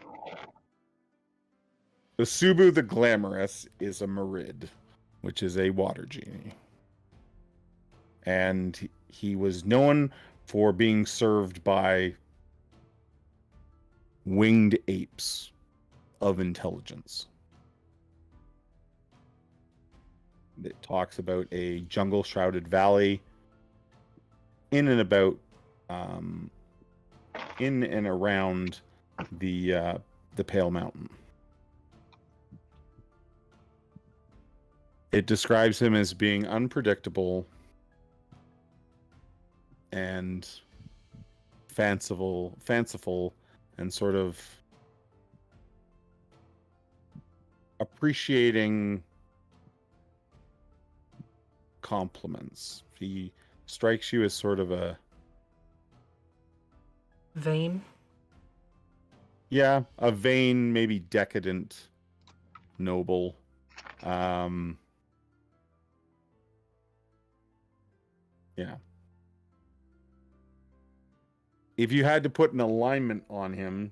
The Subu the Glamorous is a Merid, which is a water genie. And he was known for being served by winged apes of intelligence. It talks about a jungle-shrouded valley in and about, in and around the Pale Mountain. It describes him as being unpredictable and fanciful, and sort of appreciating compliments. He strikes you as sort of a Vain. a vain, maybe decadent noble. Yeah. If you had to put an alignment on him,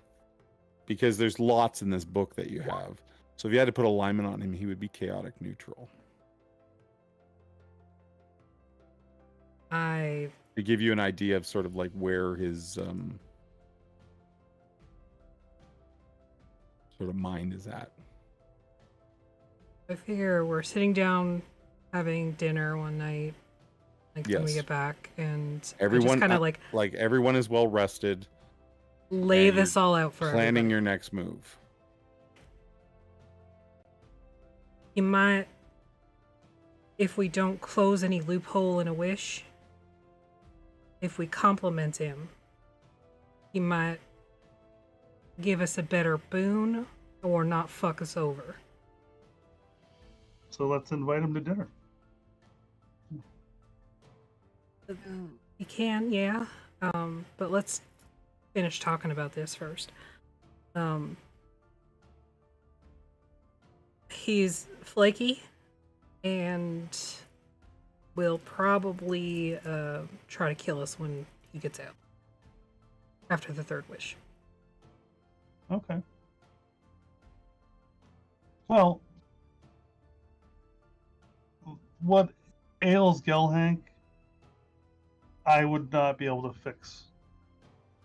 because there's lots in this book that you have, so if you had to put alignment on him, he would be chaotic neutral. To give you an idea of sort of like where his sort of mind is at. I figure we're sitting down having dinner one night, like when we Yes. get back, and Everyone I just kind of like everyone is well rested, lay and this you're all out for planning everybody. your next move. He might, if we don't close any loophole in a wish, if we compliment him, he might give us a better boon or not fuck us over. So let's invite him to dinner. You can, yeah. But let's finish talking about this first. He's flaky and will probably try to kill us when he gets out. After the third wish. Okay. Well, what ails Gelhank, I would not be able to fix.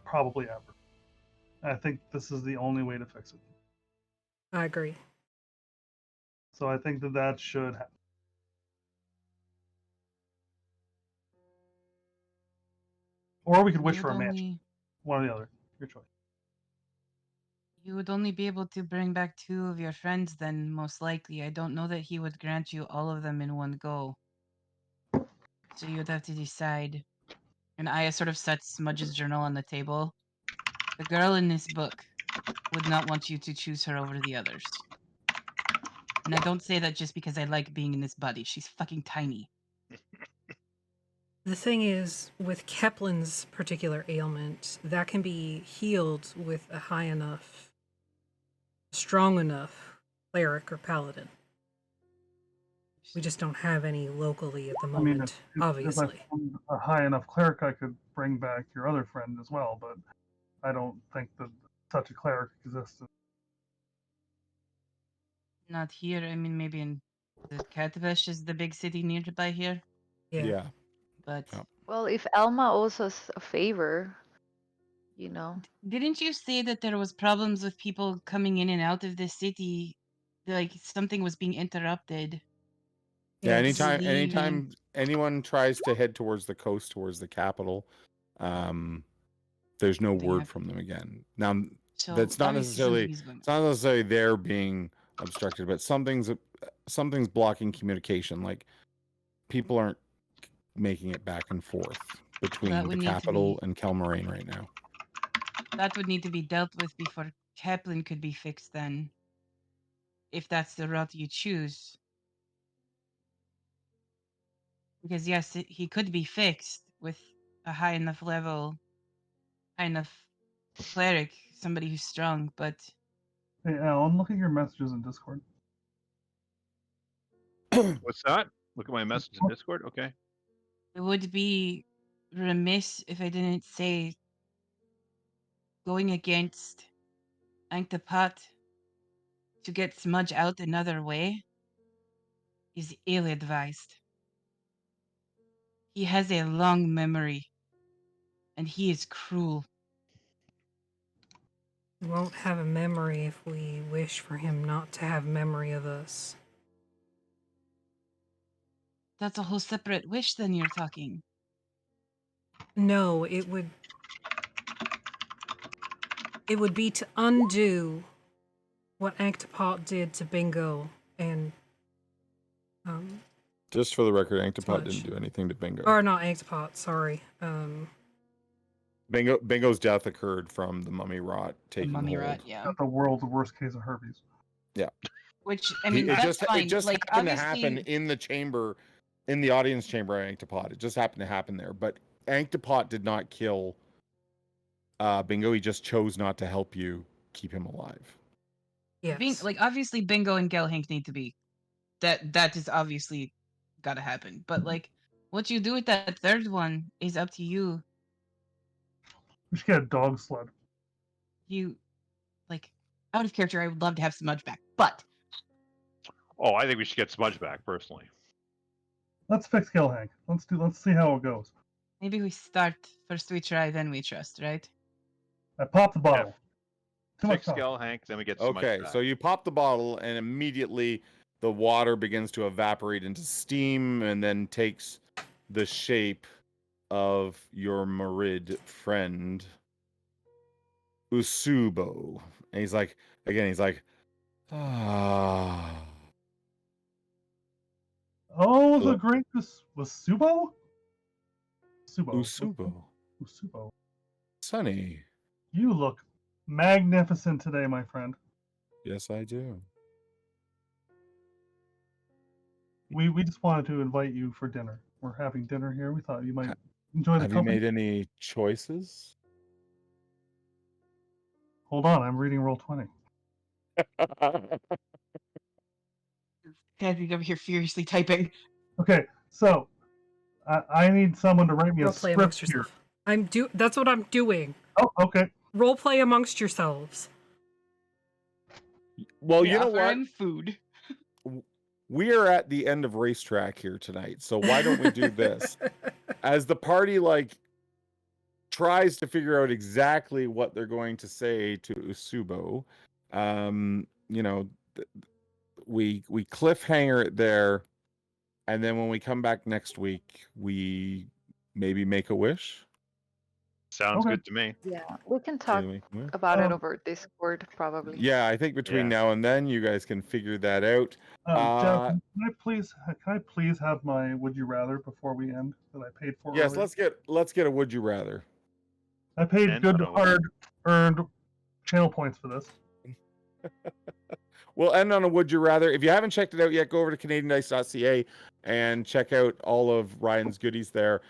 Probably ever. I think this is the only way to fix it. I agree. So I think that should happen. Or we could wish You for would a match. only- One or the other. Your choice. You would only be able to bring back 2 of your friends then, most likely. I don't know that he would grant you all of them in one go. So you'd have to decide. And Aya sort of sets Smudge's journal on the table. The girl in this book would not want you to choose her over the others. And I don't say that just because I like being in this body. She's fucking tiny. The thing is, with Keplin's particular ailment, that can be healed with a high enough, strong enough cleric or paladin. We just don't have any locally at the I mean, moment, if obviously. I found a high enough cleric, I could bring back your other friend as well, but I don't think that such a cleric exists. Not here. I mean, maybe in the Katavish is the big city nearby here. Yeah. But Yeah. Well, if Alma owes us a favor, you know. didn't you say that there was problems with people coming in and out of the city? Like something was being interrupted. Yeah, Yes. anytime anyone tries to head towards the coast, towards the capital, there's no Something word happened. from them again. Now, So that's not obviously necessarily something's going on. it's not necessarily they're being obstructed, but something's blocking communication. Like people aren't making it back and forth between That the would need to capital be- and Kelmoraine right now. That would need to be dealt with before Kaplan could be fixed then. If that's the route you choose. Because yes, he could be fixed with a high enough level, high enough cleric, somebody who's strong, but Hey, Alan, look at your messages in Discord. What's that? Look at my message in Discord. Okay. it would be remiss if I didn't say going against Anktapat to get Smudge out another way is ill-advised. He has a long memory. and he is cruel. We won't have a memory if we wish for him not to have memory of us. That's a whole separate wish then you're talking. No, it would be to undo what Anctopot did to Bingo and Just for the record, Anctopot Sludge. didn't do anything to Bingo. or not Anctopot, sorry. Bingo's death occurred from the mummy rot taking Mummy hold. rot, yeah. Got the world's worst case of herpes. Which, I mean, it that's just fine. it just like, happened to obviously, happen in the chamber, in the audience chamber at Anctopot. It just happened to happen there. But Anctopot did not kill Bingo. He just chose not to help you keep him alive. Yes. obviously, Bingo and Gelhank need to be. That is obviously gotta happen. But, like, what you do with that third one is up to you. We should get a dog sled. You, like, out of character, I would love to have Smudge back. But, Oh, I think we should get Smudge back personally. Let's fix Gilhank. Let's see how it goes. maybe we start, first we try, then we trust, right? I popped the bottle. Too much Fix coffee. Hank, then we get Smudge Okay, back. so you pop the bottle, and immediately the water begins to evaporate into steam, and then takes the shape of your Marid friend, Usubo. And he's like, ah. Oh, the Look. great was Subo? Usubo. Usubo. Sonny. You look magnificent today, my friend. Yes, I do. We just wanted to invite you for dinner. We're having dinner here. We thought you might enjoy the Have you company. made any choices? Hold on, I'm reading Roll20. Kathy's over here furiously typing. Okay, so I need someone to write me a Roleplay script amongst here. yourself. That's what I'm doing. Oh, okay. Roleplay amongst yourselves. Well, We you know offer what? him food. We are at the end of racetrack here tonight, so why don't we do this? As the party tries to figure out exactly what they're going to say to Usubo, we cliffhanger it there, and then when we come back next week, we maybe make a wish. Sounds Okay. good to me. Yeah, we can talk Maybe make a wish? about it Um, over Discord probably. Yeah, I think between Yeah. now and then, you guys can figure that out. Jeff, can I please have my would you rather before we end that I paid for? Yes, earlier? let's get a would you rather. I paid And good, on a- hard-earned channel points for this. We'll end on a would you rather. If you haven't checked it out yet, go over to CanadianDice.ca and check out all of Ryan's goodies there.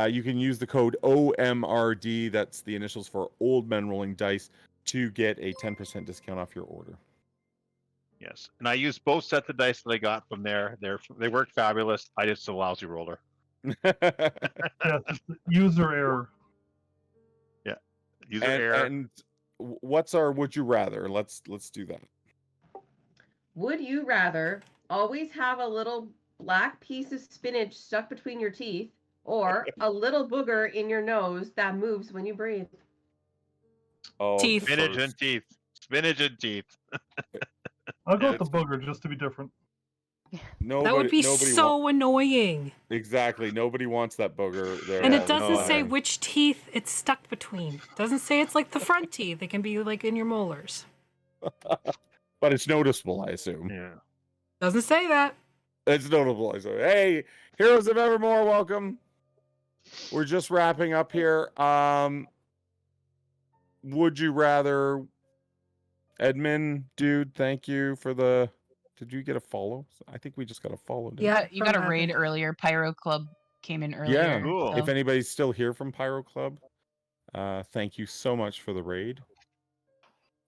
You can use the code OMRD, that's the initials for Old Men Rolling Dice, to get a 10% discount off your order. Yes, and I used both sets of dice that I got from there. They worked fabulous. I just a lousy roller. Yeah, it's user error. User error. and what's our would you rather? Let's do that. Would you rather always have a little black piece of spinach stuck between your teeth or a little booger in your nose that moves when you breathe? Oh, Teeth. Spinach and teeth. Spinach and teeth. I'll go Yeah, with the booger just to be different. Nobody, That would be nobody so annoying. exactly. Nobody wants that booger there. And Yeah, it doesn't no, say I- which teeth it's stuck between. It doesn't say it's like the front teeth. It can be like in your molars. But it's noticeable, I assume. Yeah. Doesn't say that. It's notable. I say, hey, Heroes of Evermore, welcome. We're just wrapping up here. Would you rather, Edmund, dude? Thank you for the. Did you get a follow? I think we just got a follow. didn't we? Yeah, You got a from raid Admin. earlier. Pyro Club came in earlier. Cool. so- If anybody's still here from Pyro Club, thank you so much for the raid.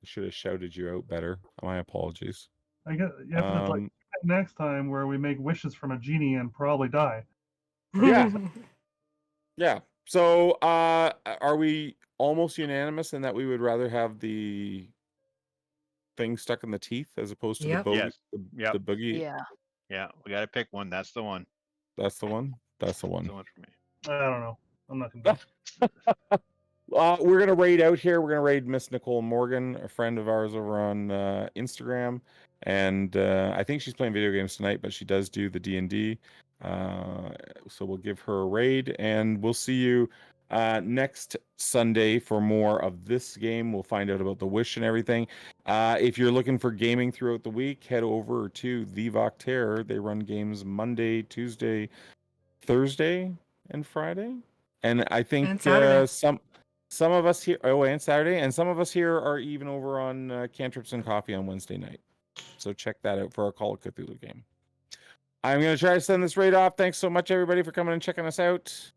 I should have shouted you out better. My apologies. I guess you have to like next time where we make wishes from a genie and probably die. Yeah. Yeah. So, are we almost unanimous in that we would rather have the thing stuck in the teeth as opposed to Yep. the bogey? Yes. Yep. The boogie. Yeah. Yeah, we got to pick one. That's the one. That's the one. That's the That's one. the one for me. I don't know. I'm not gonna. We're gonna raid out here. We're gonna raid Miss Nicole Morgan, a friend of ours over on Instagram, and I think she's playing video games tonight, but she does do the D&D. So we'll give her a raid, and we'll see you next Sunday for more of this game. We'll find out about the Wish and everything. If you're looking for gaming throughout the week, head over to the Voctaire. They run games Monday, Tuesday, Thursday, and Friday. And I think And Saturday. some of us here, and Saturday, and some of us here are even over on Cantrips and Coffee on Wednesday night. So check that out for our Call of Cthulhu game. I'm going to try to send this raid off. Thanks so much, everybody, for coming and checking us out.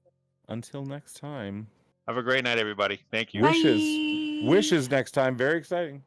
Until next time. Have a great night, everybody. Thank you. Wishes. Bye. Wishes next time. Very exciting.